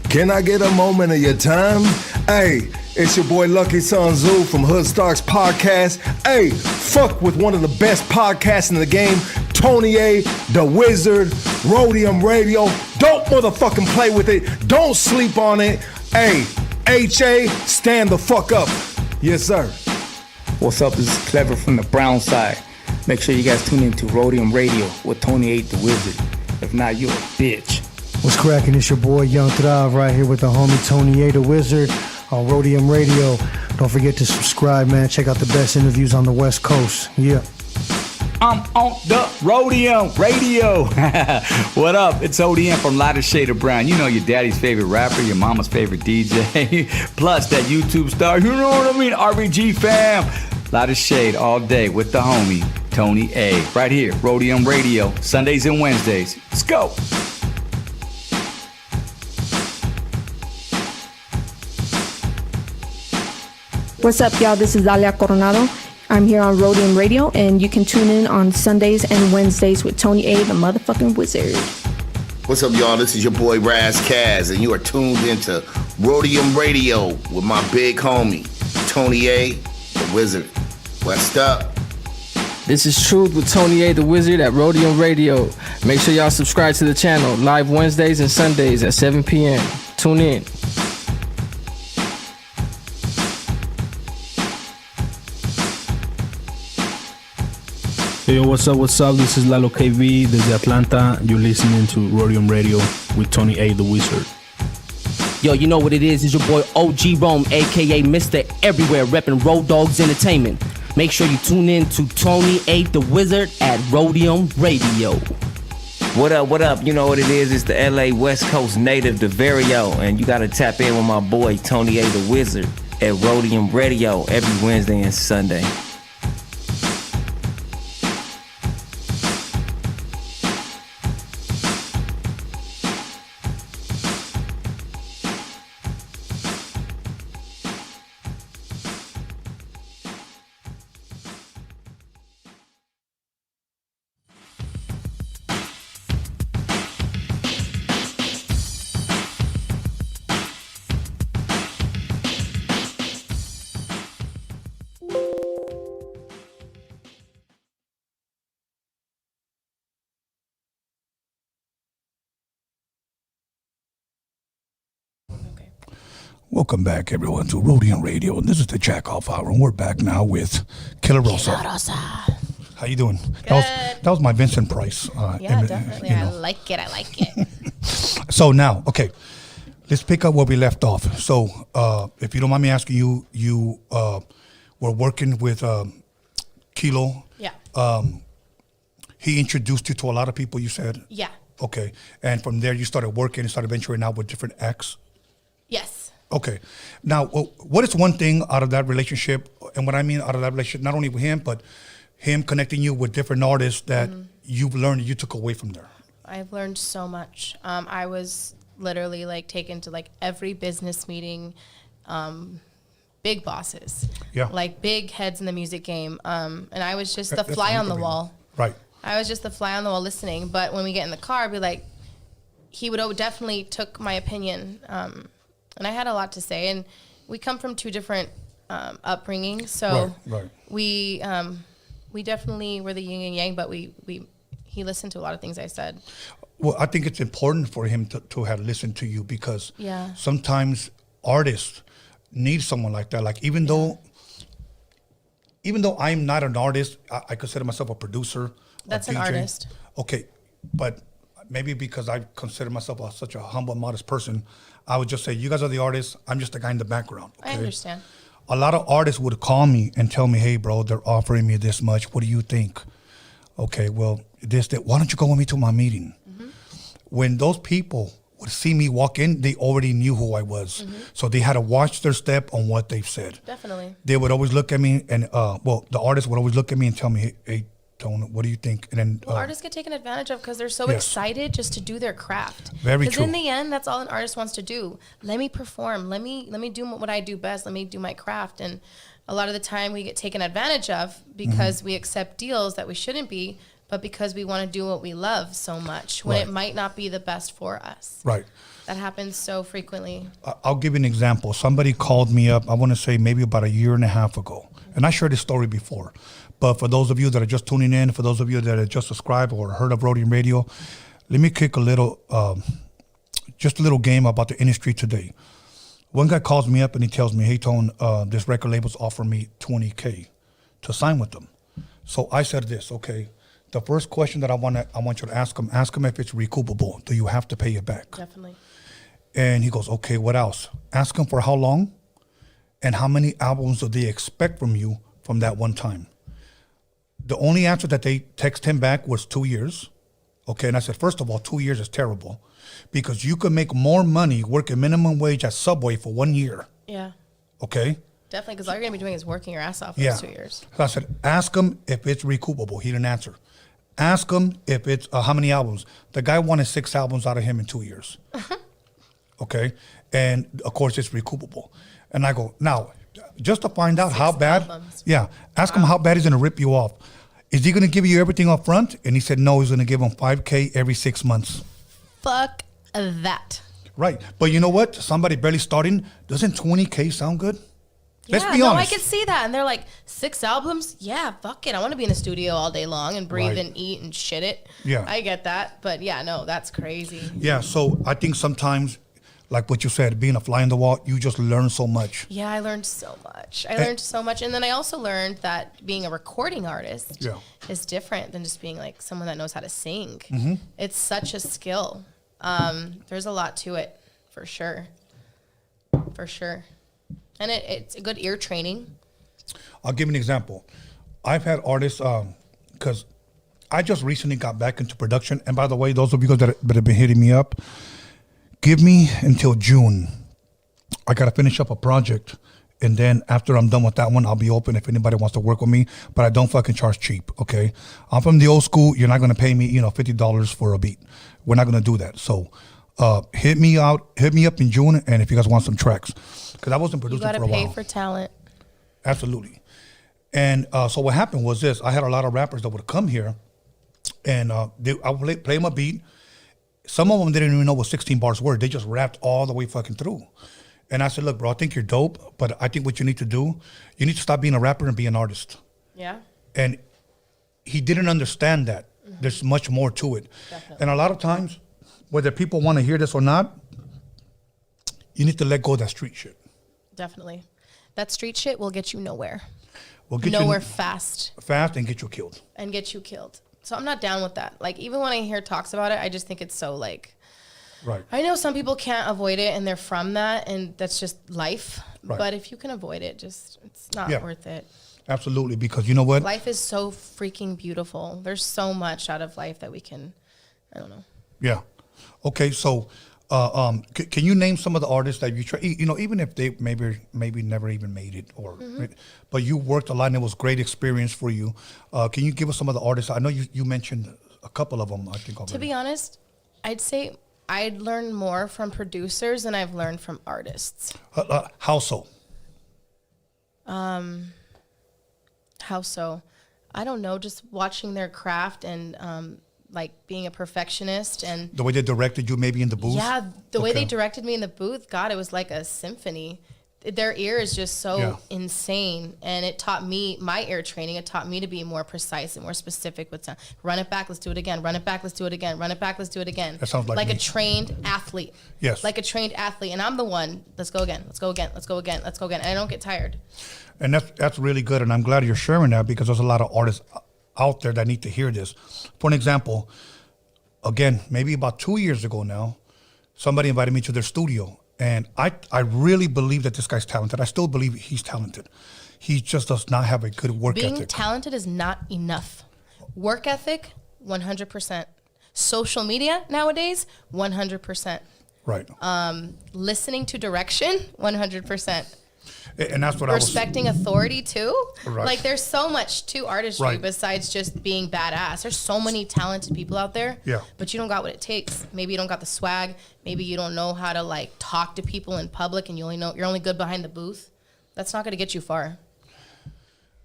Can I get a moment of your time? Hey, it's your boy Lucky Sun Zoo from Hood Starks Podcast. Hey, fuck with one of the best podcasts in the game, Tony A, the Wizard, Roadium Radio. Don't motherfucking play with it. Don't sleep on it. Hey, H.A., stand the fuck up. Yes, sir. What's up? This is Clever from the Brown side. Make sure you guys tune in to Roadium Radio with Tony A, the Wizard. If not, you're a bitch. What's cracking? It's your boy Young Thrive right here with the homie Tony A, the Wizard, on Roadium Radio. Don't forget to subscribe, man. Check out the best interviews on the West Coast. Yeah. I'm on the Roadium Radio. What up? It's ODM from Lighter Shade of Brown. You know your daddy's favorite rapper, your mama's favorite DJ, plus that YouTube star. You know what I mean? RBG fam. Lighter Shade all day with the homie Tony A. Right here, Roadium Radio, Sundays and Wednesdays. Let's go. What's up, y'all? This is Dalia Coronado. I'm here on Roadium Radio, and you can tune in on Sundays and Wednesdays with Tony A, the motherfucking Wizard. What's up, y'all? This is your boy Raz Kaz, and you are tuned into Roadium Radio with my big homie, Tony A, the Wizard. What's up? This is Truth with Tony A, the Wizard at Roadium Radio. Make sure y'all subscribe to the channel, live Wednesdays and Sundays at 7 p.m. Tune in. Hey, what's up? This is Lalo KB desde Atlanta. You're listening to Roadium Radio with Tony A, the Wizard. Yo, you know what it is? It's your boy OG Rome, aka Mr. Everywhere, repping Road Dogs Entertainment. Make sure you tune in to Tony A, the Wizard at Roadium Radio. What up? You know what it is? It's the LA West Coast native, DeVario, and you gotta tap in with my boy Tony A, the Wizard at Roadium Radio every Wednesday and Sunday. Welcome back, everyone, to Roadium Radio, and this is the Jack Off Hour, and we're back now with Kila Rosa. Kila Rosa. How you doing? Good. That was my Vincent Price. Definitely. You know. I like it. So now, okay, let's pick up where we left off. So, if you don't mind me asking you were working with Kilo. Yeah. He introduced you to a lot of people, you said? Yeah. Okay. And from there, you started working and started venturing out with different acts? Yes. Okay. Now, what is one thing out of that relationship? And what I mean out of that relationship, not only with him, but him connecting you with different artists that you've learned you took away from there? I've learned so much. I was literally like taken to like every business meeting, big bosses, like big heads in the music game. And I was just the fly on the wall. Right. I was just the fly on the wall listening. But when we get in the car, I'd be like, he would definitely took my opinion. And I had a lot to say. And we come from two different upbringings. So we definitely were the yin and yang, but he listened to a lot of things I said. Well, I think it's important for him to have listened to you because sometimes artists need someone like that. Like even though I'm not an artist, I consider myself a producer. That's a an DJ. artist. Okay, but maybe because I consider myself such a humble, modest person, I would just say, you guys are the artists, I'm just the guy in the background. Okay? I understand. A lot of artists would call me and tell me, hey, bro, they're offering me this much. What do you think? Okay, well, why don't you go with me to my meeting? When those people would see me walk in, they already knew who I was. So they had to watch their step on what they've said. Definitely. They would always look at me and, the artist would always look at me and tell me, hey, Tone, what do you think? And then artists get taken advantage of because they're so excited just to do their craft. Very true. Because in the end, that's all an artist wants to do. Let me perform. Let me do what I do best. Let me do my craft. And a lot of the time we get taken advantage of because we accept deals that we shouldn't be, but because we want to do what we love so much when it might not be the best for us. Right. That happens so frequently. I'll give you an example. Somebody called me up, I want to say maybe about a year and a half ago. And I shared this story before. But for those of you that are just tuning in, for those of you that are just subscribed or heard of Roadium Radio, let me kick a little, just a little game about the industry today. One guy calls me up and he tells me, hey, Tone, this record label's offering me $20K to sign with them. So I said this, okay, the first question that I want you to ask him if it's recoupable. Do you have to pay it back? Definitely. And he goes, okay, what else? Ask him for how long and how many albums do they expect from you from that one time? The only answer that they text him back was 2 years. Okay, and I said, first of all, 2 years is terrible because you could make more money working minimum wage at Subway for 1 year. Yeah. Okay? Definitely, because all you're going to be doing is working your ass off for those 2 years. So I said, ask him if it's recoupable. He didn't answer. Ask him if it's how many albums. The guy wanted 6 albums out of him in 2 years. Okay? And, of course, it's recoupable. And I go, now, just to find out how bad, ask him how bad he's going to rip you off. Is he going to give you everything up front? And he said, no, he's going to give him $5K every 6 months. Fuck that. Right. But you know what? Somebody barely starting, doesn't $20K sound good? Let's be honest. I could see that. And they're like, 6 albums? Yeah, fuck it. I want to be in the studio all day long and breathe and eat and shit it. Yeah. I get that. But yeah, no, that's crazy. Yeah, so I think sometimes, like what you said, being a fly on the wall, you just learn so much. Yeah, I learned so much. And then I also learned that being a recording artist is different than just being like someone that knows how to sing. It's such a skill. There's a lot to it, for sure. For sure. And it's a good ear training. I'll give you an example. I've had artists, because I just recently got back into production. And by the way, those of you guys that have been hitting me up, give me until June. I got to finish up a project. And then after I'm done with that one, I'll be open if anybody wants to work with me. But I don't fucking charge cheap, okay? I'm from the old school. You're not going to pay me, $50 for a beat. We're not going to do that. So hit me up in June, and if you guys want some tracks. Because I wasn't producing for a while. You got to pay for talent. Absolutely. And so what happened was this. I had a lot of rappers that would come here, and I would play them a beat. Some of them didn't even know what 16 bars were. They just rapped all the way fucking through. And I said, look, bro, I think you're dope, but I think what you need to do, you need to stop being a rapper and be an artist. Yeah. And he didn't understand that. There's much more to it. Definitely. And a lot of times, whether people want to hear this or not, you need to let go of that street shit. Definitely. That street shit will get you nowhere. Will get nowhere you fast. Fast and get you killed. And get you killed. So I'm not down with that. Like, even when I hear talks about it, I just think it's so, like... Right. I know some people can't avoid it, and they're from that, and that's just life. Right. But if you can avoid it, it's not worth it. Absolutely, because you know what? Life is so freaking beautiful. There's so much out of life that we can, I don't know. Yeah. Okay, so can you name some of the artists that you try? You know, even if they maybe never even made it, or but you worked a lot and it was great experience for you. Can you give us some of the artists? I know you mentioned a couple of them. I think already. To be honest, I'd say I'd learn more from producers than I've learned from artists. How so? How so? I don't know. Just watching their craft and like being a perfectionist and the way they directed you, maybe in the booth. Yeah, the way they directed me in the booth, God, it was like a symphony. Their ear is just so insane, and it taught me my ear training. It taught me to be more precise and more specific with sound. Run it back, let's do it again. Run it back, let's do it again. Run it back, let's do it again. That sounds like a me. trained athlete. Yes, like a trained athlete, and I'm the one. Let's go again. Let's go again. Let's go again. Let's go again. And I don't get tired. And that's really good, and I'm glad you're sharing that because there's a lot of artists out there that need to hear this. For an example, again, maybe about 2 years ago now, somebody invited me to their studio. And I really believe that this guy's talented. I still believe he's talented. He just does not have a good work ethic. Being talented is not enough. Work ethic, 100%. Social media nowadays, 100%. Right. Listening to direction, 100%. And that's what respecting authority too. Right. Like there's so much to artistry besides just being badass. There's so many talented people out there. Yeah. But you don't got what it takes. Maybe you don't got the swag. Maybe you don't know how to like talk to people in public, and you're only good behind the booth. That's not going to get you far.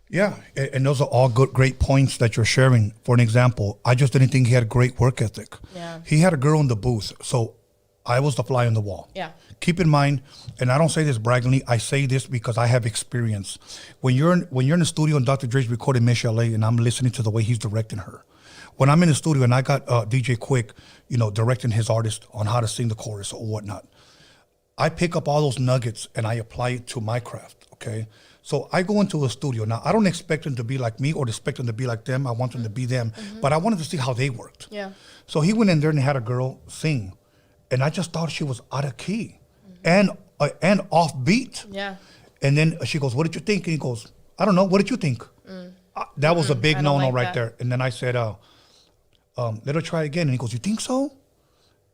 Yeah, and those are all great points that you're sharing. For an example, I just didn't think he had a great work ethic. Yeah. He had a girl in the booth, so I was the fly on the wall. Yeah. Keep in mind, and I don't say this braggingly, I say this because I have experience. When you're in the studio and Dr. Dre's recording Miss LA and I'm listening to the way he's directing her. When I'm in the studio and I got DJ Quick, directing his artist on how to sing the chorus or whatnot, I pick up all those nuggets and I apply it to my craft, okay? So I go into a studio. Now, I don't expect them to be like me or expect them to be like them. I want them to be them. But I wanted to see how they worked. Yeah. So he went in there and had a girl sing. And I just thought she was out of key and off beat. Yeah. And then she goes, "What did you think?" And he goes, "I don't know. What did you think?" That was a big no-no right there. And then I said, "Let her try again." And he goes, "You think so?"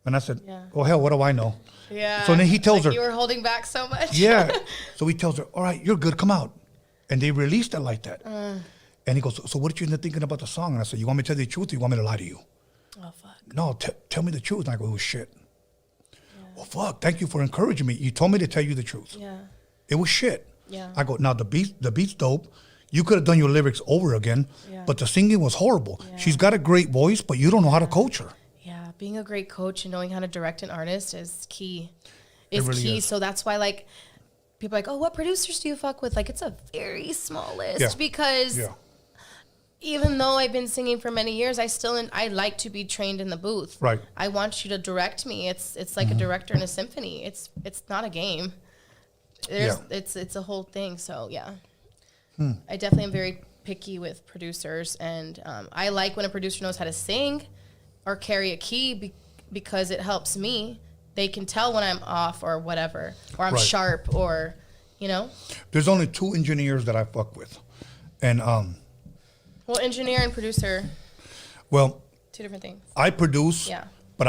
And I said, "Well, hell, what do I know?" Yeah. So then he tells her, you were holding back so much. Yeah. So he tells her, "All right, you're good. Come out." And they released it like that. And he goes, "So what did you end up thinking about the song?" And I said, "You want me to tell you the truth or you want me to lie to you?" Oh, fuck. "No, tell me the truth." And I go, "Oh, shit." Well, fuck, thank you for encouraging me. You told me to tell you the truth. Yeah. It was shit. Yeah. I go, now the beat's dope. You could have done your lyrics over again, but the singing was horrible. Yeah. She's got a great voice, but you don't know how to coach her. Yeah, being a great coach and knowing how to direct an artist is key. It really key. is. So that's why, like, people are like, "Oh, what producers do you fuck with?" Like, it's a very small list because even though I've been singing for many years, I like to be trained in the booth. Right. I want you to direct me. It's like a director in a symphony. It's not a game. It's a whole thing. So yeah, I definitely am very picky with producers, and I like when a producer knows how to sing or carry a key because it helps me. They can tell when I'm off or whatever, or I'm sharp, or There's only 2 engineers that I fuck with, and Well, engineer and producer. Well, 2 different things. I produce. Yeah. But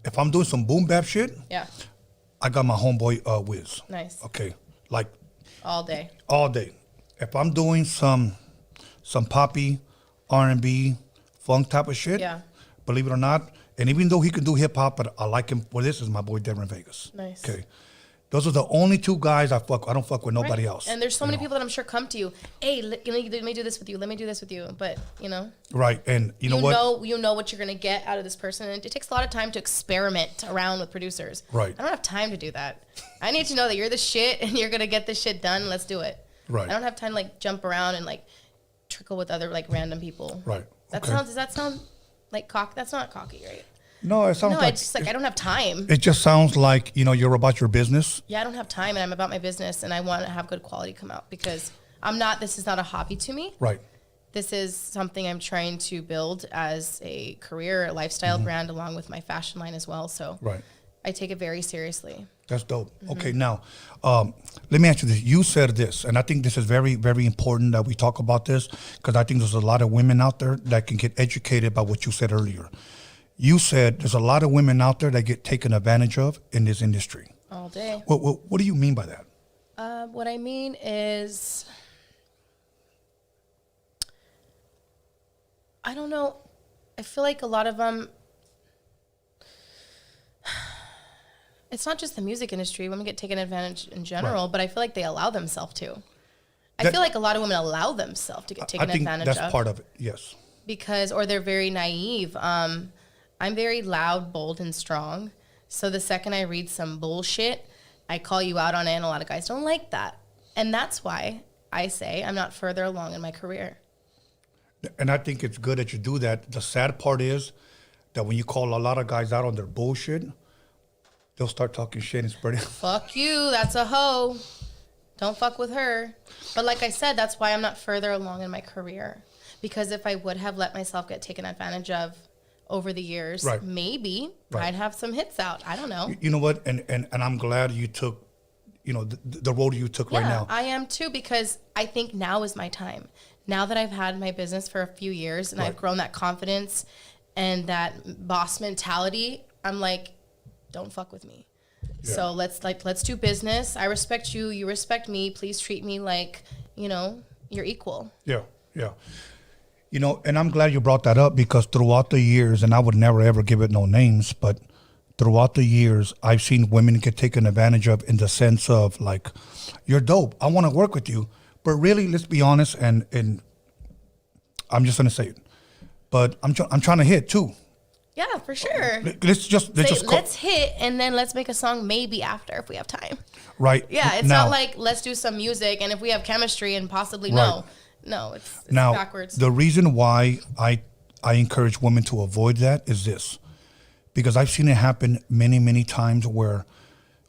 if I'm doing some boom bap shit. Yeah. I got my homeboy Wiz. Nice. Okay, like All day. all day. If I'm doing some poppy, R&B, funk type of shit. Yeah. Believe it or not, and even though he can do hip hop, but I like him for this is my boy Devin Vegas. Nice. Okay. Those are the only 2 guys I fuck with. I don't fuck with nobody else. And there's so many people that I'm sure come to you. Hey, let me do this with you. Let me do this with you. But Right, and you know what? You know what you're gonna get out of this person. And it takes a lot of time to experiment around with producers. Right. I don't have time to do that. I need to know that you're the shit and you're gonna get this shit done. Let's do it. Right. I don't have time to like jump around and like trickle with other like random people. Right. Does that sound like cocky? That's not cocky, right? No, it sounds like it's just like I don't have time. it just sounds like you're about your business. Yeah, I don't have time, and I'm about my business, and I want to have good quality come out because this is not a hobby to me. Right. This is something I'm trying to build as a career, a lifestyle brand, along with my fashion line as well. So right. I take it very seriously. That's dope. Okay, now, let me ask you this. You said this, and I think this is very, very important that we talk about this, because I think there's a lot of women out there that can get educated by what you said earlier. You said there's a lot of women out there that get taken advantage of in this industry. All day. What do you mean by that? What I mean is, I don't know. I feel like a lot of them, it's not just the music industry. Women get taken advantage in general, but I feel like they allow themselves to. I feel like a lot of women allow themselves to get taken advantage of. That's part of it, yes. Because, or they're very naive. I'm very loud, bold, and strong. So the second I read some bullshit, I call you out on it, and a lot of guys don't like that. And that's why I say I'm not further along in my career. And I think it's good that you do that. The sad part is that when you call a lot of guys out on their bullshit, they'll start talking shit and spreading. Fuck you, that's a hoe. Don't fuck with her. But like I said, that's why I'm not further along in my career. Because if I would have let myself get taken advantage of over the years, maybe I'd have some hits out. I don't know. You know what? And I'm glad you took, the road you took right now. I am too, because I think now is my time. Now that I've had my business for a few years and I've grown that confidence and that boss mentality, I'm like, don't fuck with me. Yeah. So let's do business. I respect you. You respect me. Please treat me like, you're equal. Yeah. And I'm glad you brought that up, because throughout the years, and I would never ever give it no names, but throughout the years, I've seen women get taken advantage of in the sense of like, you're dope. I want to work with you. But really, let's be honest, and I'm just going to say it, but I'm trying to hit too. Yeah, for sure. Let's hit, and then let's make a song maybe after if we have time. Right. Yeah, it's not like let's do some music, and if we have chemistry and possibly no, it's backwards. The reason why I encourage women to avoid that is this, because I've seen it happen many, many times where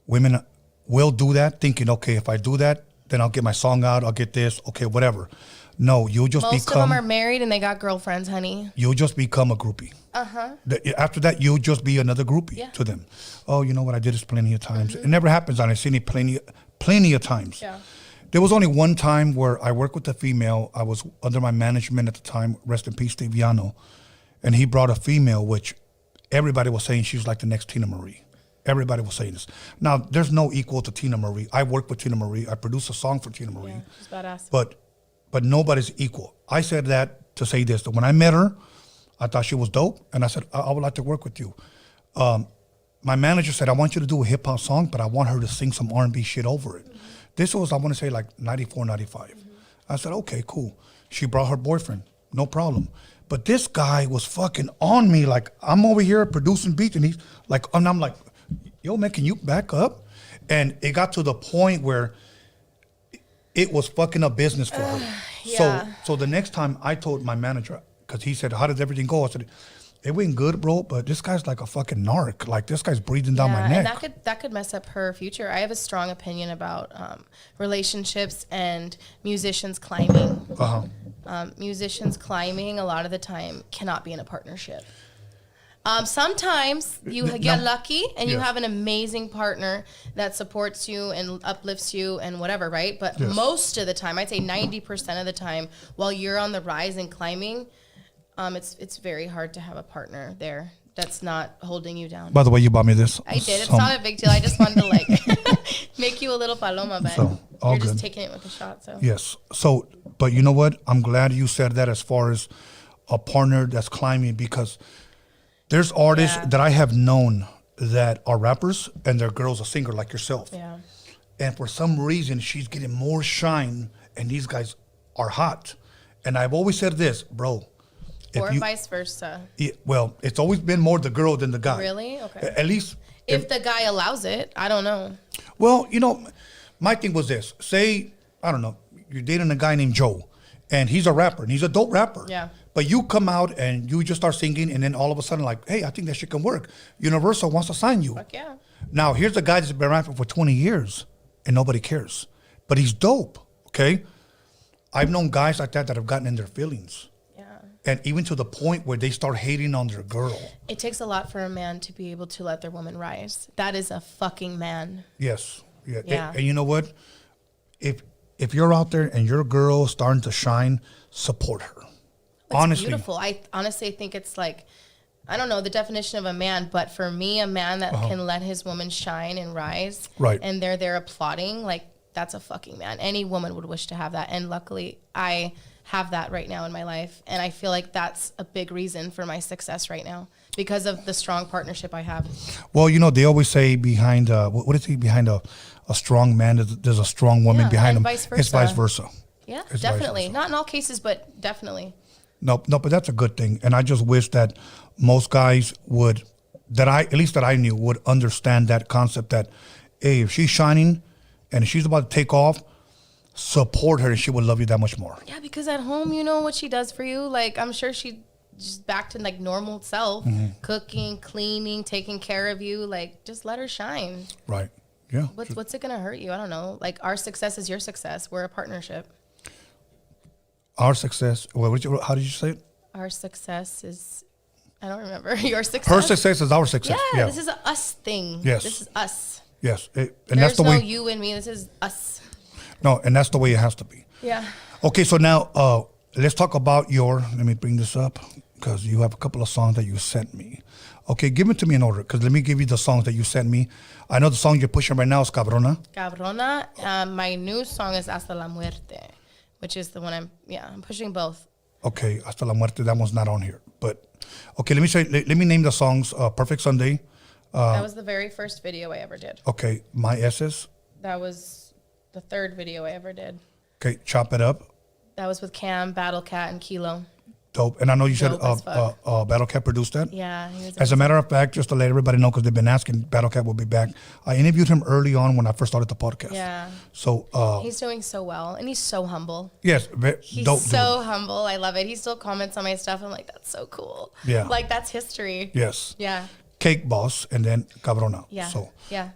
women will do that thinking, okay, if I do that, then I'll get my song out, I'll get this, okay, whatever. No, you'll just Most of them are married and they got girlfriends, honey. You'll just become a groupie. After that, you'll just be another groupie to them. Oh, you know what? I did this plenty of times. It never happens, and I've seen it plenty of times. Yeah. There was only one time where I worked with a female. I was under my management at the time, rest in peace, Steve Viano, and he brought a female, which everybody was saying she was like the next Tina Marie. Everybody was saying this. Now, there's no equal to Tina Marie. I worked with Tina Marie. I produced a song for Tina Marie. Yeah, she's badass. But nobody's equal. I said that to say this, that when I met her, I thought she was dope, and I said, I would like to work with you. My manager said, I want you to do a hip-hop song, but I want her to sing some R&B shit over it. This was, I want to say, like 94, 95. I said, okay, cool. She brought her boyfriend, no problem. But this guy was fucking on me, like, I'm over here producing beats, and he's like, and I'm like, yo, man, can you back up? And it got to the point where it was fucking up business for her. Yeah. So the next time I told my manager, because he said, how did everything go? I said, it went good, bro, but this guy's like a fucking narc. Like, this guy's breathing down my neck. And that could mess up her future. I have a strong opinion about relationships and musicians climbing. Musicians climbing, a lot of the time, cannot be in a partnership. Sometimes you get lucky and you have an amazing partner that supports you and uplifts you and whatever, right? But most of the time, I'd say 90% of the time, while you're on the rise and climbing, it's very hard to have a partner there that's not holding you down. By the way, you bought me this. I did. It's not a big deal. I just wanted to make you a little paloma, but you're just taking it with a shot. So yes. So, but you know what? I'm glad you said that as far as a partner that's climbing, because there's artists that I have known that are rappers and their girl's a singer like yourself. Yeah. And for some reason, she's getting more shine and these guys are hot. And I've always said this, bro. Or vice versa. Well, it's always been more the girl than the guy. Really? Okay. At least. If the guy allows it, I don't know. Well, my thing was this. Say, I don't know, you're dating a guy named Joe and he's a rapper and he's a dope rapper. Yeah. But you come out and you just start singing, and then all of a sudden, like, hey, I think that shit can work. Universal wants to sign you. Fuck yeah. Now, here's a guy that's been rapping for 20 years, and nobody cares. But he's dope, okay? I've known guys like that have gotten in their feelings. Yeah. And even to the point where they start hating on their girl. It takes a lot for a man to be able to let their woman rise. That is a fucking man. Yes. Yeah. Yeah. And you know what? If you're out there and your girl is starting to shine, support her. It's Honestly. beautiful. I honestly think it's like, I don't know the definition of a man, but for me, a man that can let his woman shine and rise, right, and they're there applauding, like, that's a fucking man. Any woman would wish to have that. And luckily, I have that right now in my life. And I feel like that's a big reason for my success right now because of the strong partnership I have. Well, you know, they always say behind, what is it? Behind a strong man, there's a strong woman behind him. Vice versa. It's vice versa. Yeah, It's definitely. Not in all cases, but definitely. No, but that's a good thing. And I just wish that most guys would, at least that I knew, would understand that concept that, hey, if she's shining and if she's about to take off, support her and she will love you that much more. Yeah, because at home, you know what she does for you. Like, I'm sure she just back to like normal self, cooking, cleaning, taking care of you. Like, just let her shine. Right. Yeah. What's it going to hurt you? I don't know. Like, our success is your success. We're a partnership. Our success, how did you say it? Our success is, I don't remember. Your success. Her success is our success. Yeah, this is a us thing. Yes. This is us. Yes. And There's that's the no way. you and me. This is us. No, and that's the way it has to be. Yeah. Okay, so now let's talk about let me bring this up because you have a couple of songs that you sent me. Okay, give it to me in order because let me give you the songs that you sent me. I know the song you're pushing right now is Cabrona. Cabrona. My new song is Hasta la Muerte, which is the one I'm pushing both. Okay, Hasta la Muerte, that one's not on here. But, okay, let me name the songs. Perfect Sunday. That was the very first video I ever did. Okay, My S's. That was the third video I ever did. Okay, Chop It Up. That was with Cam, Battle Cat, and Kilo. Dope. And I know you said Dope as fuck. Battle Cat produced that. Yeah. He was As a matter of fact, just to let everybody know, because they've been asking, Battle Cat will be back. I interviewed him early on when I first started the podcast. Yeah. So he's doing so well, and he's so humble. Yes, He's dope. so humble. I love it. He still comments on my stuff. I'm like, that's so cool. Yeah. Like, that's history. Yes. Yeah. Cake Boss, and then Cabrona. Yeah. So yeah.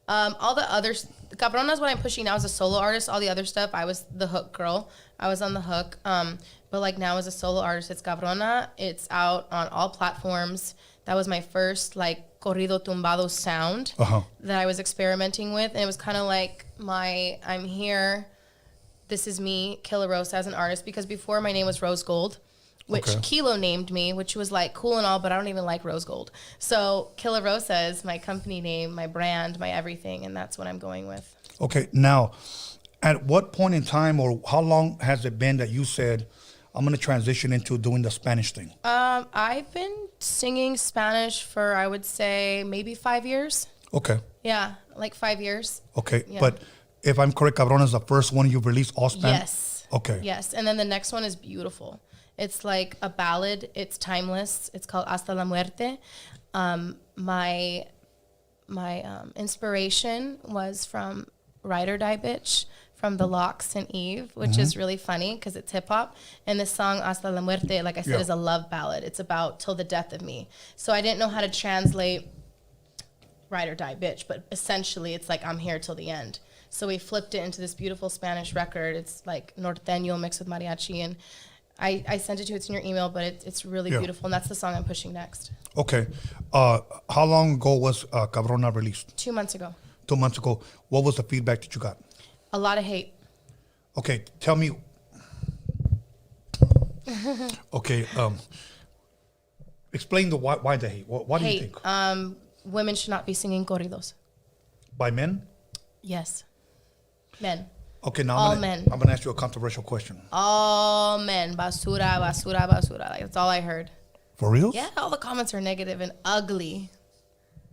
All the others, Cabrona is what I'm pushing now as a solo artist. All the other stuff, I was the hook girl. I was on the hook. But like now as a solo artist, it's Cabrona. It's out on all platforms. That was my first like corrido tumbado sound that I was experimenting with. And it was kind of like I'm here. This is me, Kila Rosa, as an artist. Because before my name was Rose Gold, which Kilo named me, which was like cool and all, but I don't even like rose gold. So Kila Rosa is my company name, my brand, my everything, and that's what I'm going with. Okay, now, at what point in time or how long has it been that you said, I'm going to transition into doing the Spanish thing? I've been singing Spanish for, I would say, maybe 5 years. Okay. Yeah, like 5 years. Okay, Yeah. but if I'm correct, Cabrona is the first one you've released all Spanish? Yes. Okay. Yes, and then the next one is beautiful. It's like a ballad. It's timeless. It's called Hasta la Muerte. My inspiration was from Ride or Die Bitch from The Lox and Eve, which is really funny because it's hip hop. And this song Hasta la Muerte, like I said, is a love ballad. It's about till the death of me. So I didn't know how to translate Ride or Die Bitch, but essentially it's like I'm here till the end. So we flipped it into this beautiful Spanish record. It's like norteño mixed with mariachi, and I sent it to you. It's in your email, but it's really beautiful, and that's the song I'm pushing next. Okay. How long ago was Cabrona released? 2 months ago. 2 months ago. What was the feedback that you got? A lot of hate. Okay, tell me. Okay, explain why the hate. Why do you think? Women should not be singing corridos. By men? Yes. Men. Okay, now All I'm men. going to ask you a controversial question. All men. Basura, basura, basura. Like, that's all I heard. For real? Yeah, all the comments are negative and ugly.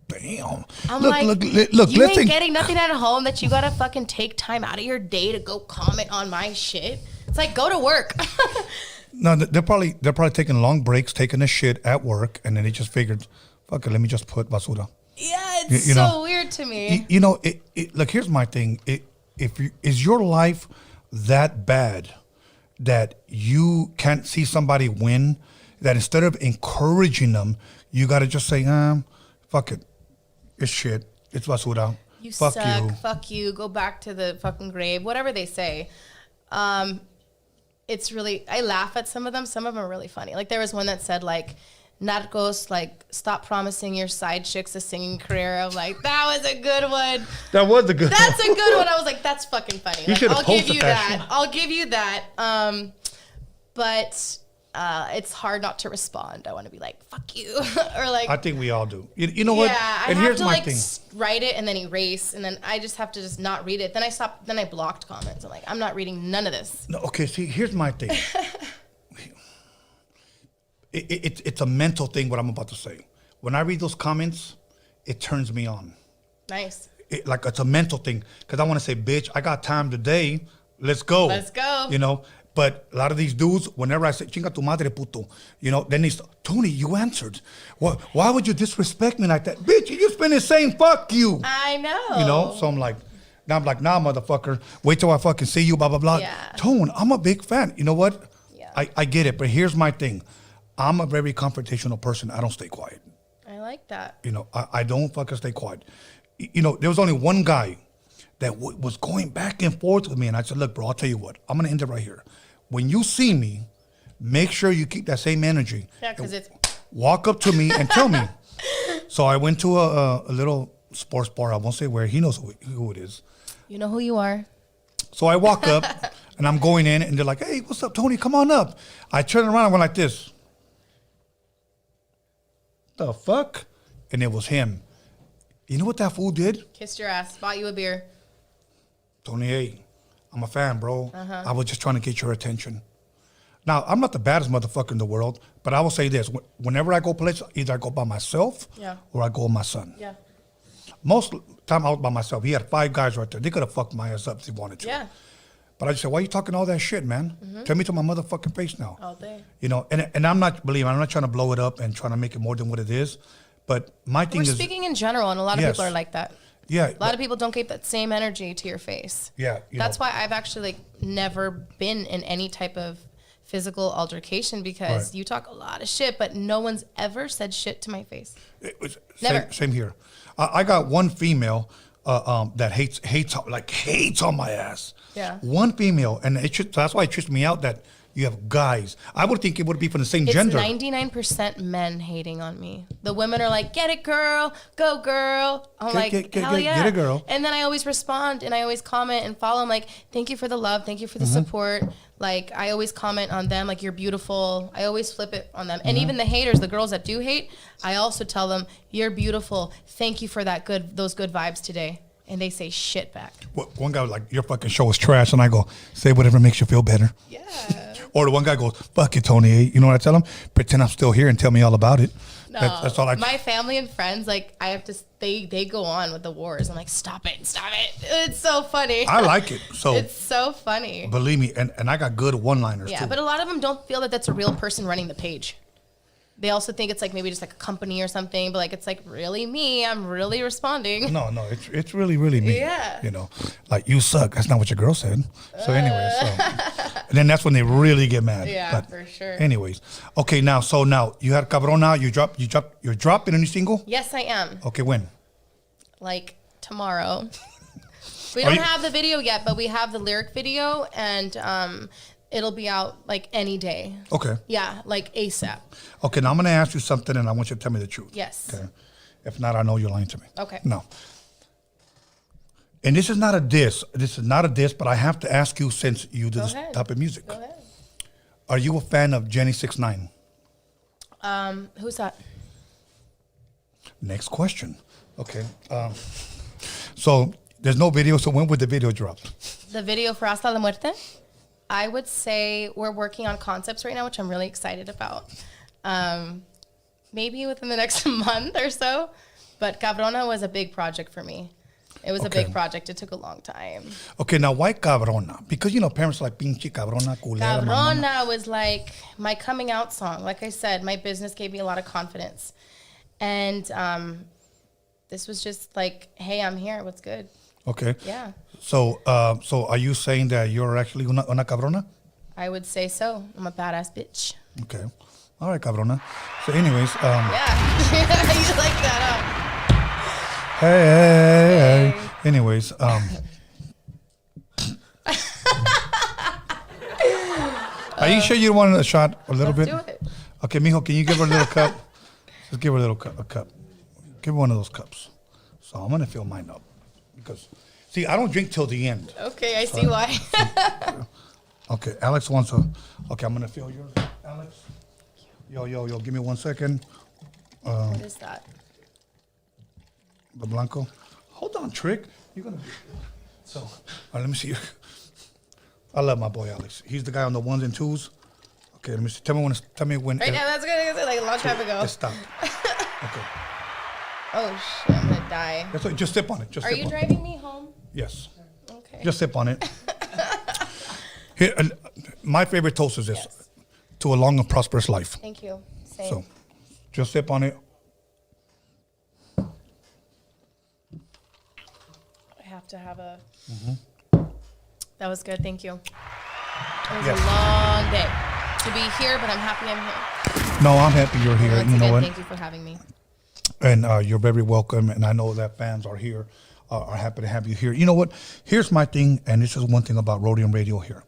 Damn. I'm look, like, look, you ain't getting nothing at home that you gotta fucking take time out of your day to go comment on my shit. It's like, go to work. No, they're probably taking long breaks, taking a shit at work, and then they just figured, fuck it, let me just put basura. Yeah, it's so weird to me. You know, look, here's my thing. Is your life that bad that you can't see somebody win, that instead of encouraging them, you got to just say, fuck it. It's shit. It's basura. You fuck suck. you. Fuck you. Go back to the fucking grave. Whatever they say. it's really, I laugh at some of them. Some of them are really funny. Like there was one that said like, Narcos, like, stop promising your side chicks a singing career. I'm like, that was a good one. That was a good That's one. a good one. I was like, that's fucking funny. You Like, should've I'll give posted you that that. shit. I'll give you that. But it's hard not to respond. I want to be like, fuck you. Or like, I think we all do. You know what? yeah, And I have here's to my like thing. write it and then erase, and then I just have to just not read it. Then I blocked comments. I'm like, I'm not reading none of this. No, okay, see, here's my thing. It's a mental thing, what I'm about to say. When I read those comments, it turns me on. Nice. Like it's a mental thing. Because I want to say, bitch, I got time today. Let's go. Let's go. You know? But a lot of these dudes, whenever I say, chinga tu madre puto, you know, then they start, Tony, you answered. Why would you disrespect me like that? Bitch, you spend it saying fuck you. I know. You know? So I'm like, nah, motherfucker. Wait till I fucking see you, blah, blah, blah. Yeah. Tone, I'm a big fan. You know what? Yeah. I get it. But here's my thing. I'm a very confrontational person. I don't stay quiet. I like that. You know, I don't fucking stay quiet. You know, there was only one guy that was going back and forth with me. And I said, look, bro, I'll tell you what. I'm going to end it right here. When you see me, make sure you keep that same energy. Yeah, because it's... Walk up to me and tell me. So I went to a little sports bar. I won't say where. He knows who it is. You know who you are. So I walk up and I'm going in and they're like, hey, what's up, Tony? Come on up. I turn around and went like this. The fuck? And it was him. You know what that fool did? Kissed your ass. Bought you a beer. Tony, hey, I'm a fan, bro. Uh-huh. I was just trying to get your attention. Now, I'm not the baddest motherfucker in the world, but I will say this. Whenever I go places, either I go by myself or I go with my son. Yeah. Most time I was by myself. He had 5 guys right there. They could have fucked my ass up if he wanted to. Yeah. But I just said, why are you talking all that shit, man? Mhm. Tell me to my motherfucking face now. All day. You know, and I'm not trying to blow it up and trying to make it more than what it is. But my thing We're is... speaking in general, and a lot of Yes. people are like that. Yeah. A lot of people don't get that same energy to your face. Yeah. That's why I've actually never been in any type of physical altercation, because Right. you talk a lot of shit, but no one's ever said shit to my face. Never. Same here. I got one female that hates on my ass. Yeah. One female, and that's why it trips me out that you have guys. I would think it would be from the same It's gender. 99% men hating on me. The women are like, get it, girl. Go, girl. I'm like, hell yeah. Get it, girl. And then I always respond and I always comment and follow. I'm like, thank you for the love. Thank you for the Mm-hmm. support. Like, I always comment on them, like, you're beautiful. I always flip it on them. And Mm-hmm. even the haters, the girls that do hate, I also tell them, you're beautiful. Thank you for those good vibes today. And they say shit back. One guy was like, your fucking show is trash. And I go, say whatever makes you feel better. Yeah. Or the one guy goes, fuck it, Tony. You know what I tell him? Pretend I'm still here and tell me all about it. No, That's all I... my family and friends, like, I have to, they go on with the wars. I'm like, stop it. It's so funny. I like it. So it's so funny. believe me, and I got good one-liners Yeah, too. but a lot of them don't feel that that's a real person running the page. They also think it's like maybe just like a company or something, but like it's like really me. I'm really responding. No, it's really me. Yeah. You know, like you suck. That's not what your girl said. So anyway, and then that's when they really get mad. Yeah, But for sure. Anyways, okay, now you had Cabrona. You're dropping a new single. Yes, I am. Okay, when? Like tomorrow. We Are don't you- have the video yet, but we have the lyric video, and it'll be out like any day. Okay. Yeah, like ASAP. Okay, now I'm gonna ask you something, and I want you to tell me the truth. Yes. Okay. If not, I know you're lying to me. Okay. No. And this is not a diss. But I have to ask you, since you do Go this ahead. type of music. Go ahead. Are you a fan of Jenny 6ix9ine? Who's that? Next question. Okay. So there's no video. So when would the video drop? The video for Hasta la Muerte? I would say we're working on concepts right now, which I'm really excited about. Maybe within the next month or so. But Cabrona was a big project for me. It was a Okay. big project. It took a long time. Okay, now why Cabrona? Because, parents are like, pinche Cabrona, culera, mamona. Cabrona was like my coming out song. Like I said, my business gave me a lot of confidence. And this was just like, hey, I'm here. What's good? Okay. Yeah. So are you saying that you're actually una Cabrona? I would say so. I'm a badass bitch. Okay. All right, Cabrona. So anyways. Yeah. You like that, huh? Hey. Anyways. Are you sure you want a shot a little Let's bit? do it. Okay, mijo, can you give her a little cup? Just give her a little cup. A cup. Give her one of those cups. So I'm gonna fill mine up because, see, I don't drink till the end. Okay, I see why. Okay, Alex wants a. Okay, I'm gonna fill yours, Alex. Yo, give me 1 second. What is that? The Blanco. Hold on, Trick. You're gonna be. So, all right, let me see. I love my boy Alex. He's the guy on the 1s and 2s. Okay, let me see. Tell me when. Right now, that's good. Like a long time ago. It stopped. Okay. Oh shit! I'm gonna die. That's what, just sip on it. Just Are sip you on driving me home? Yes. Okay. Just sip on it. Here, my favorite toast is this: to a long and prosperous life. Thank you. Same. So, just sip on it. I have to have a. That was good. Thank you. It was Yes. a long day to be here, but I'm happy I'm here. No, I'm happy you're here. Once You know again, what? thank you for having me. And you're very welcome. And I know that fans are here, are happy to have you here. You know what? Here's my thing, and this is one thing about Roadium Radio here.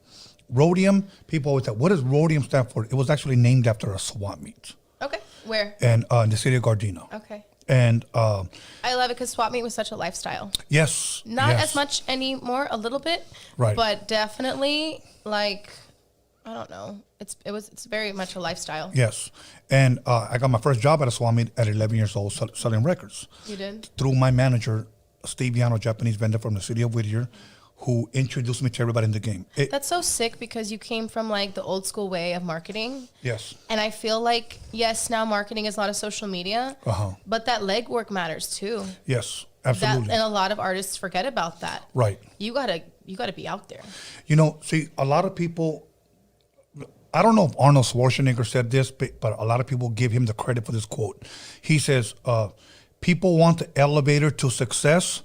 Roadium, people always say, what does Roadium stand for? It was actually named after a swap meet. Okay. Where? And in the city of Gardena. Okay. And I love it because swap meet was such a lifestyle. yes. Not yes. as much anymore, a little bit. Right. But definitely, like, I don't know. It's very much a lifestyle. Yes. And I got my first job at a swap meet at 11 years old selling records. You did? Through my manager, Steve Yano, Japanese vendor from the city of Whittier, who introduced me to everybody in the game. That's so sick because you came from like the old school way of marketing. Yes. And I feel like, yes, now marketing is a lot of social media, but that legwork matters too. Yes, absolutely. And a lot of artists forget about that. Right. You gotta be out there. You know, see, a lot of people, I don't know if Arnold Schwarzenegger said this, but a lot of people give him the credit for this quote. He says, people want the elevator to success,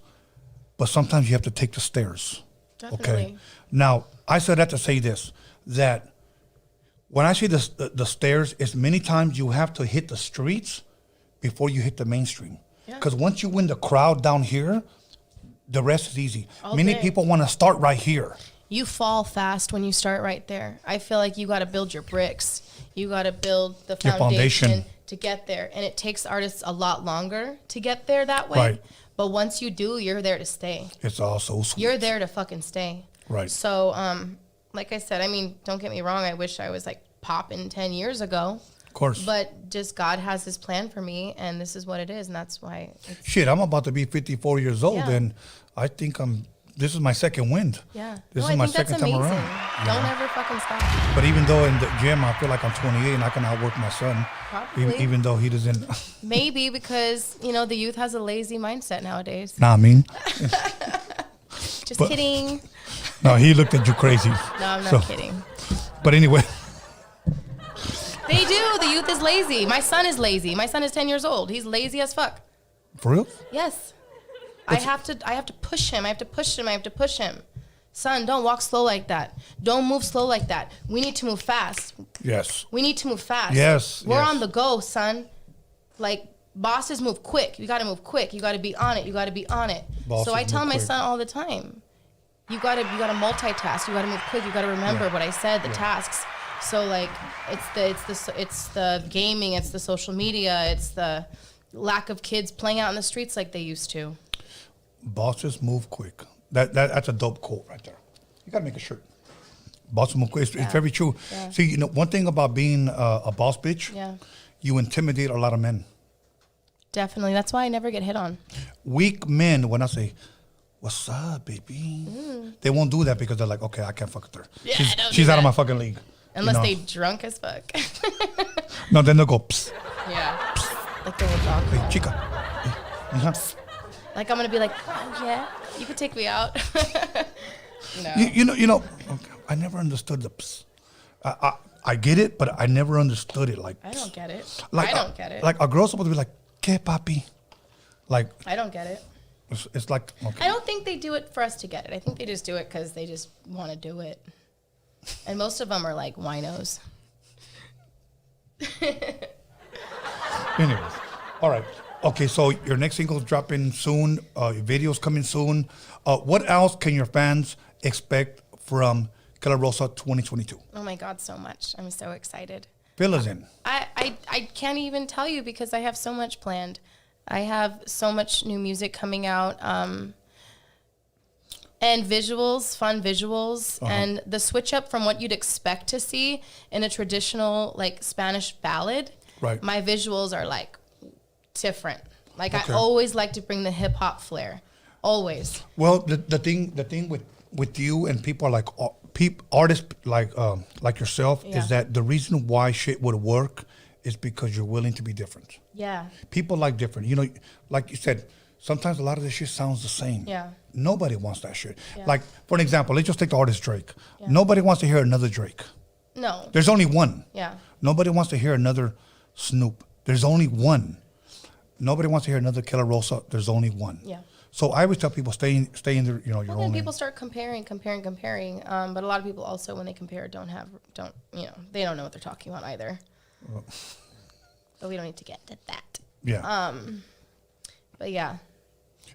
but sometimes you have to take the stairs. Definitely. Okay. Now, I said that to say this, that when I say the stairs, it's many times you have to hit the streets before you hit the mainstream. Because once you win the crowd down here, the rest is easy. All Many day. people want to start right here. You fall fast when you start right there. I feel like you got to build your bricks. You got to build the Your foundation. foundation to get there. And it takes artists a lot longer to get there that way. Right. But once you do, you're there to stay. It's all so sweet. You're there to fucking stay. Right. So, like I said, I mean, don't get me wrong. I wish I was like popping 10 years ago. Of course. But just God has his plan for me, and this is what it is, and that's why. Shit, I'm about to be 54 years old, Yeah. and I think this is my second wind. Yeah. This No, is I my think that's second time amazing. around. Don't Yeah. ever fucking stop. But even though in the gym, I feel like I'm 28 and I can outwork my son, Probably. even though he doesn't. Maybe because, you know, the youth has a lazy mindset nowadays. Nah, I mean. Just But- kidding. No, he looked at you crazy. No, I'm not kidding. But anyway, They do. The youth is lazy. My son is lazy. My son is 10 years old. He's lazy as fuck. for real? Yes. I have to push him. I have to push him. Son, don't walk slow like that. Don't move slow like that. We need to move fast. Yes. We need to move fast. Yes, We're yes. on the go, son. Like, bosses move quick. You got to move quick. You got to be on it. You got to be on it. Bosses So I tell move my quick. son all the time, you got to multitask. You got to move quick. You got to remember what I said, the tasks. So like, it's the gaming, it's the social media, it's the lack of kids playing out in the streets like they used to. Bosses move quick. That's a dope quote right there. You gotta make a shirt. Bosses move quick. It's very true. Yeah. See, you know, one thing about being a boss bitch, Yeah. you intimidate a lot of men. Definitely. That's why I never get hit on. Weak men, when I say, "What's up, baby?" They won't do that because they're like, "Okay, I can't fuck with her. Yeah, don't she's do out of that. my fucking league." Unless You know? they drunk as fuck. No, then they'll go, "Psst, Yeah. Like they will talk. hey, chica." Uh-huh. Like I'm gonna be like, oh yeah, you could take me out. No. You know. Okay, I never understood the psst. I get it, but I never understood it. Like I don't get it. Like, I don't get it. Like a girl's supposed to be like, "Que papi," like I don't get it. it's like okay. I don't think they do it for us to get it. I think they just do it because they just want to do it. And most of them are like winos. Anyways, all right. Okay, so your next single's dropping soon. Your video's coming soon. What else can your fans expect from Kila Rosa 2022? Oh my God, so much. I'm so excited. Fill us in. I can't even tell you because I have so much planned. I have so much new music coming out. And visuals, fun visuals, and the switch up from what you'd expect to see in a traditional like Spanish ballad. Right. My visuals are like different. Like Okay. I always like to bring the hip hop flair. Always. Well, the thing with you and people like artists like yourself is that the reason why shit would work is because you're willing to be different. Yeah. People like different. You know, like you said, sometimes a lot of this shit sounds the same. Yeah. Nobody wants that shit. Yeah. Like, for an example, let's just take the artist Drake. Yeah. Nobody wants to hear another Drake. No. There's only one. Yeah. Nobody wants to hear another Snoop. There's only one. Nobody wants to hear another Kila Rosa. There's only one. Yeah. So I always tell people stay in their, your Well, own then lane. people start comparing. But a lot of people also, when they compare, they don't know what they're talking about either. But we don't need to get to that. Yeah. But yeah.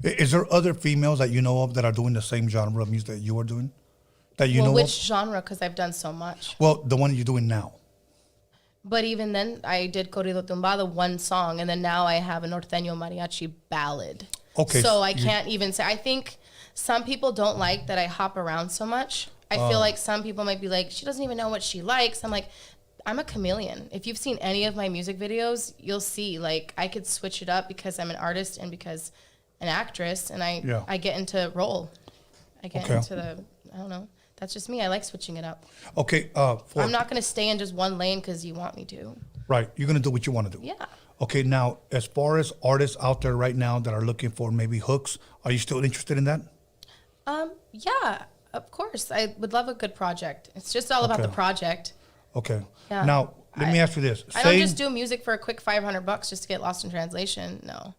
Is there other females that you know of that are doing the same genre of music that you are doing? That you know which of? genre? Because I've done so much. Well, the one you're doing now. But even then, I did Corrido Tumbado, one song, and then now I have a Norteño Mariachi ballad. Okay. So I can't even say. I think some people don't like that I hop around so much. I feel like some people might be like, she doesn't even know what she likes. I'm like, I'm a chameleon. If you've seen any of my music videos, you'll see, like, I could switch it up because I'm an artist and because an actress, and I get into role. I get into I don't know. That's just me. I like switching it up. Okay. I'm not going to stay in just one lane because you want me to. Right. You're going to do what you want to do. Yeah. Okay. Now, as far as artists out there right now that are looking for maybe hooks, are you still interested in that? Yeah, of course. I would love a good project. It's just all about the project. Okay. Yeah. Now, let me ask you this. I don't just do music for a quick $500 just to get lost in translation. No.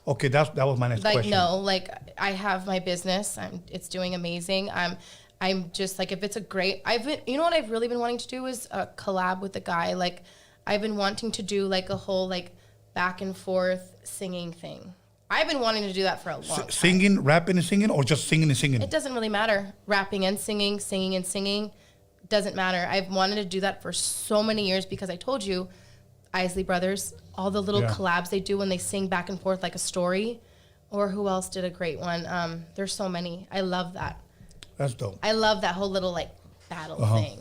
Okay, that was my next question. No, like I have my business. It's doing amazing. I'm just like, if it's a great, you know what I've really been wanting to do is a collab with a guy. Like I've been wanting to do like a whole like back and forth singing thing. I've been wanting to do that for a long time. Singing, rapping and singing, or just singing and singing? It doesn't really matter. Rapping and singing, singing and singing, doesn't matter. I've wanted to do that for so many years because I told you, Isley Brothers, all the little collabs they do when they sing back and forth like a story, or who else did a great one? There's so many. I love that. That's dope. I love that whole little like battle thing.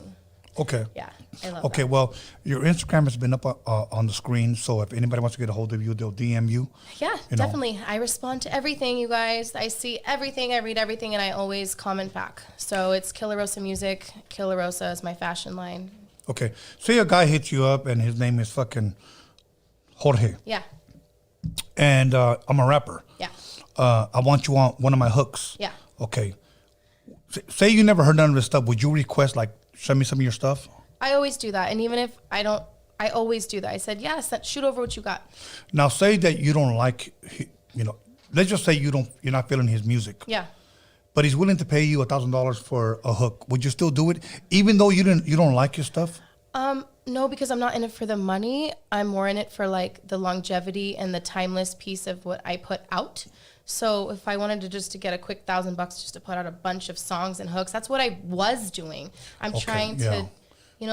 Okay. Yeah, I love Okay, that. well, your Instagram has been up on the screen, so if anybody wants to get a hold of you, they'll DM you. Yeah, definitely. I respond to everything, you guys. I see everything, I read everything, and I always comment back. So it's Kila Rosa Music. Kila Rosa is my fashion line. Okay. Say a guy hits you up and his name is fucking Jorge. Yeah. And I'm a rapper. Yeah. I want you on one of my hooks. Yeah. Okay. Say you never heard none of this stuff. Would you request, like, send me some of your stuff? I always do that. And even if I don't, I always do that. I said, yes, shoot over what you got. Now, say that you don't like, let's just say you're not feeling his music. Yeah. But he's willing to pay you $1,000 for a hook. Would you still do it, even though you don't like his stuff? No, because I'm not in it for the money. I'm more in it for like the longevity and the timeless piece of what I put out. So if I wanted to get a quick $1,000 just to put out a bunch of songs and hooks, that's what I was doing. I'm trying to,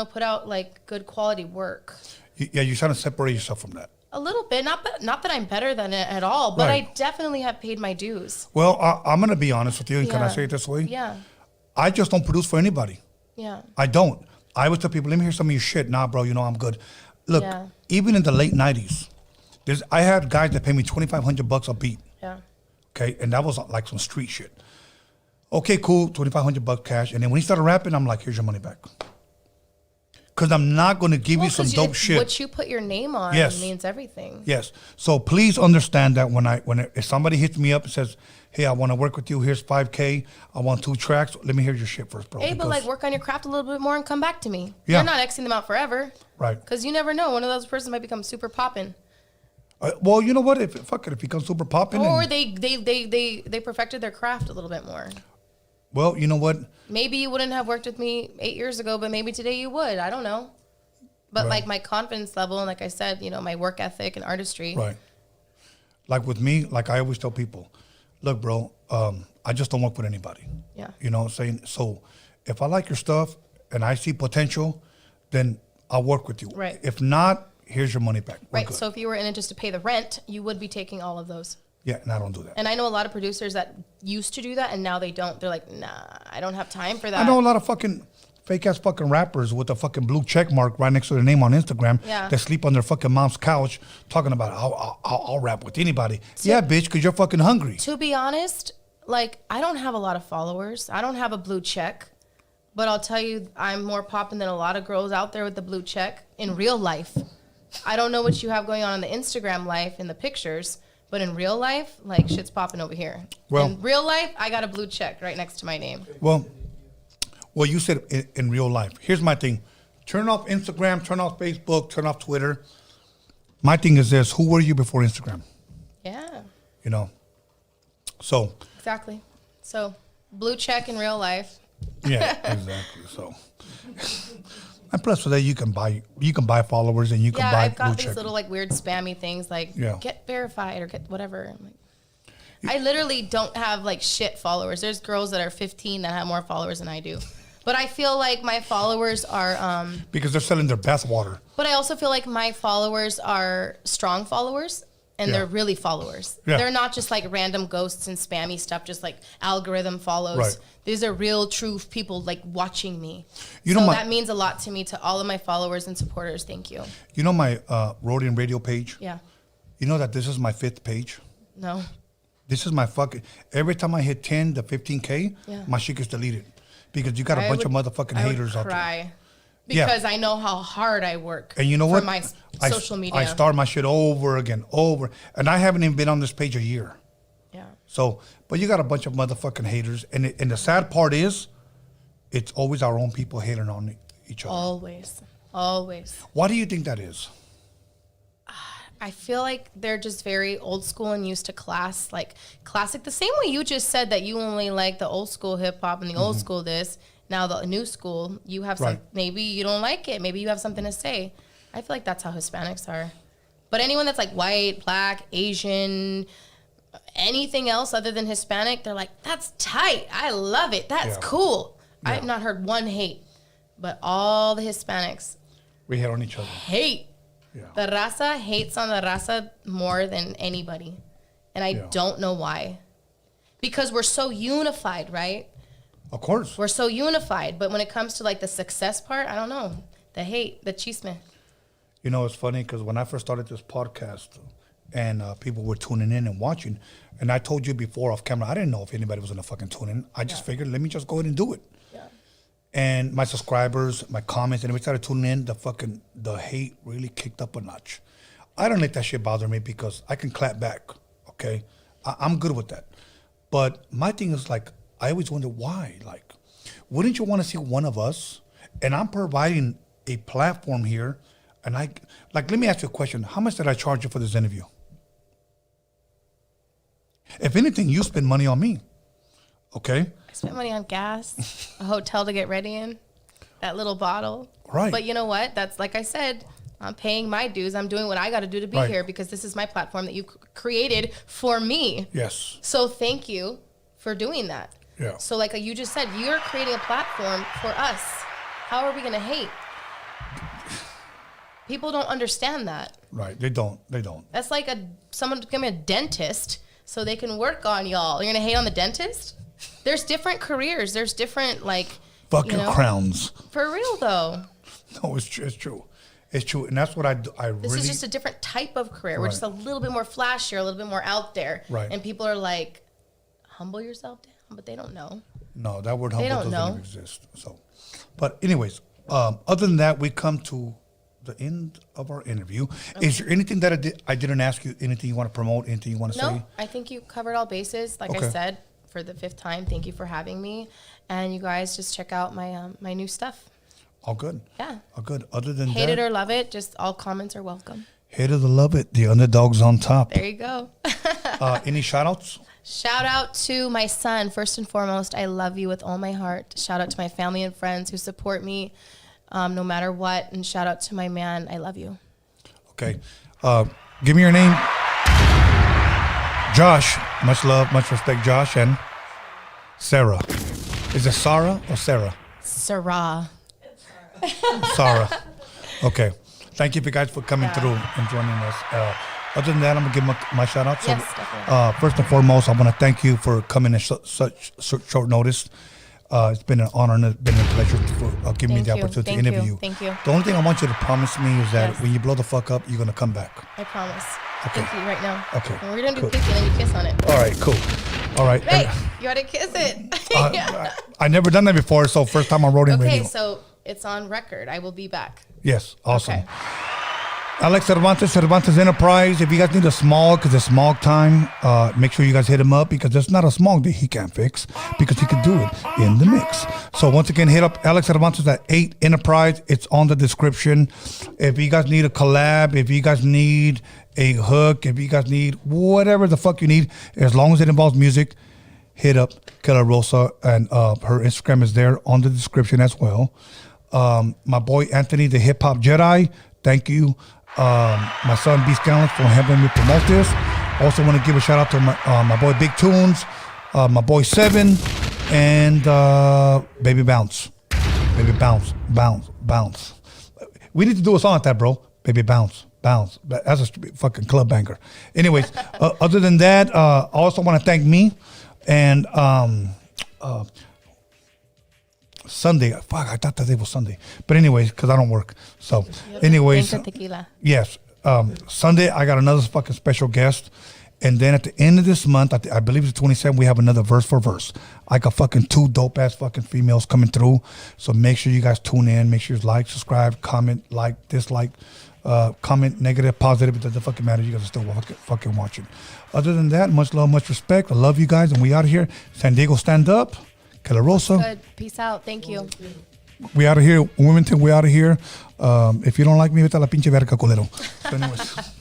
put out like good quality work. Yeah, you're trying to separate yourself from that. A little bit, not that I'm better than it at all, but Right. I definitely have paid my dues. Well, I'm going to be honest with you, and can I Yeah. say it this way? Yeah, I just don't produce for anybody. yeah. I don't. I would tell people, let me hear some of your shit. Nah, bro, I'm good. Look, Yeah. even in the late 90s, I had guys that paid me $2,500 a beat. Yeah. Okay, and that was like some street shit. Okay, cool, $2,500 cash. And then when he started rapping, I'm like, here's your money back. Because I'm not going to give you some 'cause dope shit. What you put your name on Yes. means everything. Yes. So please understand that if somebody hits me up and says, hey, I want to work with you, here's $5K, I want 2 tracks, let me hear your shit first, bro. Hey, but like work on your craft a little bit more and come back to me. Yeah. You're not Xing them out forever. Right. Because you never know. One of those persons might become super poppin'. Well, you know what? If he comes super popping. Or they perfected their craft a little bit more. Well, you know what? Maybe you wouldn't have worked with me 8 years ago, but maybe today you would. I don't know. But Right. like my confidence level and like I said, my work ethic and artistry. Right. Like with me, like I always tell people, look, bro, I just don't work with anybody. Yeah. You know what I'm saying? So if I like your stuff and I see potential, then I'll work with you. Right. If not, here's your money back. We're Right. good. So if you were in it just to pay the rent, you would be taking all of those. Yeah, and I don't do that. And I know a lot of producers that used to do that, and now they don't. They're like, nah, I don't have time for that. I know a lot of fucking fake ass fucking rappers with a fucking blue check mark right next to their name on Instagram that sleep on their fucking mom's couch talking about I'll rap with anybody. Yeah, bitch, because you're fucking hungry. To be honest, like, I don't have a lot of followers. I don't have a blue check. But I'll tell you, I'm more popping than a lot of girls out there with the blue check in real life. I don't know what you have going on in the Instagram life in the pictures, but in real life, like, shit's popping over here. Well, in real life, I got a blue check right next to my name. Well, you said in real life. Here's my thing. Turn off Instagram, turn off Facebook, turn off Twitter. My thing is this. Who were you before Instagram? Yeah. You know? So. Exactly. So, blue check in real life. Yeah, exactly. So. And plus for that, you can buy followers and you can buy I've got blue these check. little like weird spammy things like Yeah. get verified or get whatever. I'm like, I literally don't have like shit followers. There's girls that are 15 that have more followers than I do. But I feel like my followers are Because they're selling their bathwater. but I also feel like my followers are strong followers and they're really followers. Yeah. They're not just like random ghosts and spammy stuff, just like algorithm follows. Right. These are real, true people like watching me. You know so my- that means a lot to me, to all of my followers and supporters. Thank you. You know my Roadium radio page? Yeah. You know that this is my 5th page? No. This is my fucking... Every time I hit 10 to 15K, Yeah. my shit gets deleted. Because you got a bunch of motherfucking haters out there. Cry. Yeah. Because I know how hard I work And you know for what? my I- social media. I start my shit over again, and I haven't even been on this page a year. Yeah. So, but you got a bunch of motherfucking haters, and the sad part is, it's always our own people hating on each other. Always. Always. Why do you think that is? I feel like they're just very old school and used to classic. The same way you just said that you only like the old school hip hop and the old school this. Now the new school, you have some, Right. maybe you don't like it. Maybe you have something to say. I feel like that's how Hispanics are. But anyone that's like white, black, Asian, anything else other than Hispanic, they're like, that's tight. I love it. That's cool. I have not heard one hate, but all the Hispanics We hate on each other. hate. The Raza hates on the Raza more than anybody. And I don't know why. Because we're so unified, right? Of course. We're so unified. But when it comes to like the success part, I don't know. The hate, the chisme. You know, it's funny because when I first started this podcast and people were tuning in and watching, and I told you before off camera, I didn't know if anybody was going to fucking tune in. I just figured, let me just go ahead and do it. And my subscribers, my comments, and everybody started tuning in, the hate really kicked up a notch. I don't let that shit bother me because I can clap back, okay? I'm good with that. But my thing is like, I always wonder why. Like, wouldn't you want to see one of us? And I'm providing a platform here. And let me ask you a question. How much did I charge you for this interview? If anything, you spend money on me, okay? I spent money on gas, a hotel to get ready in, that little bottle. Right. But you know what? That's like I said, I'm paying my dues. I'm doing what I got to do to be Right. here because this is my platform that you created for me. Yes. So thank you for doing that. Yeah. So like you just said, you're creating a platform for us. How are we going to hate? People don't understand that. Right. They don't. That's like someone becoming a dentist so they can work on y'all. You're going to hate on the dentist? There's different careers. There's different Fuck you your know? crowns. For real though. No, it's true. It's true. And that's what I do. This is just a different type of career. We're Right. just a little bit more flashier, a little bit more out there. Right. And people are like, humble yourself down, but they don't know. No, that word They humble don't doesn't know. exist. So, but anyways, other than that, we come to the end of our interview. Okay. Is there anything that I didn't ask you? Anything you want to promote? Anything you want to say? No, I think you covered all bases. Like I Okay. said, for the 5th time, thank you for having me. And you guys just check out my my new stuff. All good. Yeah. All good. Other than Hate that, it or love it, just all comments are welcome. hate it or love it, the underdog's on top. There you go. Any shout outs? Shout out to my son, first and foremost. I love you with all my heart. Shout out to my family and friends who support me no matter what. And shout out to my man. I love you. Okay. Give me your name. Josh. Much love, much respect, Josh. And Sarah. Is it Sarah or Sarah? Sarah. Sarah. Okay. Thank you guys for coming through and joining us. Other than that, I'm going to give my shout out. Yes, definitely. First and foremost, I want to thank you for coming at such short notice. It's been an honor and it's been a pleasure for giving me the opportunity to interview you. Thank you. The only thing I want you to promise me is that when you blow the fuck up, you're going to come back. I promise. Okay. Pinky right now. Okay. And we're going to do Cool. pinky and then you kiss on it. All right, cool. All right. Hey, you got to kiss it. I never done that before, so first time on Roadium Radio. Okay, so it's on record. I will be back. Yes, awesome. Okay. Alex Cervantes Enterprise. If you guys need a smog, because it's smog time, make sure you guys hit him up because there's not a smog that he can't fix because he can do it in the mix. So once again, hit up Alex Cervantes at 8 Enterprise. It's on the description. If you guys need a collab, if you guys need a hook, if you guys need whatever the fuck you need, as long as it involves music, hit up Kila Rosa, and her Instagram is there on the description as well. My boy Anthony, the Hip Hop Jedi, thank you. My son Beast Gallant for helping me promote this. Also want to give a shout out to my boy Big Toonz, my boy Seven, and Baby Bounce. Baby Bounce, Bounce, Bounce. We need to do a song like that, bro. Baby Bounce, Bounce. That's a fucking club banger. Anyways, other than that, I also want to thank me and Sunday. Fuck, I thought that day was Sunday. But anyways, because I don't work. So, anyways. Thanks for tequila. Yes. Sunday, I got another fucking special guest. And then at the end of this month, I believe it's the 27th, we have another verse for verse. I got fucking 2 dope-ass fucking females coming through. So make sure you guys tune in. Make sure you like, subscribe, comment, like, dislike, comment, negative, positive. It doesn't fucking matter. You guys are still fucking watching. Other than that, much love, much respect. I love you guys, and we out of here. San Diego, stand up. Kila Rosa. Good. Peace out. Thank you. We out of here. Wilmington, we out of here. If you don't like me, vete a la pinche verga, culero. So anyways.